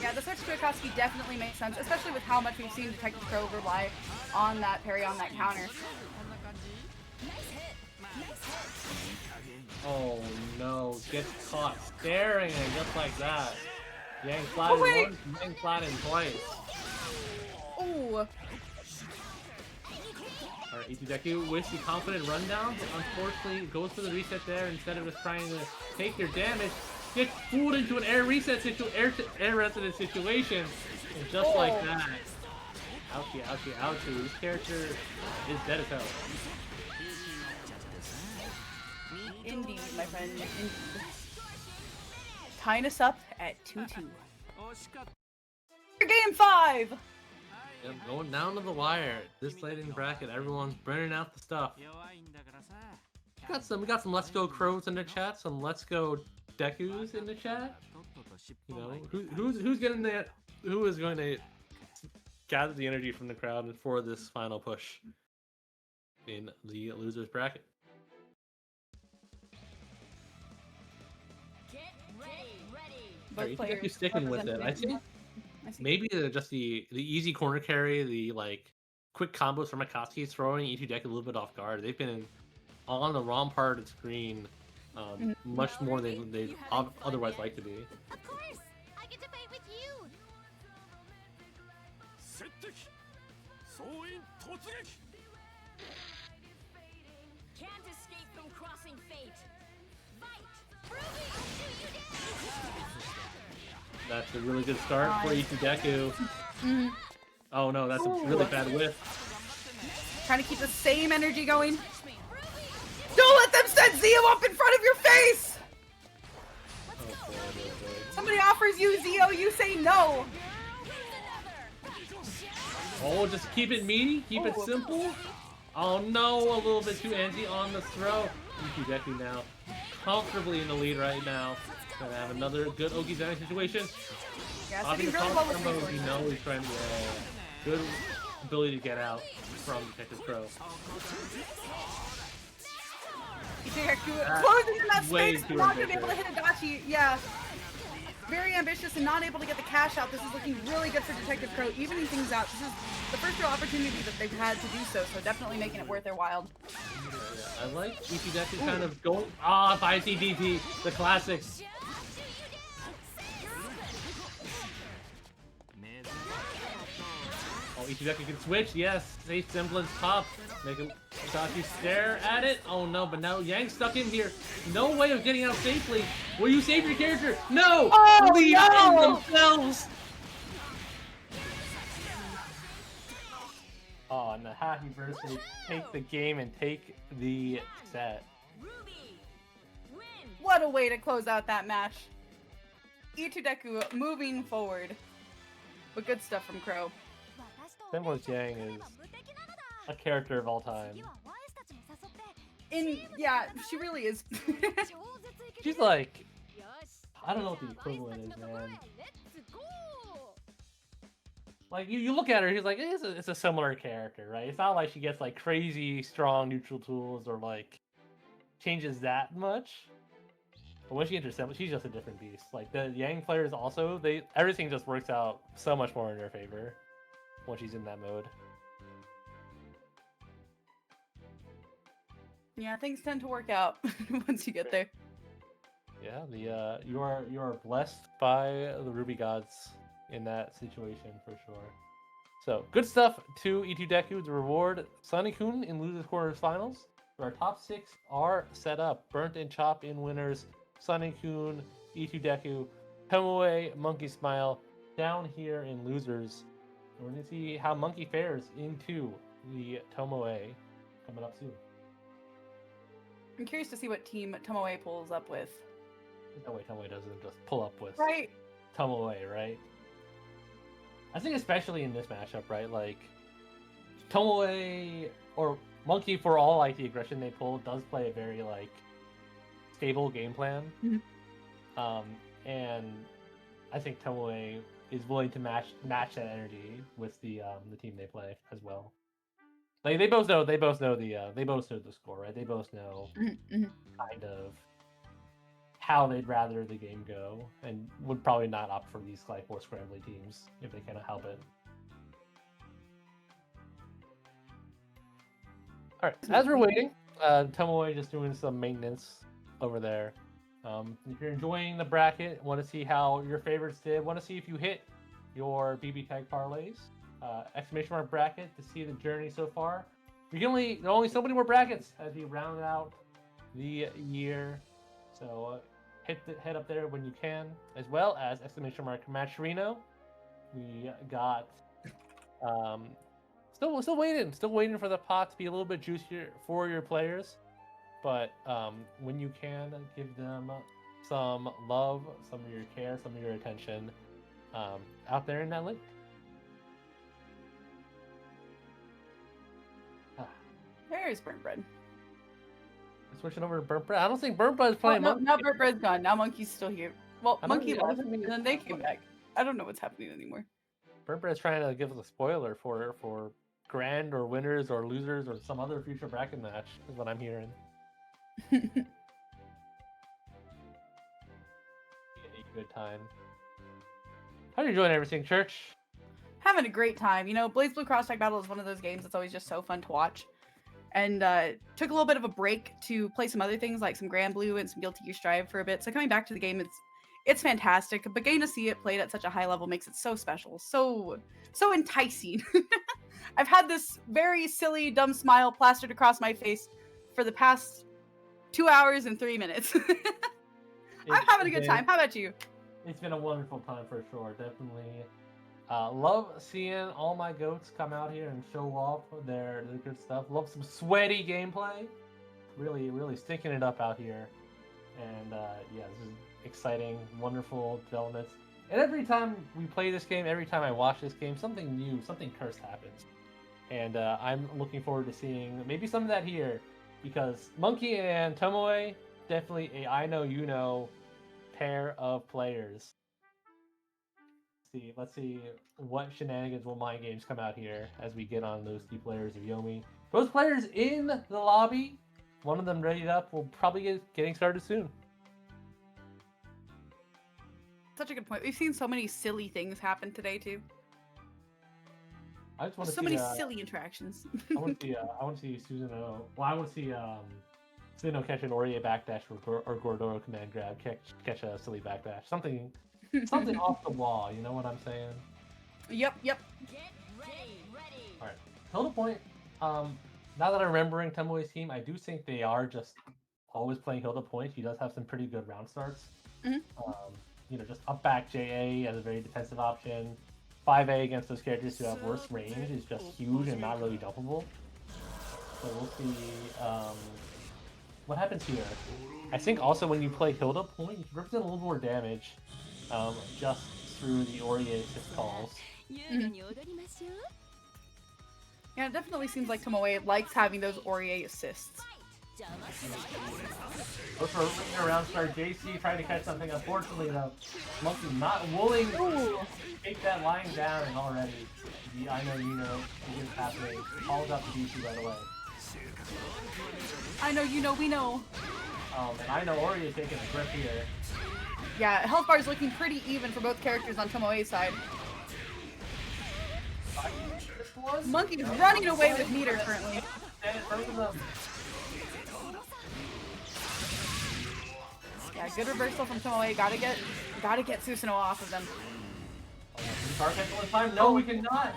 Yeah, the switch to Akatsuki definitely makes sense, especially with how much we've seen Detective Crow rely on that parry, on that counter. Oh no, gets caught staring and just like that. Yang flat in wait. once, Yang flat in twice. Ooh. Alright, Itudeku with the confident rundown, but unfortunately goes for the reset there instead of just trying to take their damage. Gets fooled into an air reset air resident situation, and just like that. Ouchie, ouchie, ouchie. This character is dead as hell. Indeed, my friend. Indeed. Tying us up at 2-2. Game 5! Yep, going down to the wire. This late in the bracket, everyone's burning out the stuff. We got some Let's Go Crows in the chat, some Let's Go Dekus in the chat. You know, who's getting that? Who is going to gather the energy from the crowd for this final push in the losers bracket? Both players You're sticking with it. I think maybe just the easy corner carry, the like quick combos from Akatsuki throwing Itudeku a little bit off guard. They've been on the wrong part of the screen much more than they otherwise like to be. Of course! I get to fight with you! Can't escape from crossing fate! Fight! Ruby, I'll shoot you down! That's a really good start for Itudeku. Oh no, that's a really bad whiff. Trying to keep the same energy going. Don't let them set Zio up in front of your face! Oh boy, oh boy. Somebody offers you Zio, you say no! Oh, just keep it meaty, keep it simple. Oh no, a little bit too antsy on the throw. Itudeku now comfortably in the lead right now. Gonna have another good Okizaki situation. Yeah, Obviously, sitting really well with combos, you resources. know he's trying to good ability to get out from Detective Crow. Closing in that way space, too not gonna be able to ambitious. hit Adachi. Yeah. Very ambitious and not able to get the cash out. This is looking really good for Detective Crow, evening things out. This is the first real opportunity that they've had to do so, so definitely making it worth their while. I like Itudeku kind of going 5CDT, the classics. Oh, Itudeku can switch, yes. Safe semblance pop. Make him Sachi stare at it. Oh no, but now Yang's stuck in here. No way of getting out safely. Will you save your character? No! Oh, Leave no! themselves! Oh, and the happy birthday. Take the game and take the set. Ruby! Win! What a way to close out that match. Itudeku moving forward. But good stuff from Crow. Semblance Yang is a character of all time. Yeah, she really is. She's like, I don't know what the equivalent is, man. Like, you look at her, he's like, it's a similar character, right? It's not like she gets, like, crazy strong neutral tools or, like, changes that much. But when she enters Semblance, she's just a different beast. Like, the Yang players also, everything just works out so much more in their favor when she's in that mode. Yeah, things tend to work out once you get there. Yeah, you are blessed by the Ruby gods in that situation for sure. So good stuff to Itudeku to reward Sunny-kun in losers quarters finals. Our top 6 are set up. Burnt and Chop in winners. Sunny-kun, Itudeku, Tomoe, Monkey Smile down here in losers. We're gonna see how Monkey fares into the Tomoe coming up soon. I'm curious to see what team Tomoe pulls up with. No way Tomoe doesn't just pull up with Right. Tomoe, right? I think especially in this matchup, right? Like, Tomoe or Monkey, for all like the aggression they pull, does play a very like stable game plan. Mhm. And I think Tomoe is willing to match that energy with the team they play as well. Like they both know the score, right? They both know kind of how they'd rather the game go, and would probably not opt for these like more scrambly teams if they cannot help it. All right, as we're waiting, Tomoe just doing some maintenance over there. If you're enjoying the bracket, want to see how your favorites did, want to see if you hit your BBTAG parlays, exclamation mark bracket to see the journey so far. There are only so many more brackets as we round out the year, so head up there when you can, as well as exclamation mark Matcherino. We got still waiting for the pot to be a little bit juicier for your players, but when you can, give them some love, some of your care, some of your attention out there in that link. There's Burnt Bread. Switching over to Burnt Bread. I don't think Burnt Bread is playing. No, now Burnt Bread's gone. Now Monkey's still here. Well, I don't Monkey think- I don't left, think we- and then they came back. I don't know what's happening anymore. Burnt Bread's trying to give us a spoiler for grand or winners or losers or some other future bracket match, is what I'm hearing. A good time. How are you enjoying everything, Church? Having a great time. You know, Blaze Blue Cross Tag Battle is one of those games that's always just so fun to watch. And took a little bit of a break to play some other things like some Grand Blue and some Guilty Gear Strive for a bit. So coming back to the game, it's fantastic. But getting to see it played at such a high level makes it so special, so enticing. I've had this very silly, dumb smile plastered across my face for the past 2 hours and 3 minutes. I'm having a good time. How about you? It's been a wonderful time for sure. Definitely. Love seeing all my goats come out here and show off their good stuff. Love some sweaty gameplay. Really stinking it up out here. And yeah, this is exciting, wonderful developments. And every time we play this game, every time I watch this game, something new, something cursed happens. And I'm looking forward to seeing maybe some of that here, because Monkey and Tomoe, definitely a I know you know pair of players. Let's see what shenanigans will mind games come out here as we get on those two players of Yomi. Both players in the lobby. One of them readied up. We'll probably getting started soon. Such a good point. We've seen so many silly things happen today too. I just want to So many silly interactions. I want to see Susanoo. Well, I want to see Susanoo catch an Orie backdash or Gordoro command grab, catch a silly backdash. Something off the wall. You know what I'm saying? Yep. Get ready. All right. Hilda Point. Now that I'm remembering Tomoe's team, I do think they are just always playing Hilda Point. She does have some pretty good round starts. Mhm. You know, just up back JA as a very defensive option. 5A against those characters who have worse range is just huge and not really jumpable. So we'll see what happens here. I think also when you play Hilda Point, you can represent a little more damage just through the Orie assist calls. Yeah, it definitely seems like Tomoe likes having those Orie assists. Look for a round start. JC trying to catch something. Unfortunately, though, Monkey not willing to take that line down, and already the I know you know is happening. Calls out to DC right away. I know, you know, we know. And I know Ori is taking a grip here. Yeah, health bar is looking pretty even for both characters on Tomoe's side. Monkey's running away with meter currently. Yeah, good reversal from Tomoe. Gotta get Susanoo off of them. No, we cannot.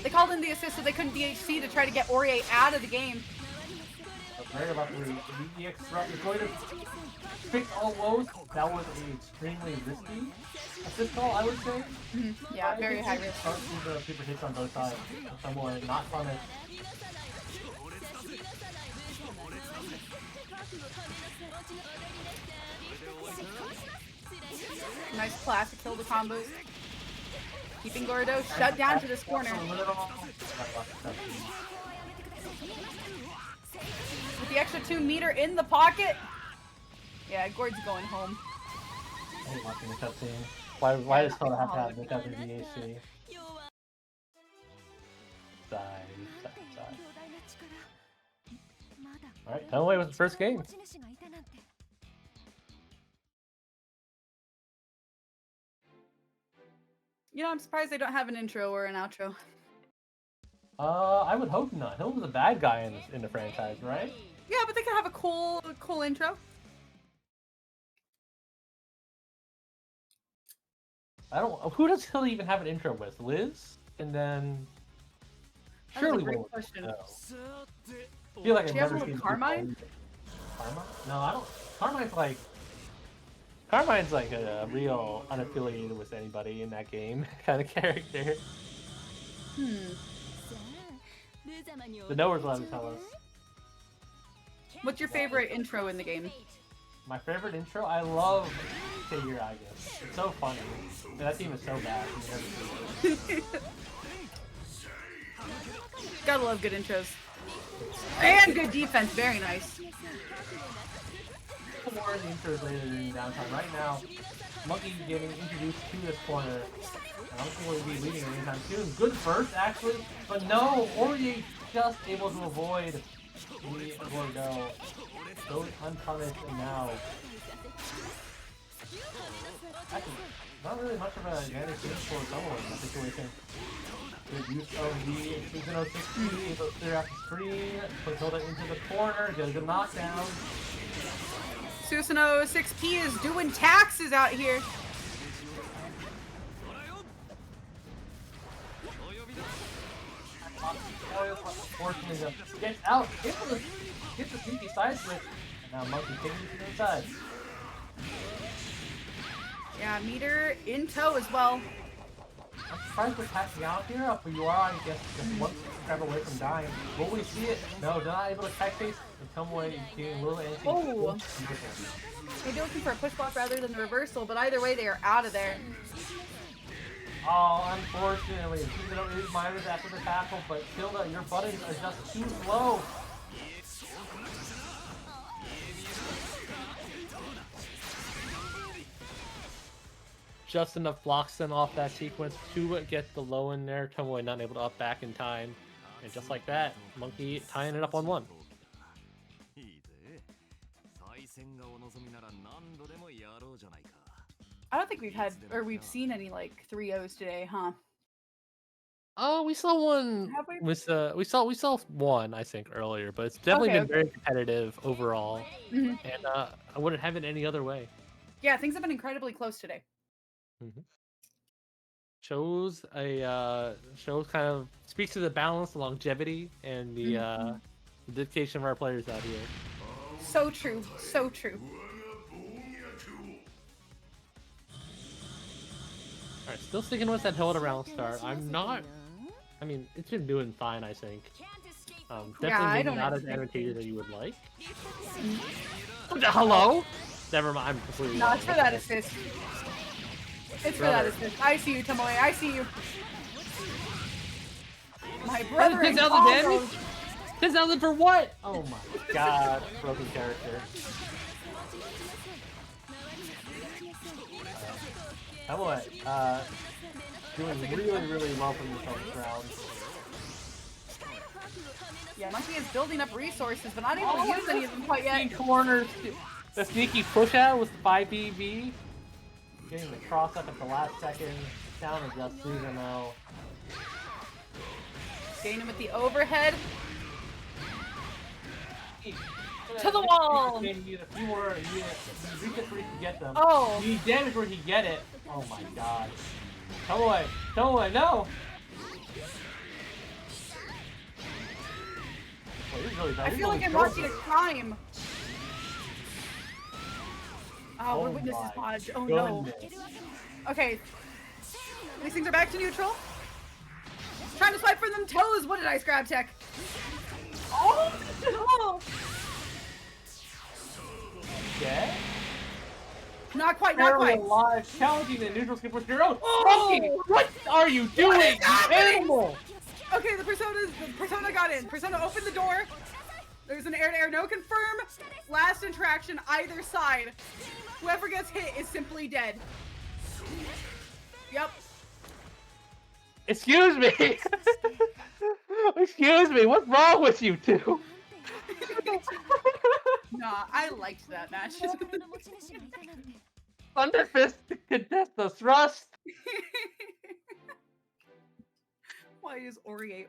They called in the assist so they couldn't DHC to try to get Orie out of the game. Very luckily, the EX is going to fix all woes. That was an extremely risky assist call, I would say. Yeah, very high risk. The super hits on both sides. Tomoe not punished. Nice classic kill the combos. Keeping Gordo shut down to this corner. With the extra 2 meter in the pocket. Yeah, Gord's going home. I hate watching the cutscene. Why does Kona have to have the WBAC? Sigh. Alright, come away with the first game. You know, I'm surprised they don't have an intro or an outro. I would hope not. Hill was a bad guy in the franchise, right? Yeah, but they could have a cool intro. I don't. Who does Hill even have an intro with? Liz, and then That was a surely great one. question. No. I feel like I've Do you have never one with seen Carmine? Carmine? No, I don't. Carmine's like a real unaffiliated with anybody in that game kind of character. The knowers will have to tell us. What's your favorite intro in the game? My favorite intro? I love Figure, I guess. It's so funny. And that team is so bad. You never see it. Gotta love good intros. And good defense, very nice. More of the intros later in downtime. Right now, Monkey getting introduced to this corner. I don't think we'll be leading anytime soon. Good first, actually, but no, Aurier just able to avoid the Gordo. Goes unpunished, and now actually not really much of an advantage here for someone in that situation. Good use of the 206P, able to clear out the screen, put Hilda into the corner, get a good knockdown. Susanoo 6P is doing taxes out here. Unfortunately, gets out, able to get the sneaky side switch, and now Monkey taking it to the side. Yeah, Meter in tow as well. I'm surprised with passing out here, but you are, I guess, just one grab away from dying. Will we see it? No, they're not able to tech face and come away getting a little anti. Oh! Maybe looking for a push block rather than the reversal, but either way, they are out of there. Oh, unfortunately, Susanoo is minus after the tackle, but Hilda, your buttons are just too slow. Just enough blocks then off that sequence to get the low in there. Tomoe not able to up back in time. And just like that, Monkey tying it up on one. I don't think we've seen any like 3-0s today, huh? Oh, we saw one. Have we? We saw one, I think, earlier, but it's definitely Okay, been very competitive overall. Mhm. And I wouldn't have it any other way. Yeah, things have been incredibly close today. Shows kind of speaks to the balance, the longevity, and the dedication of our players out here. So true, so true. All right, still sticking with that Hilda round start. I mean, it's been doing fine, I think. Definitely I maybe don't not as expect advantageous as you would like. Hello? Never mind, I'm completely No, wrong. it's for that assist. It's for that assist. I see you, Tomoe. I see you. My brother. 10,000 damage? 10,000 for what? Oh my god, broken character. Tomoe, doing really well from the first round. Yeah, Monkey is building up resources, but not able to use any of them quite yet. Corners, the sneaky push out with the 5BB. Getting the cross up at the last second. Down to just Susanoo. Getting him with the overhead. To the wall! You need a few more units. You reach it where you can get them. Oh! You need damage where he get it. Oh my god. Tomoe, Tomoe, no! Oh, this is really bad. I He's feel like going I'm watching a closer. crime. Oh, we're Oh witnesses my Podge. Oh no. goodness. Okay. These things are back to neutral. Trying to swipe for them toes. What did I grab tech? Oh no! Yeah? Not quite, not Barely quite. alive, challenging the neutral skip with your own. Oh! Monkey, what are you doing, is you happening? animal? Okay, the Persona got in. Persona opened the door. There's an air-to-air, no confirm. Last interaction, either side. Whoever gets hit is simply dead. Yep. Excuse me. Excuse me. What's wrong with you two? Nah, I liked that match. Thunderfist contest the thrust. Why is Ori?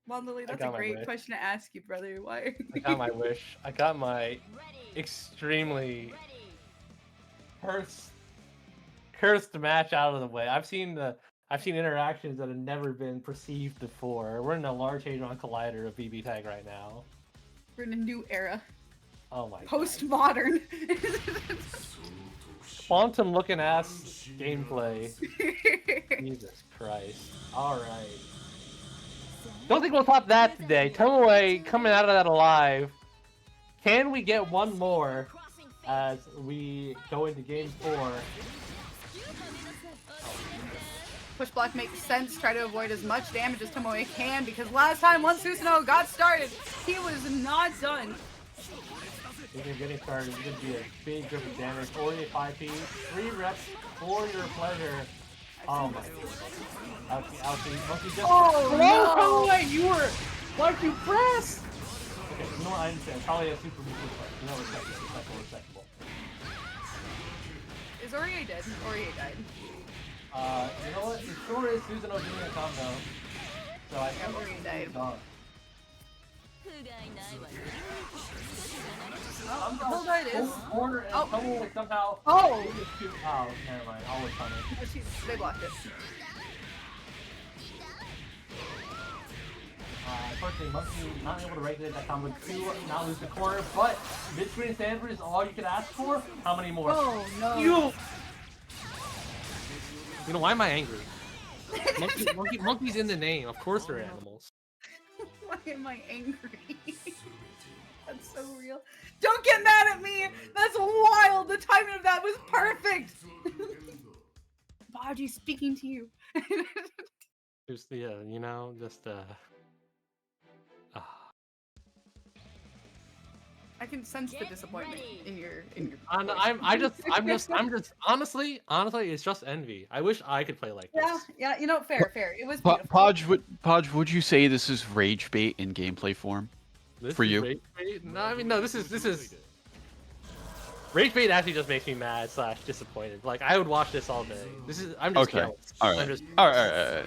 Well, Lily, I that's a got my great wish. question to ask you, brother. Why? I got my wish. I got my extremely cursed match out of the way. I've seen interactions that have never been perceived before. We're in a large hadron collider of BBTAG right now. We're in a new era. Oh my god. Postmodern. Quantum looking ass gameplay. Jesus Christ. Alright. Don't think we'll top that today. Tomoe coming out of that alive. Can we get one more as we go into game 4? Push block makes sense. Try to avoid as much damage as Tomoe can, because last time once Susanoo got started, he was not done. If you're getting started, it's going to be a big grip of damage. Ori 5P, 3 reps for your pleasure. Oh my god. Ouchie. Monkey just... Oh no! Tomoe, you were... Why'd you press? Okay, you know what, I understand. Probably a super move play. You know, respectable. Is Ori dead? Ori died. You know what? It sure is Susanoo doing a combo. So I can't Ori died. dog. Hold that is. Corner and Oh. Tomoe like somehow... Oh! Oh, never mind. Always funny. They blocked it. Unfortunately, Monkey not able to regulate that combo to not lose the corner, but mid-screen Stanford is all you can ask for. How many more? Oh no! You know, why am I angry? Monkey's in the name. Of course they're animals. Why am I angry? That's so real. Don't get mad at me! That's wild! The timing of that was perfect! Baji speaking to you. Just you know, just I can sense the disappointment in your I'm just honestly, it's just envy. I wish I could play like this. Yeah, you know, fair. It was beautiful. Podge, would you say this is rage bait in gameplay form? This For is you? Rage bait? No, I mean, no, this is rage bait actually just makes me mad / disappointed. Like, I would watch this all day. I'm just Okay. jealous. Alright. I'm just, Alright.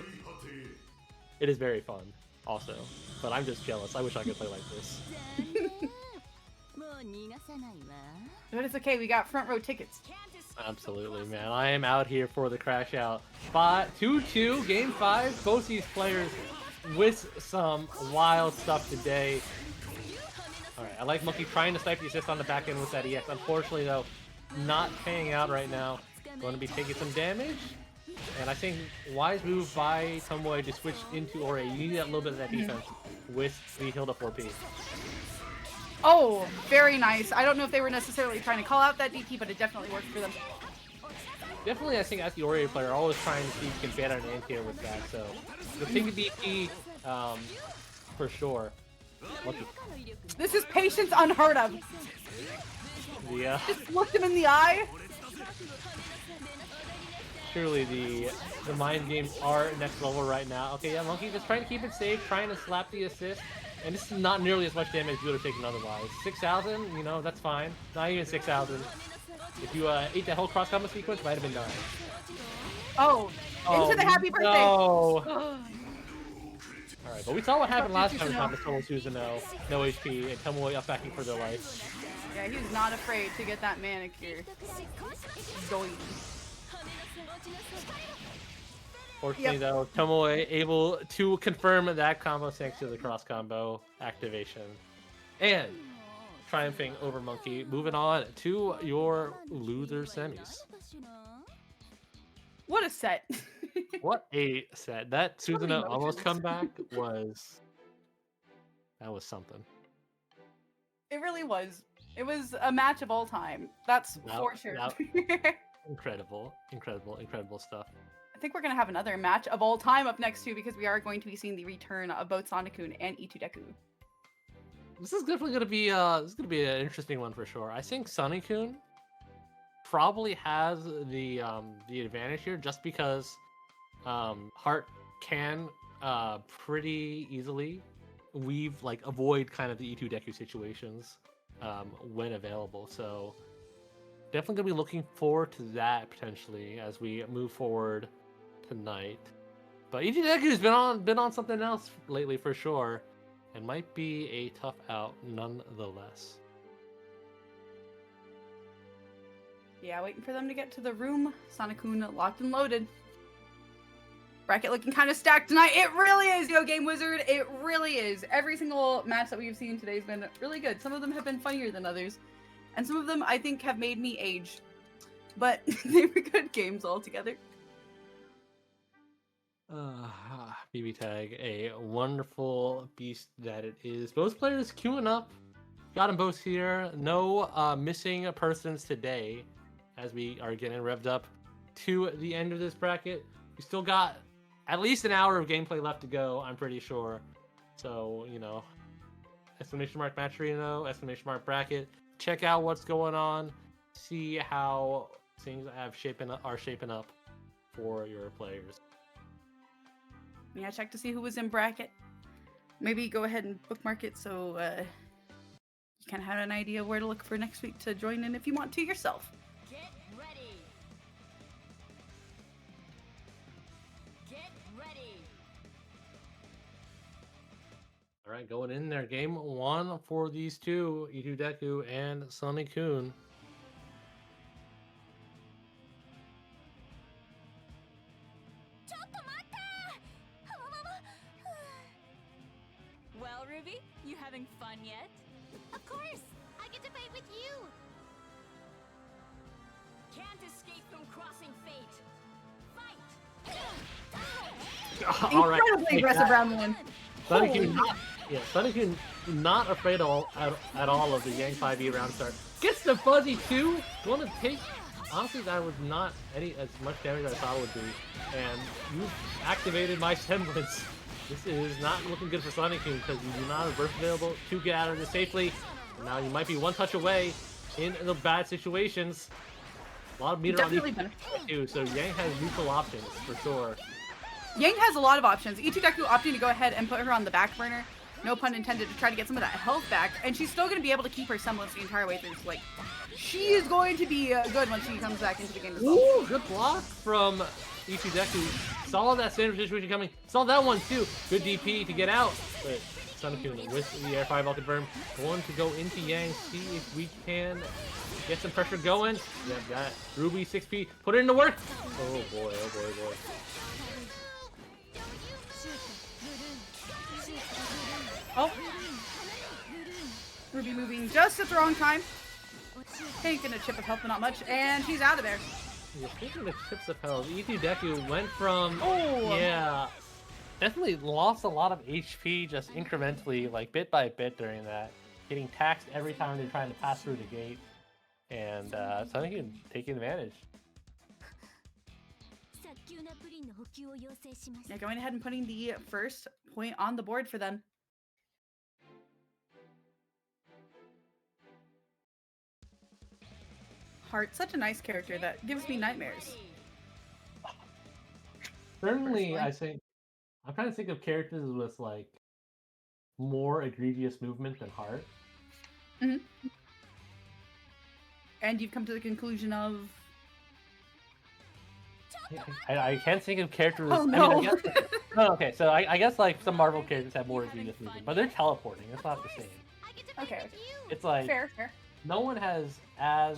It is very fun, also, but I'm just jealous. I wish I could play like this. But it's okay, we got front row tickets. Absolutely, man. I am out here for the crash out. 2-2, game 5. Both these players with some wild stuff today. Alright, I like Monkey trying to snipe the assist on the back end with that EX. Unfortunately, though, not paying out right now. Going to be taking some damage. And I think wise move by Tomoe to switch into Ori. You need that little bit of that defense with the Hilda 4P. Oh, very nice. I don't know if they were necessarily trying to call out that DP, but it definitely worked for them. Definitely, I think as the Ori player, always trying to see if you can ban an anti-air with that. So, the ping DP, for sure. This is patience unheard of. Yeah. Just looked him in the eye. Surely the mind games are next level right now. Okay, yeah, Monkey just trying to keep it safe, trying to slap the assist. And this is not nearly as much damage you would have taken otherwise. 6,000, you know, that's fine. Not even 6,000. If you ate that whole cross combo sequence, might have been done. Oh, into the happy birthday. No. Alright, but we saw what happened last time Thomas told Susanoo. No HP, and Tomoe up backing for their life. Yeah, he was not afraid to get that manicure. Doing. Fortunately, though, Tomoe able to confirm that combo thanks to the cross combo activation. And triumphing over Monkey. Moving on to your loser semis. What a set. What a set. That Susanoo almost comeback was... That was something. It really was. It was a match of all time. That's for sure. Incredible stuff. I think we're going to have another match of all time up next too, because we are going to be seeing the return of both Sonic-kun and Itudeku. this is definitely gonna be an interesting one for sure. I think Sunny-kun probably has the advantage here just because Heart can pretty easily avoid kind of the E2 Deku situations when available. So definitely gonna be looking forward to that potentially as we move forward tonight. But E2 Deku's been on something else lately for sure, and might be a tough out nonetheless. Yeah, waiting for them to get to the room. Sonic-kun locked and loaded. Bracket looking kind of stacked tonight. It really is, Yo Game Wizard. It really is. Every single match that we've seen today has been really good. Some of them have been funnier than others. And some of them, I think, have made me age. But they were good games altogether. BBTAG, a wonderful beast that it is. Both players queuing up. Got them both here. No missing persons today as we are getting revved up to the end of this bracket. We still got at least an hour of gameplay left to go, I'm pretty sure. So, you know, exclamation mark match arena, exclamation mark bracket. Check out what's going on. See how things are shaping up for your players. Yeah, check to see who was in bracket. Maybe go ahead and bookmark it so you kind of have an idea where to look for next week to join in if you want to yourself. Get ready. Get ready. All right, going in there. Game one for these two, E2 Deku and Sunny-kun. Well, Ruby, you having fun yet? Of course! I get to fight with you! Can't escape from crossing fate! Fight! All right. Incredibly aggressive round one. Sunny-kun not afraid at all of the Yang 5e round start. Gets the fuzzy too. Going to take. Honestly, that was not as much damage as I thought it would be. And you activated my semblance. This is not looking good for Sunny-kun because you do not have burst available to get out of this safely. And now you might be one touch away in the bad situations. A lot of meter Definitely on too, so Yang has neutral options for sure. Yang has a lot of options. E2 Deku opting to go ahead and put her on the back burner. No pun intended, to try to get some of that health back. And she's still going to be able to keep her semblance the entire way through. So, like, she is going to be good when she comes back into the game as well. Ooh, good block from E2 Deku. Saw that standard situation coming. Saw that one too. Good DP to get out. But Sunny-kun with the air fireball confirmed. Going to go into Yang. See if we can get some pressure going. Yeah, that Ruby 6P. Put it into work. Oh boy, oh boy, oh boy. Oh. Ruby moving just at the wrong time. Taking a chip of health, but not much. And she's out of there. Yeah, speaking of chips of health, E2 Deku went from... Oh! Yeah. Definitely lost a lot of HP just incrementally, like bit by bit during that. Getting taxed every time they're trying to pass through the gate. And Sunny-kun taking advantage. Yeah, going ahead and putting the first point on the board for them. Heart, such a nice character that gives me nightmares. Certainly, I think I'm trying to think of characters with like more egregious movement than Heart. Mm-hmm. And you've come to the conclusion of... I can't think of characters. Oh, no. I mean, I guess, no, okay, so I guess like some Marvel characters have more egregious movement, but they're teleporting. It's not the same. Okay. It's like Fair. no one has as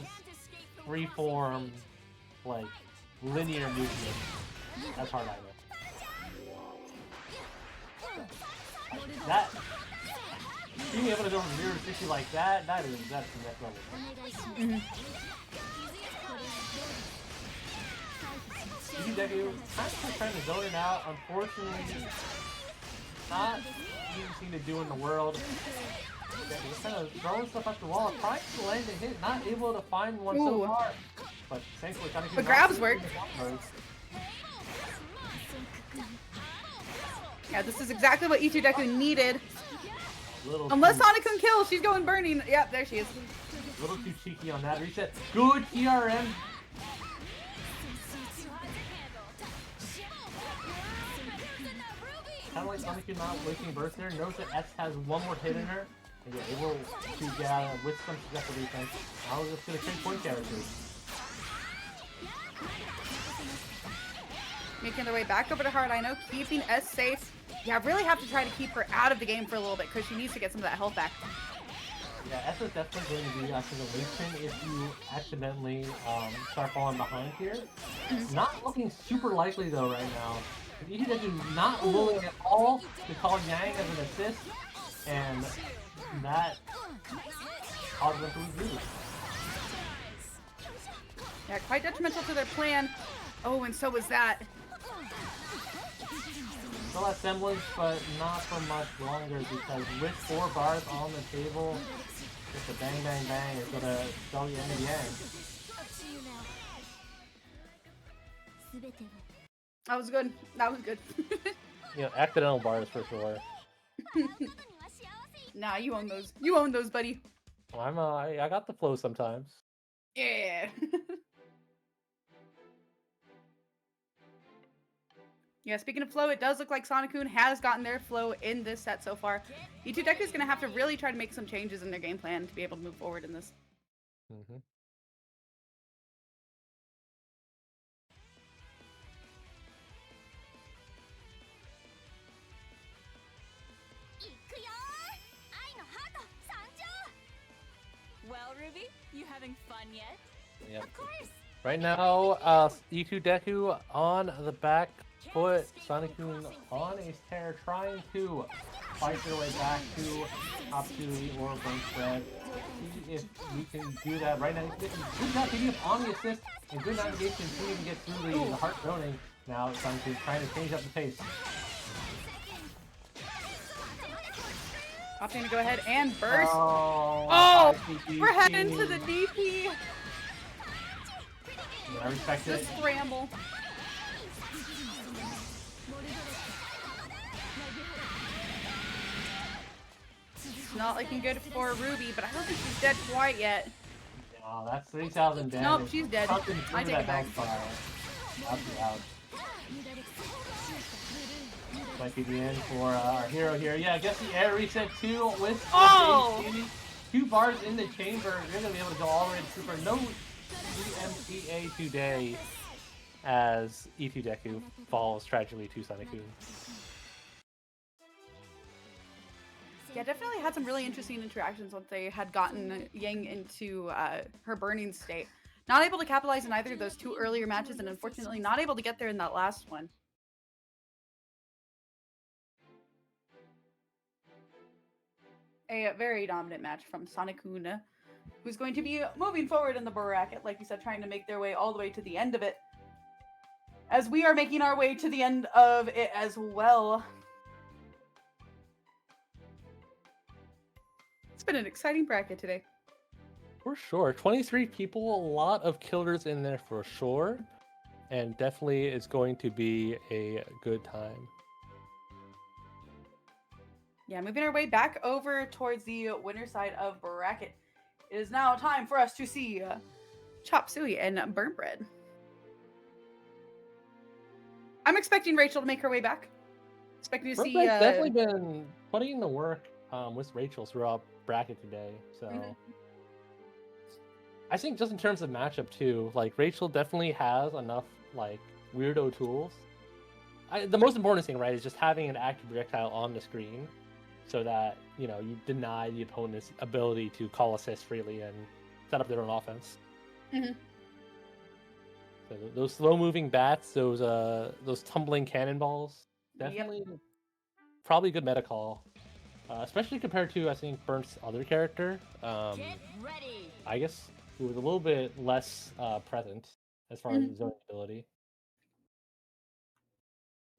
freeform, like linear movement as Heart either. That being able to go from 0 to 60 like that's the next level. Mm-hmm. BBW constantly trying to zone it out. Unfortunately, not easy to do in the world. He's kind of throwing stuff at the wall, trying to land a hit, not able to find one so far. But thankfully, kind of the grabs work. Yeah, Yeah, this is exactly what E2 Deku needed. Unless Sonic-kun kills, she's going burning. Yep, there she is. A little too cheeky on that reset. Good TRM. Kind of like Sonic not wasting burst there. Notice that S has one more hit in her. And you're able to get out with some successful defense. Now we're just going to trade point characters. Making their way back over to Hard I know, keeping S safe. Yeah, really have to try to keep her out of the game for a little bit because she needs to get some of that health back. Yeah, S is definitely going to be actually the linchpin if you accidentally start falling behind here. Not looking super likely though right now. ETW not willing at all to call Yang as an assist, and that causes them to lose. Yeah, quite detrimental to their plan. Oh, and so was that. Still has semblance, but not for much longer because with 4 bars on the table, just a bang bang bang is gonna spell you into the end. That was good. That was good. You know, accidental bars for sure. Nah, you own those. You own those, buddy. I got the flow sometimes. Yeah. Yeah, speaking of flow, it does look like Sonic-kun has gotten their flow in this set so far. E2 Deku is going to have to really try to make some changes in their game plan to be able to move forward in this. Well, Ruby, you having fun yet? Yep. Of course. Right now, E2 Deku on the back foot, Sonic-kun on a tear, trying to fight their way back to top 2 or burn spread. See if we can do that right now. Good job picking up on the assist and good navigation to even get through the heart zoning. Now Sonic-kun trying to change up the pace. Opting to go ahead and burst. Oh, We're heading to the DP. I respect The it. scramble. It's not looking good for Ruby, but I don't think she's dead quite yet. No, that's 3,000 damage. Nope, she's dead. Something I through take that it back. hellfire. Out. Might be the end for our hero here. Yeah, I guess the air reset too with Oh! 2 bars in the chamber. You're gonna be able to go all the way to super. No GMTA today as E2 Deku falls tragically to Sonic-kun. Yeah, definitely had some really interesting interactions once they had gotten Yang into her burning state. Not able to capitalize in either of those 2 earlier matches, and unfortunately not able to get there in that last one. A very dominant match from Sonic-kun, who's going to be moving forward in the bracket, like you said, trying to make their way all the way to the end of it. As we are making our way to the end of it as well. It's been an exciting bracket today. For sure. 23 people, a lot of killers in there for sure. And definitely it's going to be a good time. Yeah, moving our way back over towards the winner side of bracket. It is now time for us to see Chop Suey and Burnt Bread. I'm expecting Rachel to make her way back. Expecting to see. Definitely been putting in the work with Rachel throughout bracket today. So I think just in terms of matchup too, like Rachel definitely has enough like weirdo tools. The most important thing, right, is just having an active projectile on the screen, so that you know you deny the opponent's ability to call assists freely and set up their own offense. So those slow-moving bats, those tumbling cannonballs, definitely probably a good meta call, especially compared to I think Burnt's other character. Get ready. I guess who was a little bit less present as far as his zoning ability.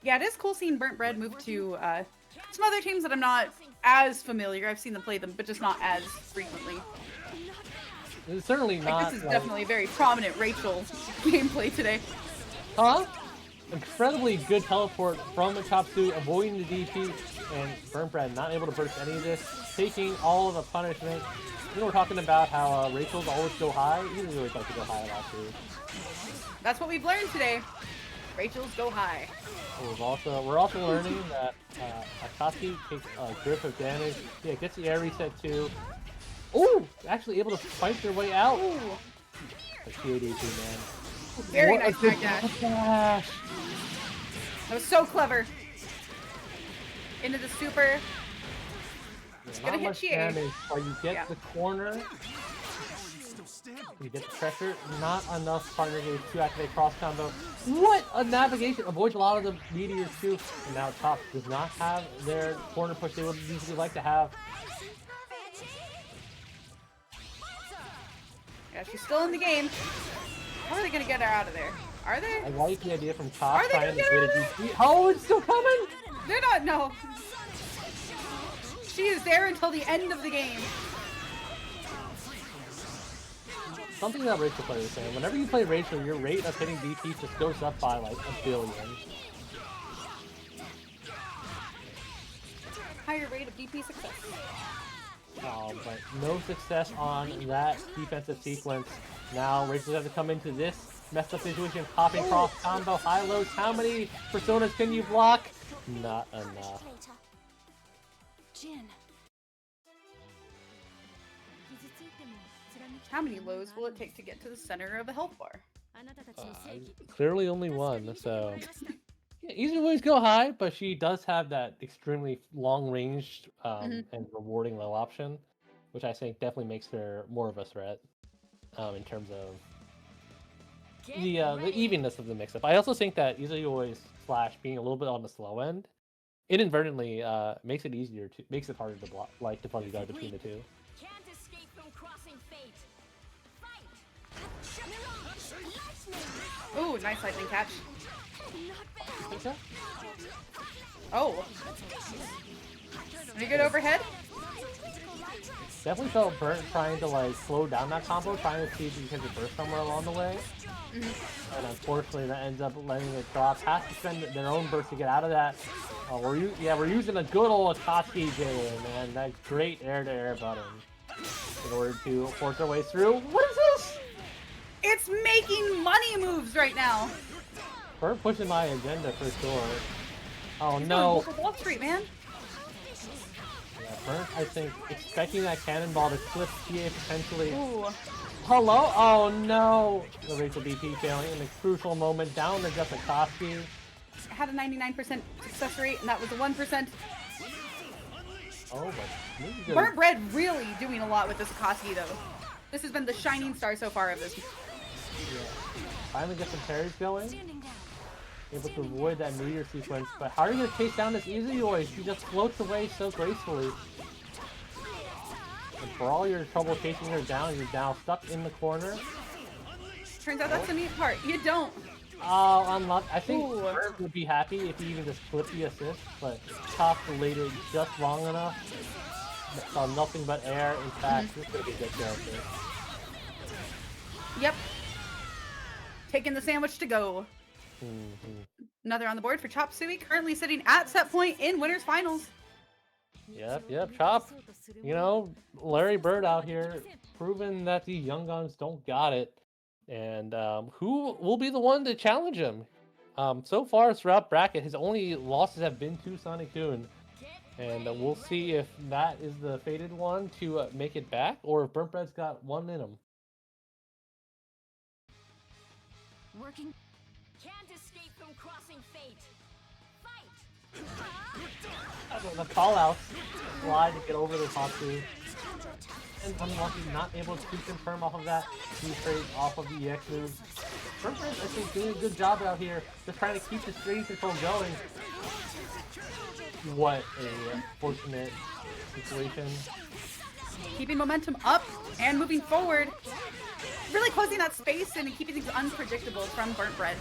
Yeah, it is cool seeing Burnt Bread move to some other teams that I'm not as familiar. I've seen them play them, but just not as frequently. It's certainly Like, not. this is definitely very prominent Rachel gameplay today. Incredibly good teleport from the top 2, avoiding the DP, and Burnt Bread not able to burst any of this. taking all of the punishment. You know, we're talking about how Rachel's always go high. Usually always like to go high a lot too. That's what we've learned today. Rachel's go high. We're also learning that Akatsuki takes a grip of damage. Yeah, gets the air reset too. Ooh, actually able to fight their way out. Ooh. But TADT, man. Very What nice a good back dash. dash. That was so clever. Into the super. Yeah, Gonna not hit much Chie. damage, but you get Yeah. the corner. You get the pressure. Not enough partner gauge to activate cross combo. What a navigation! Avoids a lot of the meteors too. And now Top does not have their corner push they would usually like to have. Yeah, she's still in the game. How are they gonna get her out of there? Are they? I like the idea from Top Are they trying to gonna get a get DP. Oh, it's still coming! They're not. No. She is there until the end of the game. Something that Rachel players say, whenever you play Rachel, your rate of hitting DP just goes up by like 1 billion. Higher rate of DP success. But no success on that defensive sequence. Now Rachel's have to come into this messed up situation, popping cross combo, high lows. How many personas can you block? Not enough. How many lows will it take to get to the center of a health bar? Clearly only one, so... Yeah, easy to always go high, but she does have that extremely long-ranged and rewarding low option, which I think definitely makes her more of a threat in terms of the evenness of the mix-up. I also think that easily always Flash being a little bit on the slow end inadvertently makes it harder to block, like to fuzzy guard between the two. Can't escape from crossing fate. Fight. Ooh, nice lightning catch. Think so? Oh. Pretty good overhead. Definitely felt burnt trying to like slow down that combo, trying to see if you can burst somewhere along the way. And unfortunately that ends up letting it drop. Has to spend their own burst to get out of that. We're using a good old Akatsuki J, man. That great air-to-air button in order to force our way through. What is this? It's making money moves right now. Burnt pushing my agenda for sure. Oh He's no. going Wall Street, man. Yeah, Burnt, I think, expecting that cannonball to clip TA potentially. Ooh. Hello? Oh no! The Rachel DP failing in a crucial moment down to just Akatsuki. It had a 99% success rate, and that was a 1%. Oh, but this is good. Burnt Bread really doing a lot with this Akatsuki, though. This has been the shining star so far of this. Yeah. Finally get some parries going. Able to avoid that meteor sequence, but how are you going to chase down this Izuyoi? She just floats away so gracefully. And for all your trouble chasing her down, you're now stuck in the corner. Turns out that's the neat part. You don't. Oh, unlucky. I think Ooh. Bird would be happy if he even just clipped the assist, but Top delayed it just long enough. Saw nothing but air. In fact, this could be a good character. Yep. Taking the sandwich to go. Another on the board for Chop Suey, currently sitting at set point in winners finals. Yep, Chop. You know, Larry Bird out here proving that the Young Guns don't got it. And who will be the one to challenge him? So far throughout bracket, his only losses have been to Sonic Toon. And we'll see if that is the fated one to make it back, or if Burnt Bread's got one in him. Working. Can't escape from crossing fate. Fight. The call outs slide to get over the top two. And unlucky, not able to confirm off of that. He trades off of the EX moves. Burnt Bread, I think, doing a good job out here, just trying to keep the screen control going. What a fortunate situation. Keeping momentum up and moving forward. Really closing that space and keeping things unpredictable from Burnt Bread.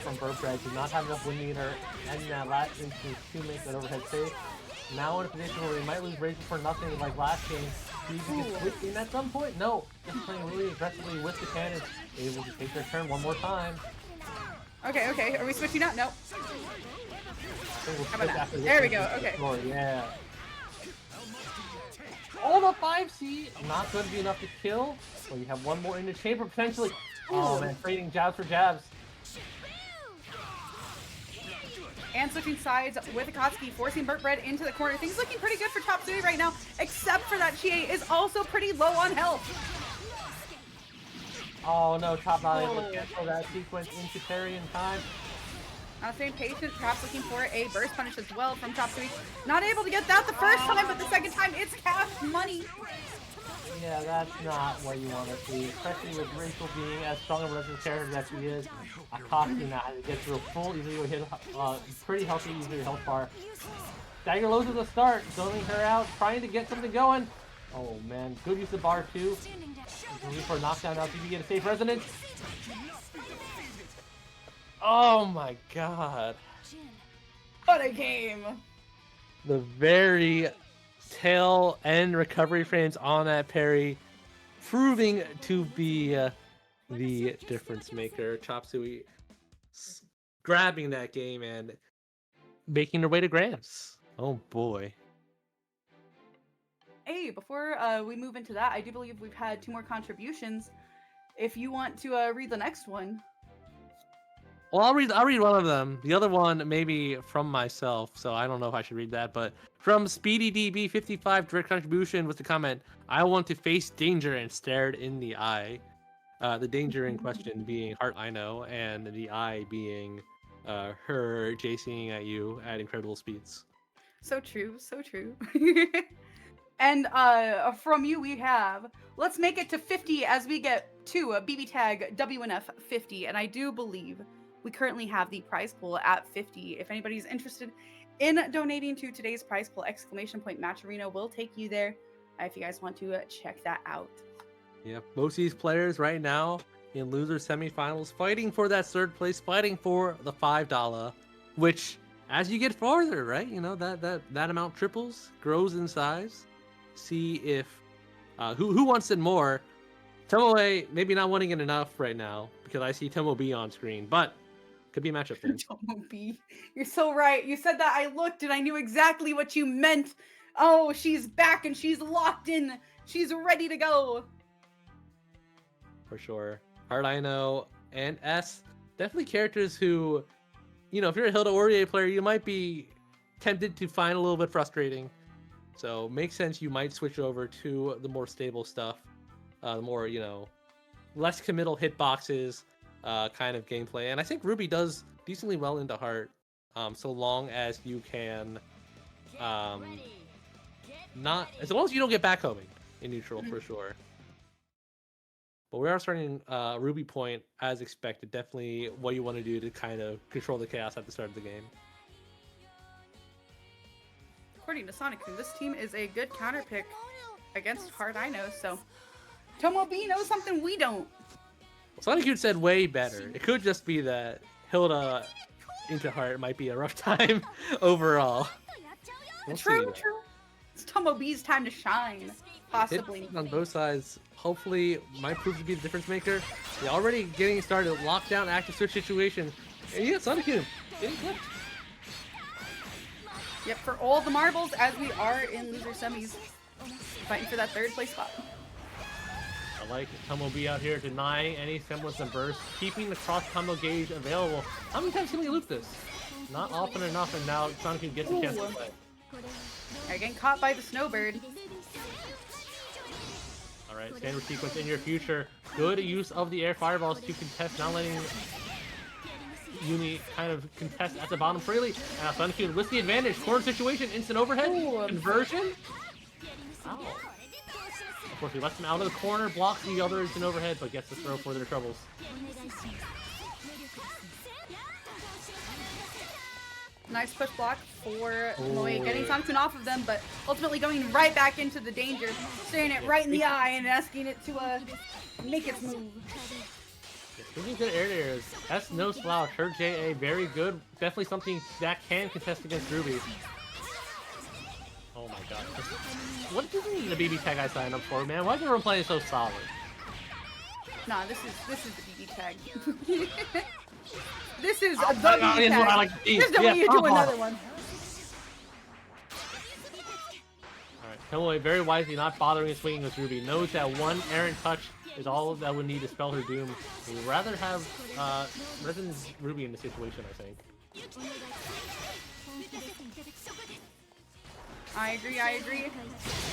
From Burnt Bread did not have enough wind meter and that last instance to make that overhead save. Now in a position where we might lose Rachel for nothing like last game. Do you think it's switch in at some point? No. Just playing really aggressively with the cannon. Able to take their turn one more time. Okay. Are we switching out? Nope. We'll How about switch that? after this There we one. go, okay. Yeah. Oh, the 5C! Not going to be enough to kill. Well, you have one more in the chamber, potentially. Oh, man, trading jabs for jabs. And switching sides with Akatsuki, forcing Burt Bread into the corner. Things looking pretty good for Chop Suey right now, except for that Chie is also pretty low on health. Oh no, Chop not able to cancel that sequence into parry in time. Staying patient, Chop's looking for a burst punish as well from Chop Suey. Not able to get that the first time, but the second time it's cash money. Yeah, that's not what you want to see, especially with Rachel being as strong a resident character as she is. Akatsuki not having to get through a full easily hit, pretty healthy easily health bar. Dagger lows at the start, zoning her out, trying to get something going. Oh man, good use of bar too. Looking for a knockdown now, see if you get a safe resonance. Oh my god. What a game! The very tail end recovery frames on that parry, proving to be the difference maker. Chop Suey grabbing that game and making their way to Grams. Oh boy. Hey, before we move into that, I do believe we've had 2 more contributions. If you want to read the next one. Well, I'll read one of them. The other one maybe from myself, so I don't know if I should read that. But from SpeedyDB55, direct contribution with the comment, "I want to face danger," and stared in the eye. The danger in question being Heart I Know, and the eye being her chasing at you at incredible speeds. So true, so true. And from you we have, let's make it to 50 as we get to a BB tag WNF50. And I do believe we currently have the prize pool at 50. If anybody's interested in donating to today's prize pool, ! Match Arena will take you there if you guys want to check that out. Yeah, most of these players right now in loser semifinals fighting for that 3rd place, fighting for the $5, which as you get farther, right, you know, that amount triples, grows in size. See if who wants it more. Tomoe maybe not wanting it enough right now because I see Tomo B on screen, but could be a matchup thing. Tomo B, you're so right. You said that, I looked and I knew exactly what you meant. Oh, she's back and she's locked in. She's ready to go. For sure. Heart I Know and S, definitely characters who, you know, if you're a Hilda Aurier player, you might be tempted to find a little bit frustrating. So makes sense you might switch over to the more stable stuff, the more, you know, less committal hitboxes kind of gameplay. And I think Ruby does decently well into Heart, so long as you can, not, as long as you don't get back homing in neutral, for sure. But we are starting Ruby point as expected. Definitely what you want to do to kind of control the chaos at the start of the game. According to Sonic, this team is a good counter pick against Heart I Know, so Tomo B knows something we don't. Well, Sonic said way better. It could just be that Hilda into Heart might be a rough time overall. We'll True. It's Tomo B's time to shine, possibly. Hit on both sides, hopefully, might prove to be the difference maker. They're already getting started. Lockdown, active switch situation. And yeah, Sonic getting clipped. Yep, for all the marbles as we are in loser semis, fighting for that 3rd place spot. I like Tomo B out here denying any semblance of burst, keeping the cross combo gauge available. How many times can we loop this? Not often enough, and now Sonic gets a chance to play. They're getting caught by the Snowbird. Alright, standard sequence in your future. Good use of the air fireballs to contest, not letting Yumi kind of contest at the bottom freely. And Sonic with the advantage. Corner situation, instant overhead, conversion. Ow. Of course, he lets him out of the corner, blocks the other instant overhead, but gets the throw for their troubles. Nice push block for Moe, getting Sonic off of them, but ultimately going right back into the danger, staring it right in the eye and asking it to make its move. Speaking good air airs, that's no slouch. Her JA, very good. Definitely something that can contest against Ruby. Oh my god. What is the BB tag I signed up for, man? Why is everyone playing so solid? Nah, this is the BB tag. This is the BB tag. There's no way you do another one. Alright, Tomoe very wisely not bothering and swinging with Ruby. Knows that one errant touch is all that would need to spell her doom. We'd rather have Resident Ruby in the situation, I think. I agree, I agree.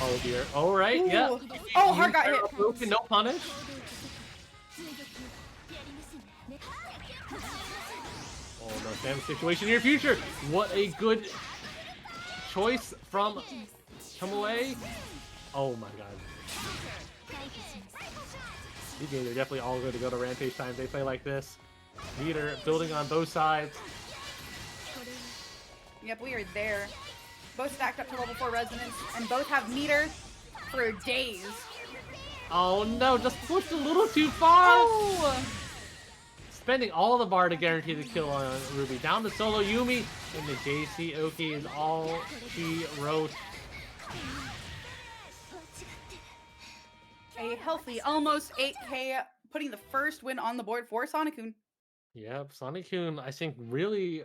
Oh dear. All right, yeah. Ooh. Oh, heart got hit. Broken, no punish. Oh no, Sam's situation in your future. What a good choice from Tomoe. Oh my god. These games are definitely all good to go to Rampage time. They play like this. Meter building on both sides. Yep, we are there. Both stacked up to level 4 resonance, and both have meter for days. Oh no, just pushed a little too far. Oh! Spending all the bar to guarantee the kill on Ruby. Down to solo Yumi, and the JC Oki is all she wrote. A healthy, almost 8K, putting the first win on the board for Sonic-kun. Yep, Sonic-kun, I think, really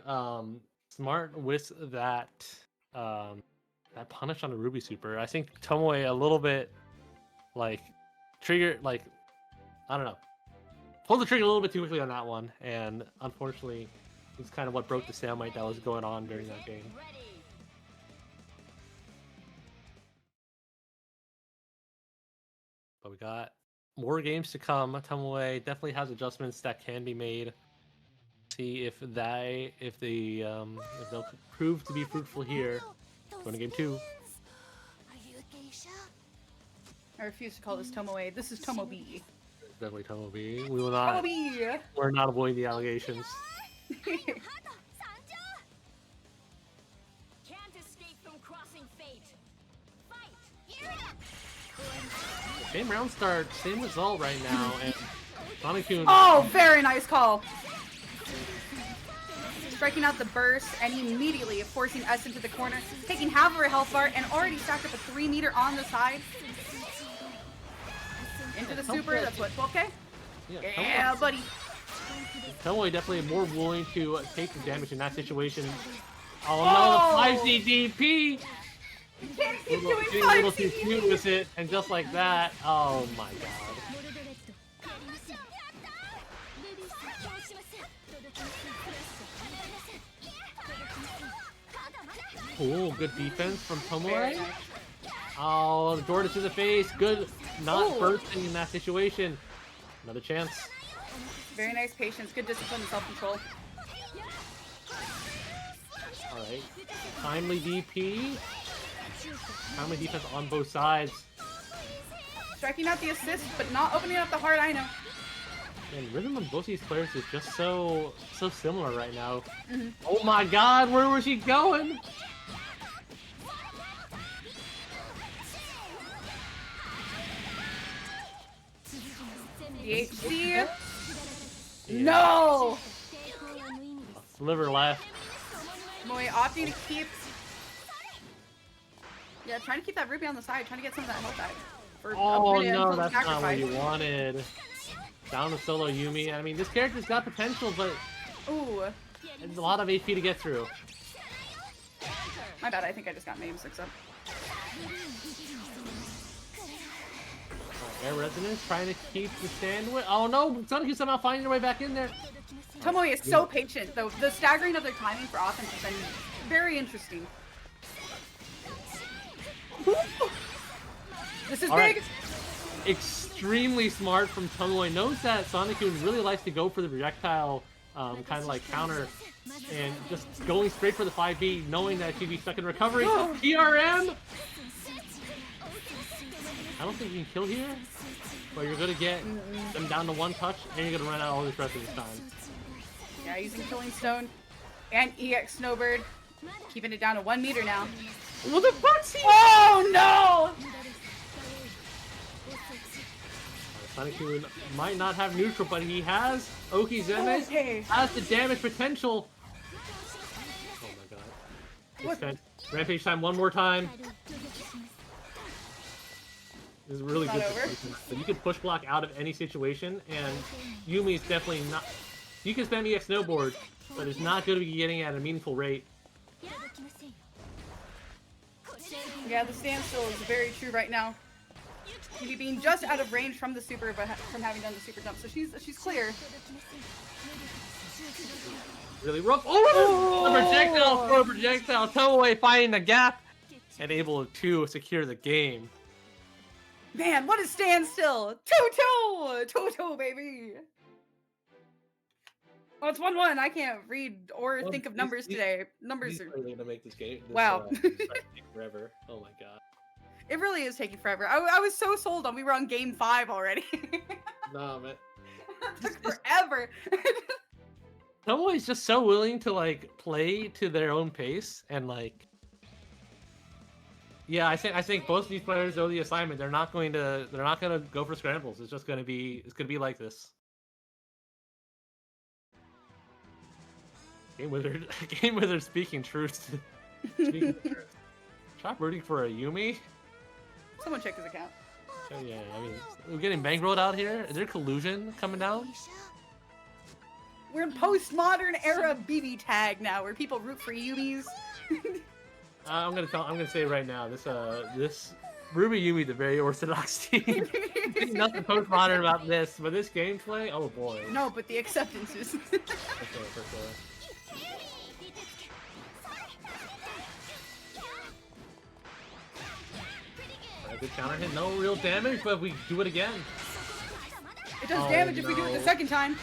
smart with that that punish on the Ruby Super. I think Tomoe a little bit like trigger, like I don't know, pulled the trigger a little bit too quickly on that one, and unfortunately, it's kind of what broke the stalemate that was going on during that game. But we got more games to come. Tomoe definitely has adjustments that can be made. See if they'll prove to be fruitful here. Going to game 2. I refuse to call this Tomoe. This is Tomoe. Definitely Tomoe. We will not. Tomoe! We're not avoiding the allegations. Can't escape from crossing fate. Fight! Same round start, same result right now, and Sonic-kun. Oh, very nice call. Striking out the burst and immediately forcing S into the corner, taking half of her health bar and already stacked up a 3 meter on the side. Into the super, that's what, 12K? Yeah, buddy. Tomoe definitely more willing to take the damage in that situation. Oh no, the 5C DP! Can't keep Getting doing a little 5 too cute with it, and just like that, oh my god. Cool, good defense from Tomoe. Oh, Jordan to the face. Good, not bursting in that situation. Another chance. Very nice patience, good discipline and self-control. Alright. Timely DP. Timely defense on both sides. Striking out the assist, but not opening up the heart, I know. And rhythm of both these players is just so similar right now. Oh my god, where was she going? DHC? No! A sliver left. Moe opting to keep... Yeah, trying to keep that Ruby on the side, trying to get some of that health back. For Oh pretty no, until that's not what sacrifice. you wanted. Down to solo Yumi. I mean, this character's got potential, but Ooh. there's a lot of HP to get through. My bad, I think I just got name 6 up. Air Resonance trying to keep the sandwich. Oh no, Sonic somehow finding their way back in there. Tomoe is so patient, though. The staggering of their timing for offense has been very interesting. This is All big! right. Extremely smart from Tomoe. Knows that Sonic-kun really likes to go for the projectile kind of like counter and just going straight for the 5B, knowing that she'd be stuck in recovery. PRM! I don't think you can kill here, but you're gonna get them down to 1 touch, and you're gonna run out all this rest of this time. Yeah, using Killing Stone and EX Snowbird. Keeping it down to 1 meter now. What the fuck's he? Oh no! Sonic-kun might not have neutral, but he has Okizeme, Okay. has the damage potential. Oh my god. What? Extend. Rampage time one more time. This is really Not good. over. So you can push block out of any situation, and Yumi's definitely not. You can spam EX Snowboard, but it's not going to be getting at a meaningful rate. Yeah, the standstill is very true right now. Yuumi being just out of range from the super, but from having done the super jump, so she's clear. Really rough. Oh! A projectile. Tomoe finding the gap and able to secure the game. Man, what a standstill! 2-2! 2-2, baby! Oh, it's 1-1. I can't read or Well, think of numbers today. Numbers He's are... really gonna make this game. Wow. Take forever. Oh my god. It really is taking forever. I was so sold on we were on game 5 already. Nah, man. It took forever. Tomoe's just so willing to like play to their own pace and like. Yeah, I think both of these players know the assignment. They're not gonna go for scrambles. It's gonna be like this. Game Wizard speaking truth. Speaking truth. Chop rooting for a Yuumi. Someone check his account. Oh, yeah, I mean, we're getting bankrolled out here. Is there collusion coming down? We're in postmodern era BBTAG now, where people root for Yuumis. I'm gonna say right now, this Ruby Yuumi, the very orthodox team. Nothing postmodern about this, but this gameplay, oh boy. No, but the acceptances. For sure. A good counter hit, no real damage, but we do it again. It does Oh, damage if we do it the no. second time.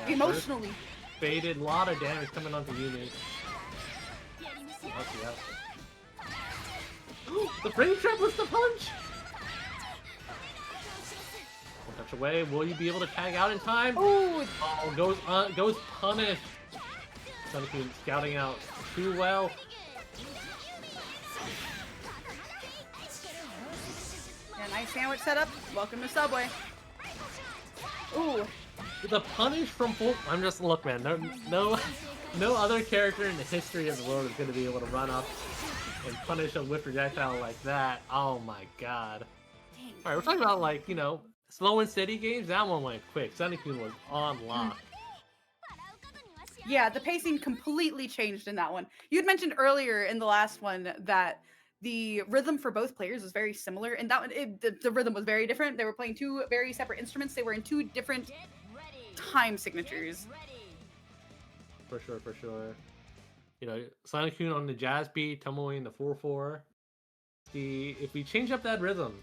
Yeah, Emotionally. first Faded, a lot of damage coming onto Yuumi. Okay, yeah. The frame trap was the punch! One touch away, will you be able to tag out in time? Ooh, Oh, goes punish. Sunnycoon scouting out too well. yeah, nice sandwich setup. Welcome to Subway. Ooh, The punish from full. I'm just look, man. No other character in the history of the world is going to be able to run up and punish a whip projectile like that. Oh my god. All right, we're talking about like slow and steady games. That one went quick. Sunnycoon was on lock. yeah, the pacing completely changed in that one. You had mentioned earlier in the last one that the rhythm for both players was very similar, and that one, the rhythm was very different. They were playing two very separate instruments. They were in two different time signatures. For sure. Sunnycoon on the jazz beat, Tomoe in the 4/4. If we change up that rhythm,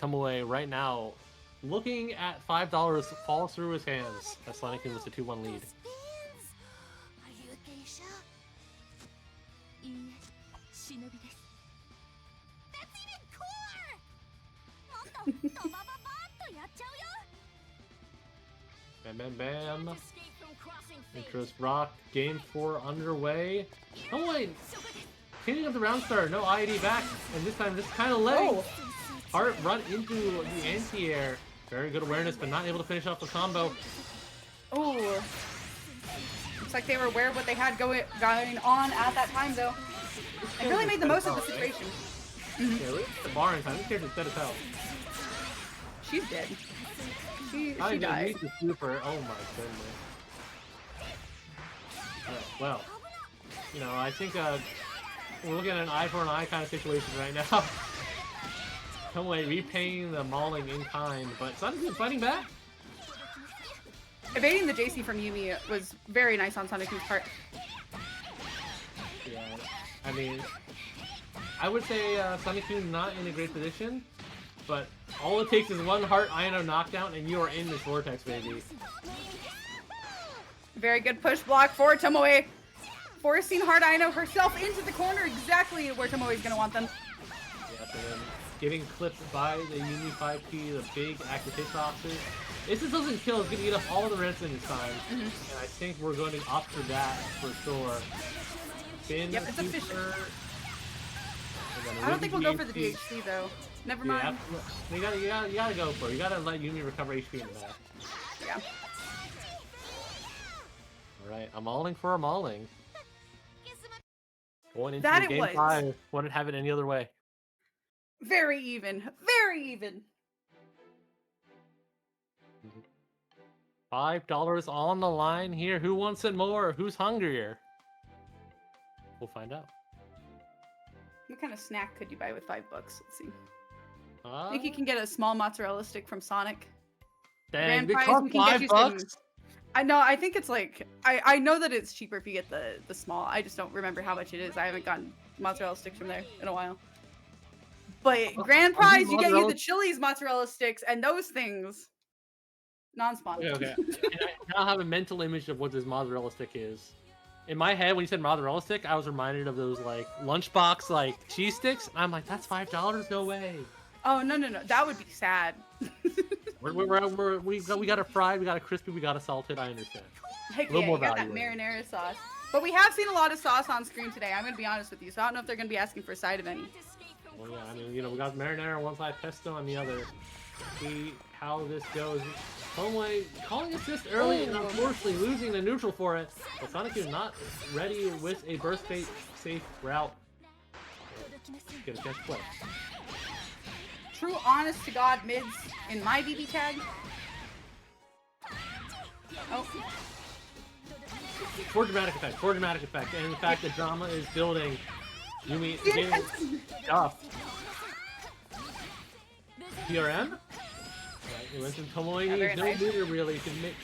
Tomoe right now looking at $5 falls through his hands as Sunnycoon was the 2-1 lead. Bam. Interest rock. Game 4 underway. Oh wait! Changing up the round start. No IED back, and this time just kind of letting Heart run into the anti-air. Very good awareness, but not able to finish off the combo. Oh, looks like they were aware of what they had going on at that time, though. They really made the most of the situation. Yeah, look at the bar in time. This character's dead as hell. She's dead. She I died. need the super. Oh my goodness. Well, I think we're looking at an eye for an eye kind of situation right now. Tomoe repaying the mauling in kind, but Sunnycoon fighting back. Evading the JC from Yuumi was very nice on Sunnycoon's part. Yeah, I mean, I would say Sunnycoon not in a great position, but all it takes is one Heart Ino knockdown and you are in this vortex, baby. Very good push block for Tomoe. Forcing Hard Ino herself into the corner, exactly where Tomoe is going to want them. Yeah, so then getting clipped by the Yuumi 5P, the big active hitboxes. If this doesn't kill, it's going to eat up all the resistance time. And I think we're going to opt for that for sure. Yep, it's efficient. I don't think we'll go for the DHC though. Never mind. Yeah, you gotta go for it. You gotta let Yuumi recover HP in the back. Yeah. Alright, I'm mauling for a mauling. Going into That it game was. 5. Wouldn't have it any other way. Very even. Very even. $5 on the line here. Who wants it more? Who's hungrier? We'll find out. Look kind of snack could you buy with $5? Let's see. I Uh, think you can get a small mozzarella stick from Sonic. dang, Grand they prize, cost we can get you some- $5? I know. I think it's like I know that it's cheaper if you get the small. I just don't remember how much it is. I haven't gotten mozzarella sticks from there in a while. But grand prize, you get you the Chili's mozzarella sticks and those things. Non-sponsored. Okay. And I now have a mental image of what this mozzarella stick is. In my head, when you said mozzarella stick, I was reminded of those like lunchbox like cheese sticks. And I'm like, that's $5? No way. Oh no, that would be sad. We got a fried, we got a crispy, we got a salted. I understand. Heck A little yeah, more you got that value in it. marinara sauce. But we have seen a lot of sauce on screen today. I'm gonna be honest with you, so I don't know if they're gonna be asking for a side of any. Well, yeah, I mean, we got marinara on one side, pesto on the other. See how this goes. Homeway calling assist early and unfortunately losing the neutral for it. But Sonic is not ready with a burst safe route. Get a chance to play. True honest to God mids in my BB tag. Oh. For dramatic effect, and in fact the drama is building. Yumi getting stuff. PRM? Right, we went to Tomoe, very no nice. leader really to make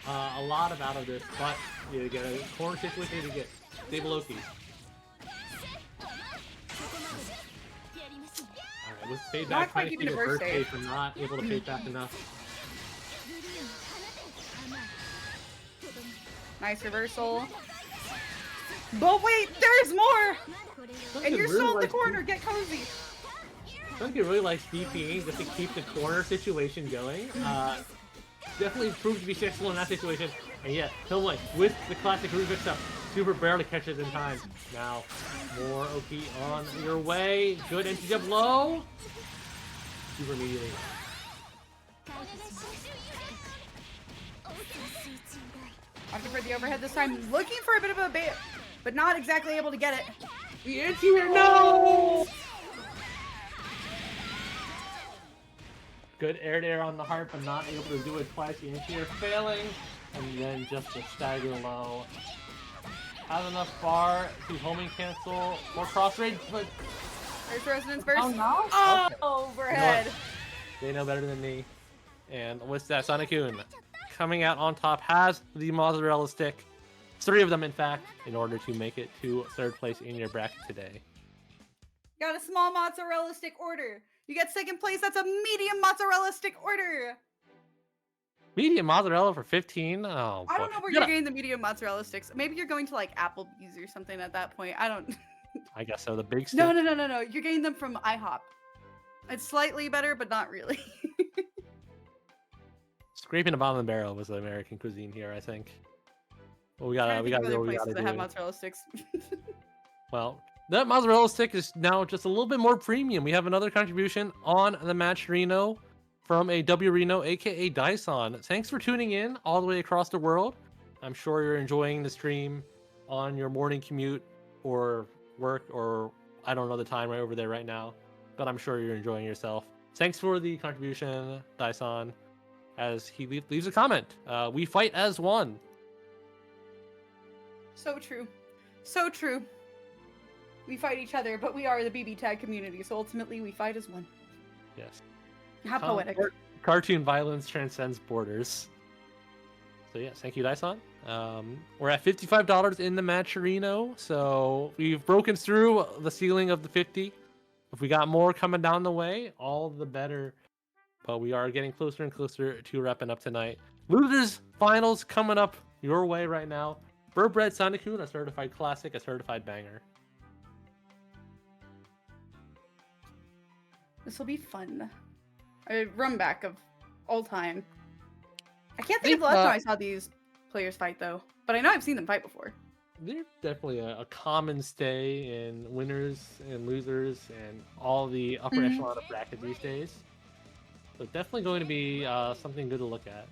a lot out of this, but you get a corner situation to get stable Loki. Alright, was paid Not back quite trying to keeping see it the birthday. birthday for not able to pay back enough. Nice reversal. But wait, there's more! And you're still in the corner, get cozy. I think it really likes DPing just to keep the corner situation going. Definitely proved to be successful in that situation. And yet, Tomoe with the classic Rubik's up. Super barely catches in time. Now, more OP on your way. Good entry jump low. Super immediately. Opting for the overhead this time, looking for a bit of a bait, but not exactly able to get it. The anti-air, no! Good air-to-air on the heart, but not able to do it twice. The anti-air failing, and then just a stagger low. Has enough bar to homing cancel or cross range, but There's resonance burst. Oh no! Oh, Okay. overhead. they know better than me. And with that, Sonic-kun coming out on top has the mozzarella stick. 3 of them, in fact, in order to make it to 3rd place in your bracket today. Got a small mozzarella stick order. You get 2nd place, that's a medium mozzarella stick order. Medium mozzarella for 15. Oh, boy. I don't know where You you're gotta- getting the medium mozzarella sticks. Maybe you're going to like Applebee's or something at that point. I don't. I guess so. The big stick. No. You're getting them from IHOP. It's slightly better, but not really. Scraping the bottom of the barrel was the American cuisine here, I think. Well, we gotta do what we gotta that have do. mozzarella sticks. Well, that mozzarella stick is now just a little bit more premium. We have another contribution on the match Reno from a W Reno, aka Dyson. Thanks for tuning in all the way across the world. I'm sure you're enjoying the stream on your morning commute or work, or I don't know the time right over there right now, but I'm sure you're enjoying yourself. Thanks for the contribution, Dyson, as he leaves a comment. We fight as one. So true. So true. We fight each other, but we are the BB tag community, so ultimately we fight as one. Yes. How poetic. Cartoon violence transcends borders. So yes, thank you, Dyson. We're at $55 in the match Reno, so we've broken through the ceiling of the 50. If we got more coming down the way, all the better. But we are getting closer and closer to wrapping up tonight. Losers finals coming up your way right now. Burbred Sonic-kun, a certified classic, a certified banger. This will be fun. A run back of all time. I can't think of the last time I saw these players fight though, but I know I've seen them fight before. They're definitely a common stay in winners and losers and all the upper echelon of bracket these days. So definitely going to be something good to look at.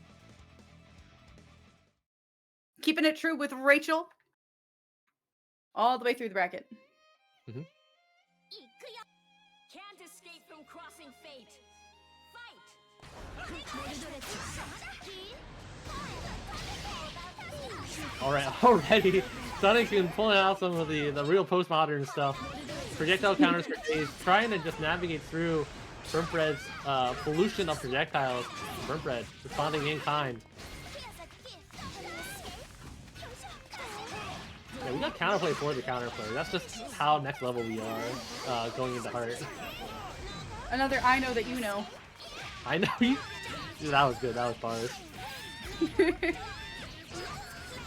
Keeping it true with Rachel. All the way through the bracket. Can't escape from crossing fate. Fight! All right, already Sonic-kun pulling out some of the real postmodern stuff. projectile counters for days, trying to just navigate through Burntbread's pollution of projectiles. Burntbread responding in kind. Yeah, we got counterplay for the counterplay. That's just how next level we are going into Heart. Another I know that you know. I know you. Dude, that was good. That was bars.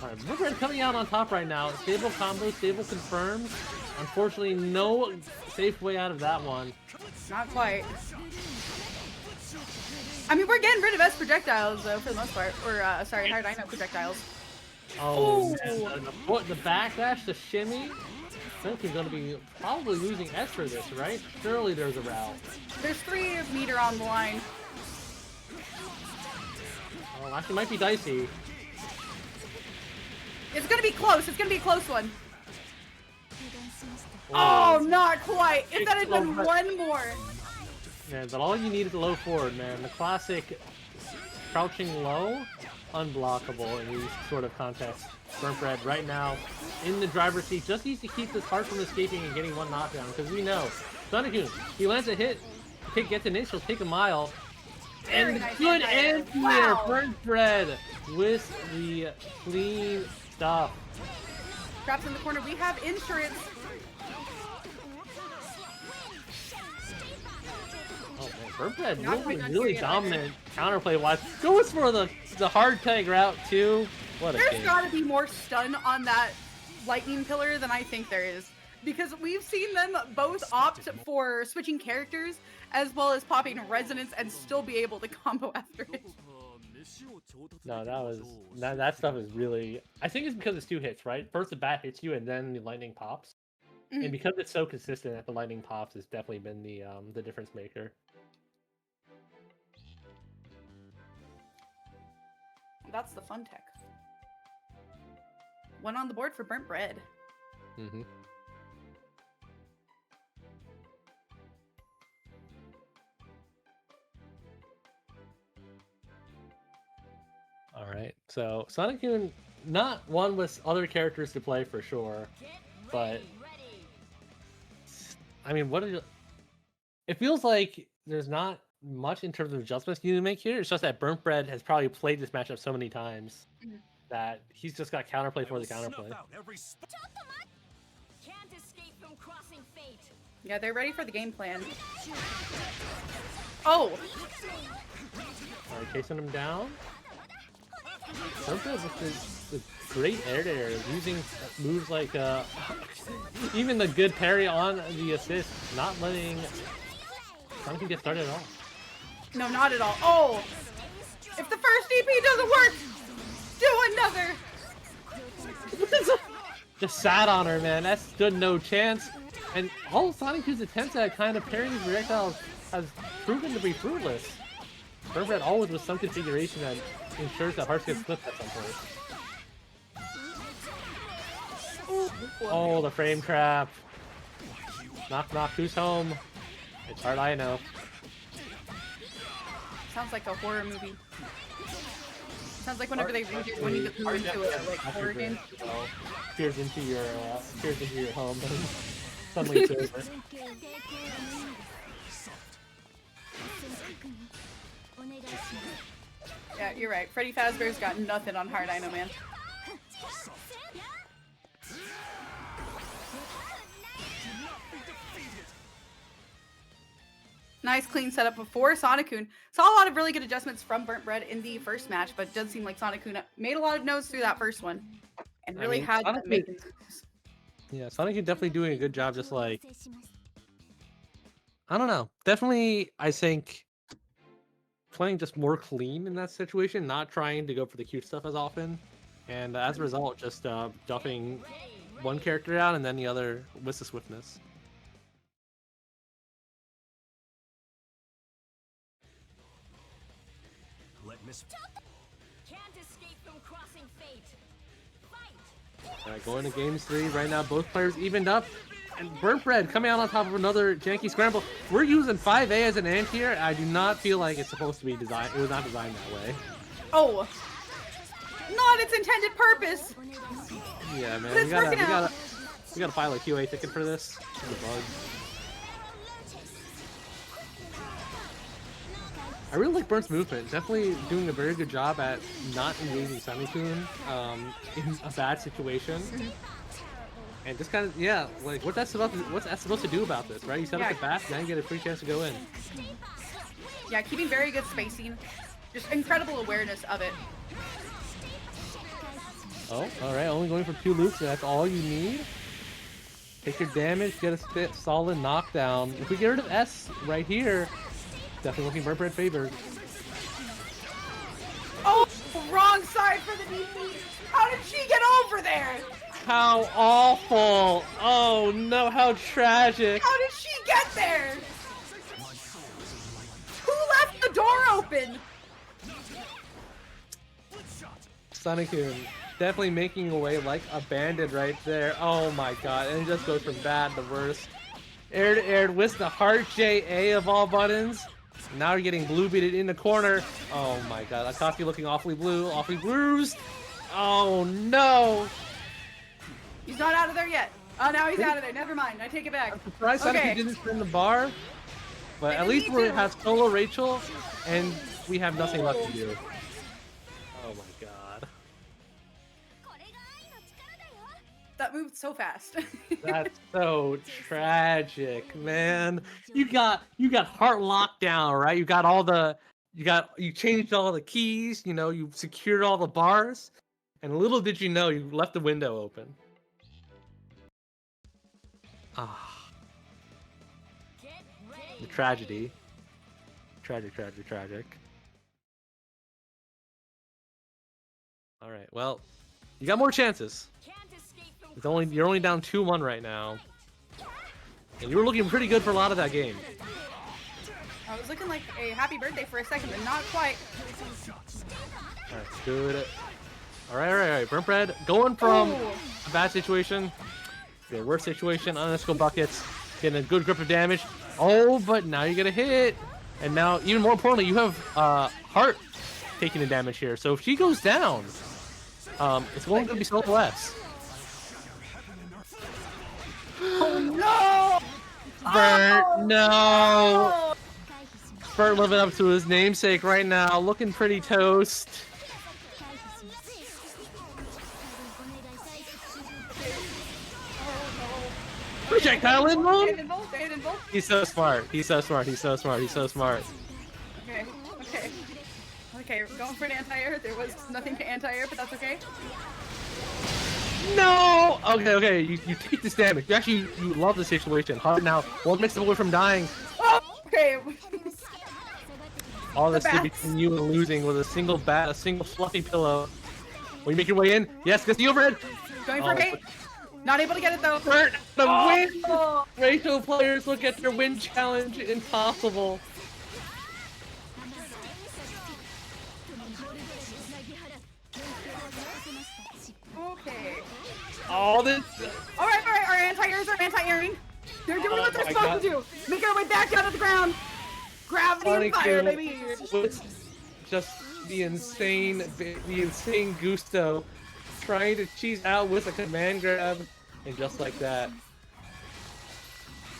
Alright, Burntbread coming out on top right now. Stable combo, stable confirms. Unfortunately, no safe way out of that one. Not quite. I mean, we're getting rid of S projectiles though, for the most part. Or sorry, hard I know projectiles. Oh, man. The backdash, the shimmy. I think he's going to be probably losing S for this, right? Surely there's a route. There's 3 meter on the line. Oh, actually might be dicey. It's gonna be close. It's gonna be a close one. Oh, not quite. If that had been one more. Man, but all you need is a low forward, man. The classic crouching low, unblockable in these sort of contests. Burntbread right now in the driver's seat, just needs to keep this Heart from escaping and getting one knockdown, because we know Sonic, he lands a hit, gets an inch, he'll take a mile. And nice good anti-air. anti-air, Wow. Burntbread with the clean stuff. Drops in the corner. We have insurance. Oh man, Burntbread Not quite done really here yet, dominant counterplay wise. Goes for the hard tag route too. What a There's game. gotta be more stun on that lightning pillar than I think there is. Because we've seen them both opt for switching characters as well as popping resonance and still be able to combo after it. No, that stuff is really. I think it's because it's 2 hits, right? First the bat hits you and then the lightning pops. Mhm. And because it's so consistent that the lightning pops has definitely been the difference maker. That's the fun tech. One on the board for Burntbread. Mm-hmm. All right, so Sonic Boom, not one with other characters to play for sure, but I mean, it feels like there's not much in terms of adjustments you need to make here. It's just that Burntbread has probably played this matchup so many times that he's just got counterplay for the counterplay. Can't escape from crossing fate. Yeah, they're ready for the game plan. Oh! Alright, chasing him down. Burntbread with the great air using moves like even the good parry on the assist, not letting Sonic get started at all. No, not at all. Oh! If the first DP doesn't work, do another! Just sat on her, man. That stood no chance. And all Sonic 2's attempts at kind of parrying these projectiles has proven to be fruitless. Burntbread always with some configuration that ensures that Hearts gets flipped at some point. Oh, the frame trap. Knock knock, who's home? It's Heart I know. Sounds like a horror movie. Sounds like whenever they read it when you get thrown into a like horror game. Peers into your home. Suddenly it's over. Yeah, you're right. Freddy Fazbear's got nothing on Hard I know, man. Nice clean setup before Sonic-kun. Saw a lot of really good adjustments from Burntbread in the first match, but it does seem like Sonic-kun made a lot of notes through that first one. And really had to make it. Yeah, Sonic-kun definitely doing a good job, just like, I don't know. Definitely, I think playing just more clean in that situation, not trying to go for the cute stuff as often. And as a result, just duffing one character out and then the other with the swiftness. Can't escape from crossing fate. Fight. Alright, going to games 3 right now. Both players evened up. And Burntbread coming out on top of another janky scramble. We're using 5A as an anti-air. I do not feel like it's supposed to be designed. It was not designed that way. Oh! Not its intended purpose! Yeah, man. But it's working out. We gotta file a QA ticket for this. It's a bug. I really like Burnt's movement. Definitely doing a very good job at not engaging Sunnycoon in a bad situation. And just kind of, yeah, like what's that supposed to do about this, right? You set up the bat, now you get a free chance to go in. Yeah, keeping very good spacing. Just incredible awareness of it. Oh, alright, only going for 2 loops, that's all you need. Take your damage, get a solid knockdown. If we get rid of S right here, definitely looking Burnt Bread favored. Oh, wrong side for the DP. How did she get over there? How awful! Oh no, how tragic! How did she get there? Who left the door open? Sunnycoon definitely making away like a bandit right there. Oh my god, and it just goes from bad to worse. Air to air with the heart JA of all buttons. Now you're getting blue beated in the corner. Oh my god, Akatsuki looking awfully blue, awfully bruised. Oh no! He's not out of there yet. Oh, now he's out of there. Never mind. I take it back. I'm surprised Sunnycoon didn't spin the bar. But at least we have solo Rachel, and we have nothing left to do. Oh my god. That moved so fast. That's so tragic, man. You got heart lockdown, right? You changed all the keys, you know, you secured all the bars, and little did you know you left the window open. Ah. The tragedy. Tragic. Alright, well, you got more chances. You're only down 2-1 right now. And you were looking pretty good for a lot of that game. I was looking like a happy birthday for a second, but not quite. Alright, good. Alright. Burnt Bread going from a bad situation to a worse situation. Unnecessary buckets. Getting a good grip of damage. Oh, but now you get a hit. And now, even more importantly, you have Heart taking the damage here. So if she goes down, it's going to be so less. Oh no! Bert, no! Bert living up to his namesake right now, looking pretty toast. Projectile in one? He's so smart. Okay, we're going for an anti-air. There was nothing to anti-air, but that's okay. No! Okay, you take this damage. You love the situation. Hard now. One makes away from dying. Oh, okay. All this between you and losing with a single bat, a single fluffy pillow. Will you make your way in? Yes, gets the overhead. Going for bait. Not able to get it though. Bert, the win! Rachel players look at their win challenge. Impossible. Okay. All this. Alright, our anti-airs are anti-airing. They're doing what they're supposed to do. Make our way back down to the ground. Gravity and fire, baby. With just the insane gusto, trying to cheese out with a command grab, and just like that.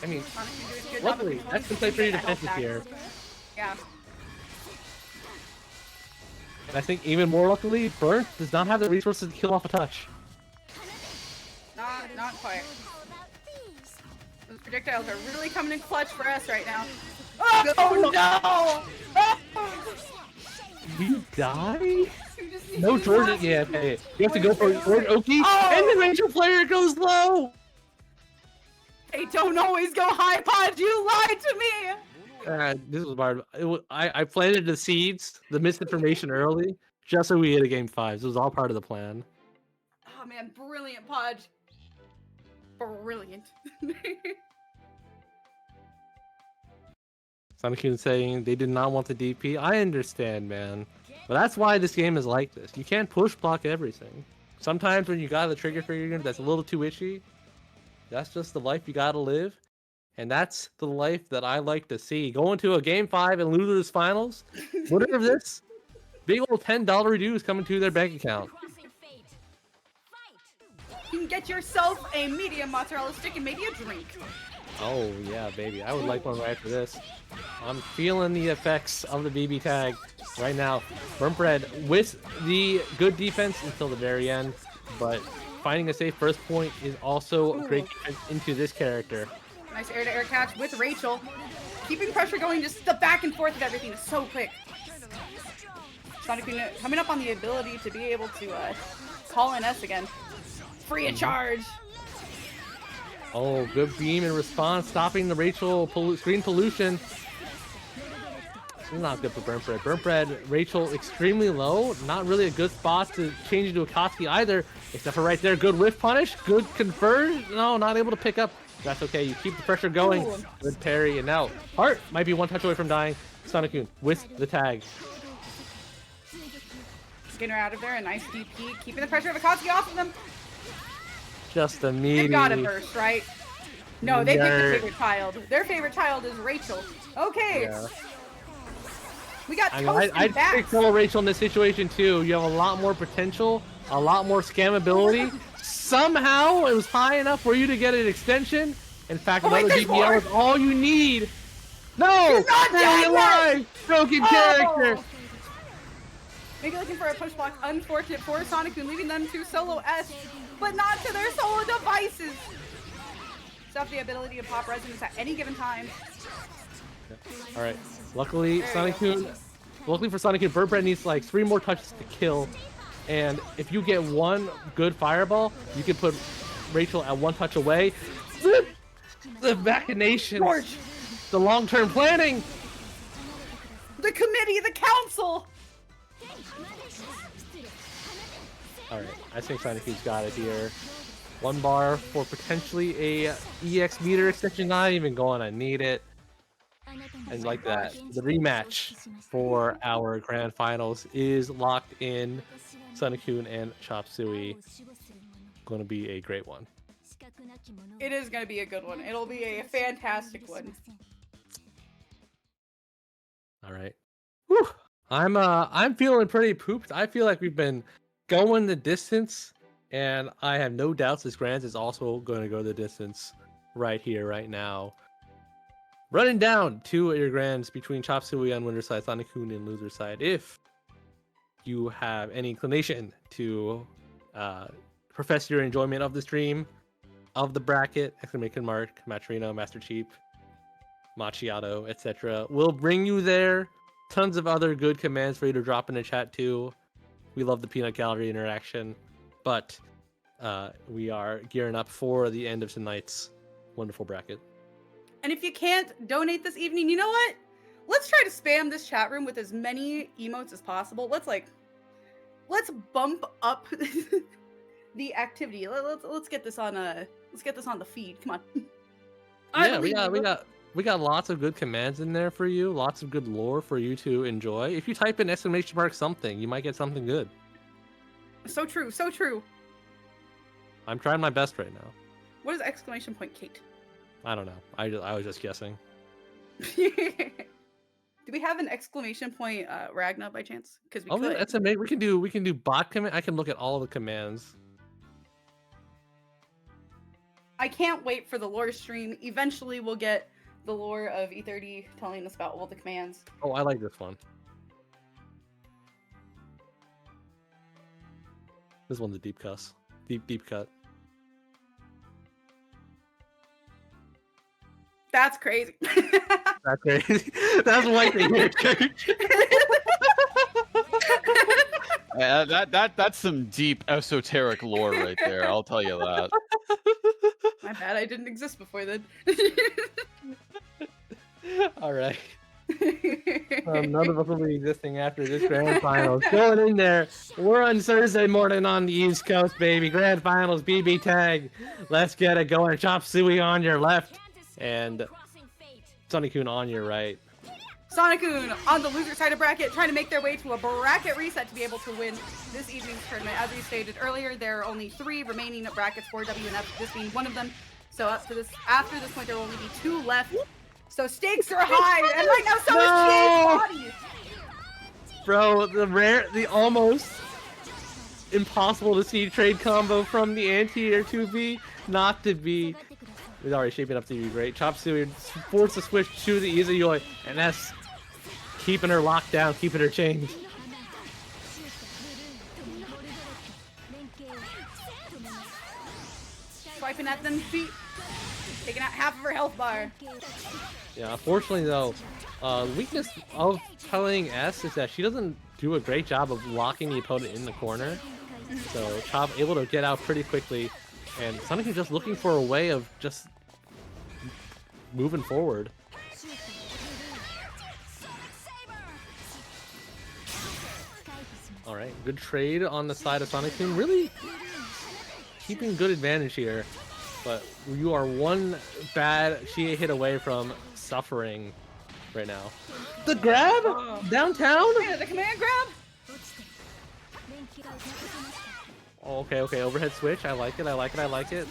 I mean, luckily, that's been played pretty defensive here. Yeah. And I think even more luckily, Burnt does not have the resources to kill off a touch. Not quite. Those projectiles are really coming in clutch for us right now. Oh no! You die? No Jordan. Yeah, okay. You have to go for Jordan Oki, and the Ranger player goes low. They don't always go high, Pod. You lied to me. This was hard. I planted the seeds, the misinformation early, just so we hit a game 5. This was all part of the plan. Oh man, brilliant, Podge. Brilliant. Sunnycoon saying they did not want the DP. I understand, man. But that's why this game is like this. You can't push block everything. Sometimes when you got the trigger for your unit that's a little too itchy, that's just the life you gotta live. And that's the life that I like to see. Go into a game 5 and losers finals. Whatever this, big old $10 dues coming to their bank account. You can get yourself a medium mozzarella stick and maybe a drink. Oh yeah, baby. I would like one right after this. I'm feeling the effects of the BB tag right now. Burnt Bread with the good defense until the very end, but finding a safe first point is also a great defense into this character. Nice air-to-air catch with Rachel. Keeping pressure going, just the back and forth of everything is so quick. Sonic coming up on the ability to be able to call in S again. Free of charge. Oh, good beam in response, stopping the Rachel screen pollution. This is not good for Burnt Bread. Burnt Bread, Rachel extremely low. Not really a good spot to change into Akatsuki either, except for right there. Good whiff punish, good converge. No, not able to pick up. That's okay. You keep the pressure going. Ooh. Good parry, and now Heart might be one touch away from dying. Sonic-kun with the tag. Getting her out of there. A nice DP, keeping the pressure of Akatsuki off of them. Just a meaty. They've got a burst, right? No, they picked Nerd. their favorite child. Their favorite child is Rachel. Okay. Yeah. We got I toast mean, I'd and backs. pick Solo Rachel in this situation too. You have a lot more potential, a lot more scammability. Somehow it was high enough for you to get an extension. In fact, Oh, wait, another there's DPL more! is all you need. No! He's not Stay dead yet! alive! Broken Oh! character! Maybe looking for a push block. Unfortunate for Sonic-kun, leaving them to solo S, but not to their solo devices. Still have the ability to pop resonance at any given time. All right. Luckily, There you Sonic-kun. Luckily for Sonic-kun, Burnt Bread needs like 3 more touches to kill. And if you get one good fireball, you can put Rachel at 1 touch away. The machinations, George. the long-term planning. The committee, the council. All right, I think Sonic-kun's got it here. 1 bar for potentially a EX meter extension. Not even going. I need it. And like that, the rematch for our grand finals is locked in. Sonic-kun and Chop Suey. Going to be a great one. It is going to be a good one. It'll be a fantastic one. All right. Whew. I'm feeling pretty pooped. I feel like we've been going the distance, and I have no doubts this Grands is also going to go the distance right here, right now. Running down 2 of your Grands between Chop Suey on winner side, Sonic-kun and loser side. If you have any inclination to profess your enjoyment of the stream, of the bracket, exclamation mark, Matrino, Master Cheap, Macchiato, etc. We'll bring you there. Tons of other good commands for you to drop in the chat too. We love the peanut gallery interaction, but we are gearing up for the end of tonight's wonderful bracket. And if you can't donate this evening, you know what? Let's try to spam this chat room with as many emotes as possible. Let's bump up the activity. Let's get this on the feed. Come on. Yeah, we got lots of good commands in there for you. Lots of good lore for you to enjoy. If you type in exclamation mark something, you might get something good. So true, so true. I'm trying my best right now. What is exclamation point Kate? I don't know. I was just guessing. Do we have an exclamation point Ragna by chance? Because we could. That's amazing. We can do bot command. I can look at all the commands. I can't wait for the lore stream. Eventually we'll get the lore of E30 telling us about all the commands. Oh, I like this one. This one's a deep cuss. Deep cut. That's crazy. That's crazy. That's white to hear, church. Yeah, that's some deep esoteric lore right there. I'll tell you that. My bad, I didn't exist before then. All right. None of us will be existing after this grand finals. Going in there. We're on Thursday morning on the East Coast, baby. Grand finals, BB tag. Let's get it going. Chop Suey on your left, and Sonic-kun on your right. Sonic-kun on the loser side of bracket, trying to make their way to a bracket reset to be able to win this evening's tournament. As we stated earlier, there are only 3 remaining brackets for WNF, this being one of them. So after this point, there will only be 2 left. So stakes are high, and right now so is GA's body. Bro, the almost. impossible to see trade combo from the anti-air 2B. Not to be. It's already shaping up to be great. Chop Suey forced to switch to the Izayoi, and that's keeping her locked down, keeping her chained. Swiping at them feet, taking out half of her health bar. Yeah, unfortunately though, the weakness of playing S is that she doesn't do a great job of locking the opponent in the corner. So Chop able to get out pretty quickly, and Sonic is just looking for a way of just moving forward. All right, good trade on the side of Sonic Team. Really keeping good advantage here, but you are one bad Chie hit away from suffering right now. The grab downtown. Yeah, the command grab. Okay, okay, overhead switch. I like it. I like it. I like it.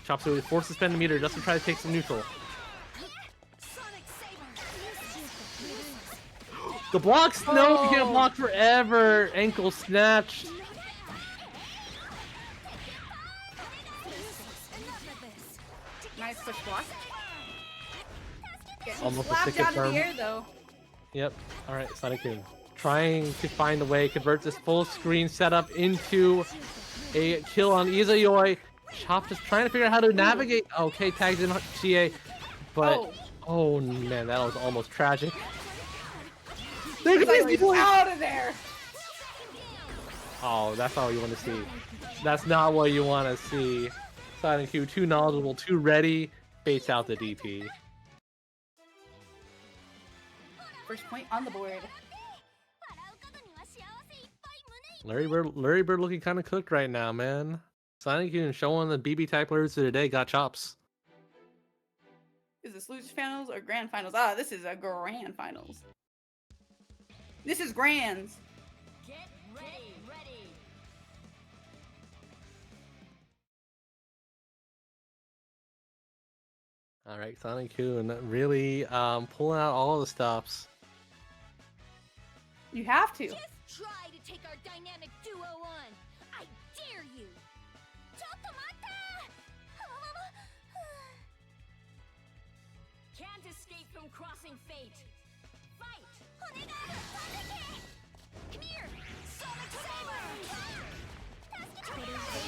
Chop Suey forced to spend the meter just to try to take some neutral. The blocks. No, you can't block forever. Ankle snatched. Nice push block. Getting Almost a slapped stick out of confirm. the air though. Yep. All right, Sonic Team trying to find a way, convert this full screen setup into a kill on Izayoi. Chop just trying to figure out how to navigate. Okay, tags in Chie, but oh man, that was almost tragic. There It's like, goes the out of there. Oh, that's not what you want to see. That's not what you want to see. Sonic Q, too knowledgeable, too ready. Baits out the DP. First point on the board. Larry Bird looking kind of cooked right now, man. Sonic Q showing the BB type players today got chops. Is this losers finals or grand finals? Ah, this is a grand finals. This is grands. Get ready. All right, Sonic Q really pulling out all the stops. You have to. Just try to take our dynamic duo on. I dare you. Can't escape from crossing fate. Fight. Come here.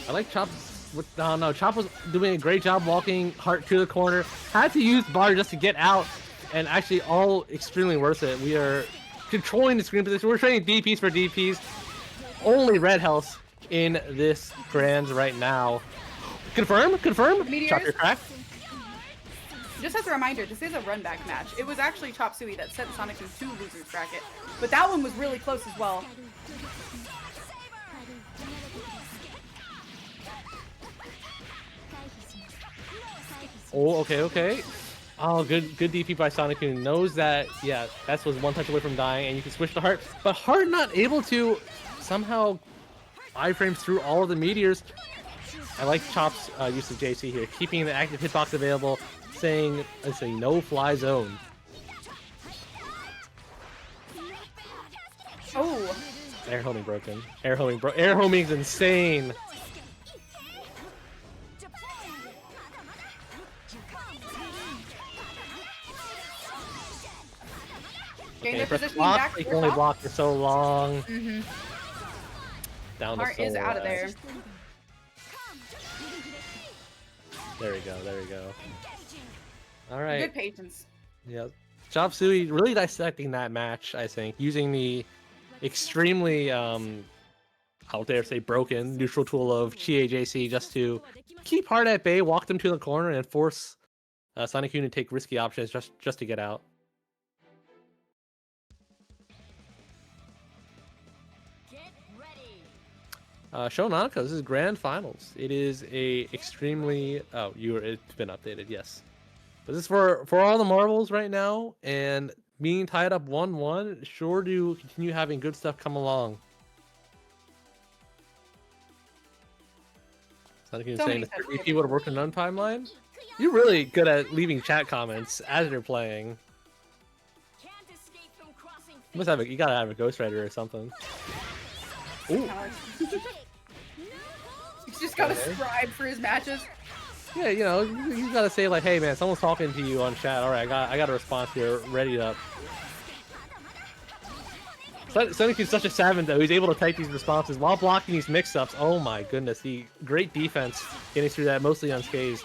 I like Chop. No, Chop was doing a great job walking Heart to the corner. Had to use Bar just to get out, and actually all extremely worth it. We are controlling the screen position. We're trading DPs for DPs. Only red health in this Grands right now. Confirm. Meteors? Chop your crack. Just as a reminder, this is a run back match. It was actually Chop Suey that sent Sonic into losers bracket, but that one was really close as well. Oh, okay. Oh, good DP by Sonic, who knows that, yeah, that was one touch away from dying, and you can switch to Heart, but Heart not able to somehow iframes through all of the meteors. I like Chop's use of JC here, keeping the active hitbox available, saying, let's say, no fly zone. Oh, Air homing broken. Air homing is insane. getting Okay, their press positioning block. back They to can only top. block for so long. Down to Heart is out of there. There we go. All right. Good patience. Yeah. Chop Suey really dissecting that match, I think, using the extremely, I'll dare say, broken neutral tool of Chie JC just to keep Heart at bay, walk them to the corner, and force Sonic Q to take risky options just to get out. Show Nanako, this is grand finals. It is a extremely it's been updated, yes. But this is for all the marbles right now, and being tied up 1-1, sure to continue having good stuff come along. Sonic is saying if he would have worked in an timeline. You're really good at leaving chat comments as you're playing. You gotta have a ghostwriter or something. Ooh. He's just got a scribe for his matches. Yeah, you know, you gotta say like, hey man, someone's talking to you on chat. All right, I got a response here, ready up. Sonic such a savage though. He's able to type these responses while blocking these mix-ups. Oh my goodness, great defense getting through that mostly unscathed.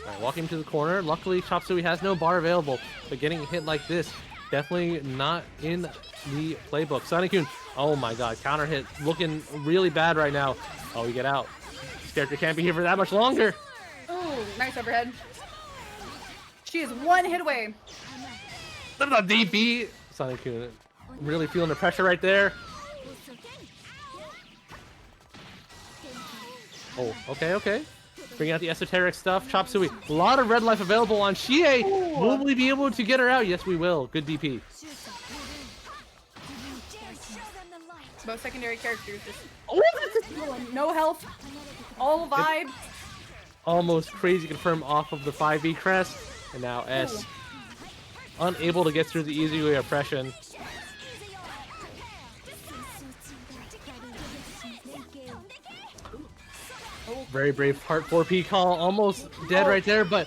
Alright, walking to the corner. Luckily, Chop Suey has no bar available, but getting hit like this, definitely not in the playbook. Sonic-kun, oh my god, counter hit, looking really bad right now. Oh, we get out. This character can't be here for that much longer. Ooh, nice overhead. She is one hit away. Look at the DP. Sonic-kun really feeling the pressure right there. Oh, okay. Bring out the esoteric stuff. Chop Suey. A lot of red life available on Chie. Will we be able to get her out? Yes, we will. Good DP. Both secondary characters just no health. All vibes. Almost crazy confirm off of the 5V crest. And now S. Unable to get through the easy way oppression. Very brave part 4P call, almost dead right there, but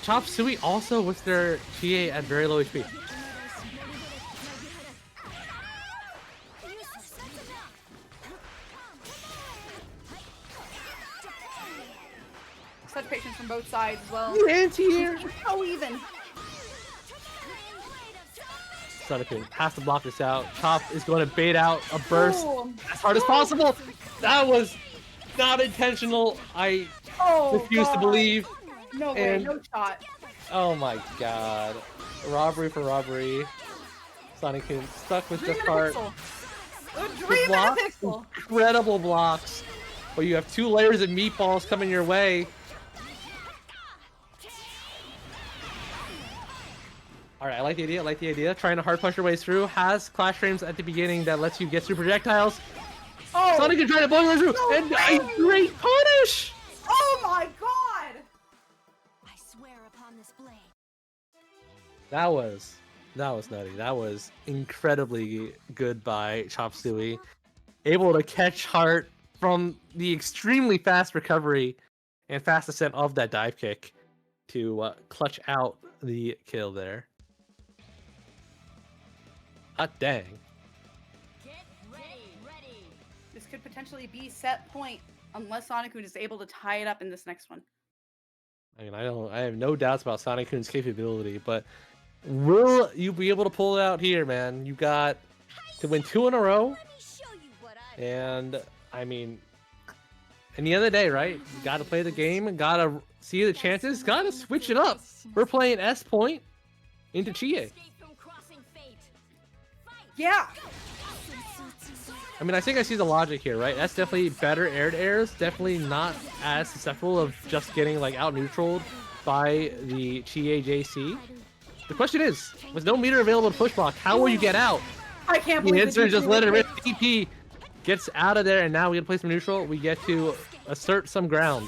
Chop Suey also with their Chie at very low HP. Such patience from both sides as well. Anti-air! So even. Sonic-kun has to block this out. Chop is going to bait out a burst Ooh. as hard as possible. That was not intentional. I refuse to believe. No way, And- no shot. Oh my god. Robbery for robbery. Sonic-kun stuck with Dream just in a heart. pixel. A dream in a blocks, pixel. incredible blocks. But you have 2 layers of meatballs coming your way. Alright, I like the idea. Trying to hard punch your way through. Has clash frames at the beginning that lets you get through projectiles. Oh, Sonic can try to blow your way through. No And way! a great punish! oh my god! I swear upon this blade. That was nutty. That was incredibly good by Chop Suey. Able to catch Heart from the extremely fast recovery and fast ascent of that dive kick to clutch out the kill there. Hot dang. Get ready. This could potentially be set point unless Sonic-kun is able to tie it up in this next one. I mean, I have no doubts about Sonic-kun's capability, but will you be able to pull it out here, man? You got to win 2 in a row, Let me show you what I and I mean, in the end of the day, right? You got to play the game, got to see the chances, got to switch it up. We're playing S point into Chie. escape from crossing fate. Fight. Yeah! I mean, I think I see the logic here, right? That's definitely better air to airs, definitely not as susceptible of just getting like out neutraled by the Chie JC. The question is, with no meter available to push block, how will you get out? I can't The believe answer is DP just let it was rip. DP gets out of there, and now we get to play some neutral. We get to assert some ground.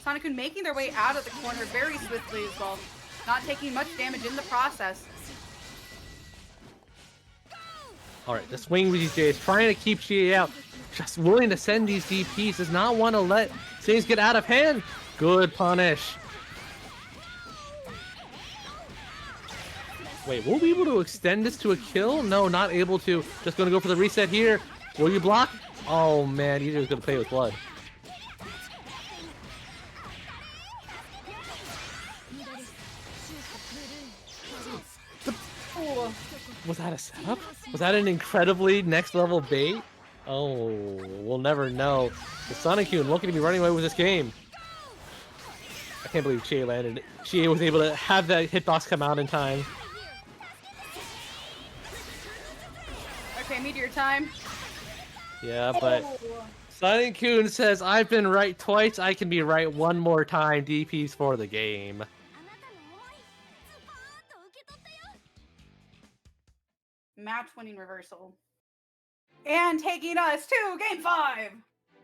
Sonic-kun making their way out of the corner very swiftly as well. Not taking much damage in the process. Alright, the swing with these Jays, trying to keep Chie out. Just willing to send these DPs, does not want to let things get out of hand. Good punish. Wait, we'll be able to extend this to a kill? No, not able to. Just going to go for the reset here. Will you block? Oh man, he's just going to play with blood. Ooh. Was that a setup? Was that an incredibly next level bait? Oh, we'll never know. The Sonic-kun looking to be running away with this game. I can't believe Chie landed. Chie was able to have that hitbox come out in time. Okay, meteor time. Yeah, but Oh. Sonic-kun says, I've been right twice, I can be right one more time. DP's for the game. あなたの思い、ズバーッと受け取ってよ。 Match winning reversal. And taking us to game 5.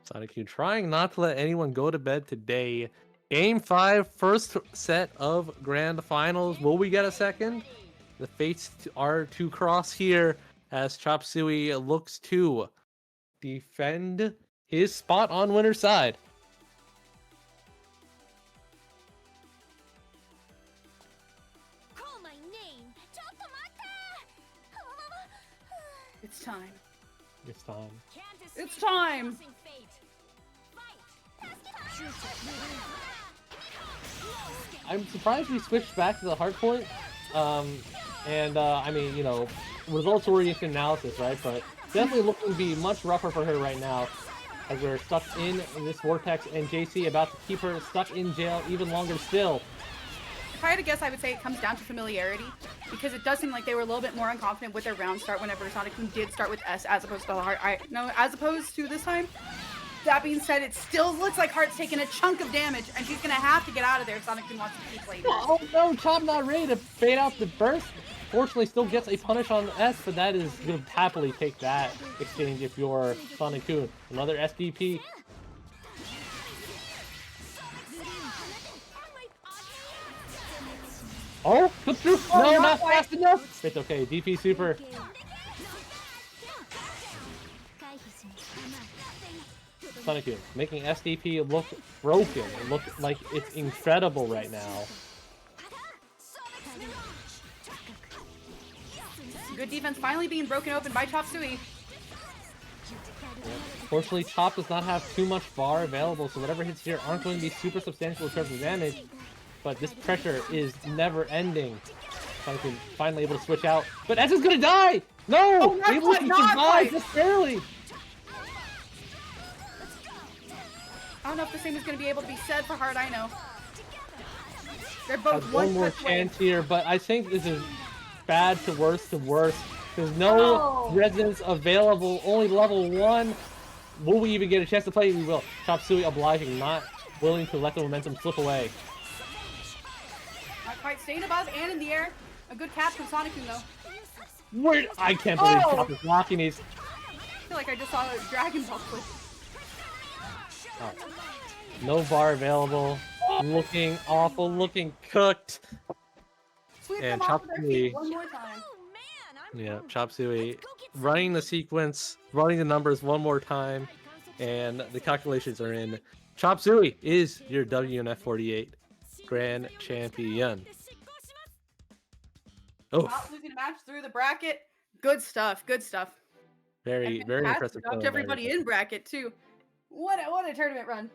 Sonic-kun trying not to let anyone go to bed today. Game 5, first set of grand finals. Will we get a second? The fates are to cross here as Chop Suey looks to defend his spot on winner's side. Call my name. It's time. It's time. It's time. I'm surprised we switched back to the hard point. I mean, you know, results-oriented analysis, right? But definitely looking to be much rougher for her right now, as we're stuck in this vortex, and JC about to keep her stuck in jail even longer still. If I had to guess, I would say it comes down to familiarity, because it does seem like they were a little bit more unconfident with their round start whenever Sonic Boom did start with S as opposed to the Heart. As opposed to this time. That being said, it still looks like Heart's taking a chunk of damage, and she's gonna have to get out of there if Sonic Boom wants to keep playing. Oh no, Chop not ready to fade out the burst. Fortunately, still gets a punish on S, but that is going to happily take that exchange if you're Sonic Boom. Another SDP. Oh, clip through. No, not fast enough. It's okay. DP super. Sonic Boom making SDP look broken. It looks like it's incredible right now. Good defense finally being broken open by Chop Suey. Fortunately, Chop does not have too much bar available, so whatever hits here aren't going to be super substantial in terms of damage. But this pressure is never ending. Sonic Boom finally able to switch out, but S is gonna die! No! Oh, not able quite, to not survive quite. just barely! I don't know if the same is going to be able to be said for Heart, I know. They're both Has one more touch away. chance here, but I think this is bad to worse to worse. There's no Oh. resonance available, only level 1. Will we even get a chance to play? We will. Chop Suey obliging, not willing to let the momentum slip away. Not quite staying above and in the air. A good catch from Sonic Boom, though. Where? I can't believe Oh. Chop is blocking these. I feel like I just saw a Dragon Ball flip. Oh. No bar available. Looking awful, looking cooked. Sweep And them off Chop of their Suey. feet one more time. Yeah, Chop Suey running the sequence, running the numbers one more time, and the calculations are in. Chop Suey is your WNF48 Grand Champion. Oh, Not losing a match through the bracket. Good stuff. Good stuff. very, And very fantastic impressive. job play to by everybody everybody. in bracket too. What a tournament run.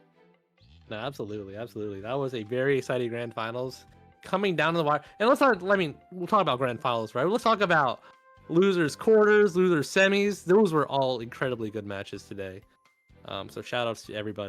No, absolutely, absolutely. That was a very exciting grand finals coming down to the wire. And let's not, I mean, we'll talk about grand finals, right? Let's talk about losers quarters, losers semis. Those were all incredibly good matches today. So shout outs to everybody.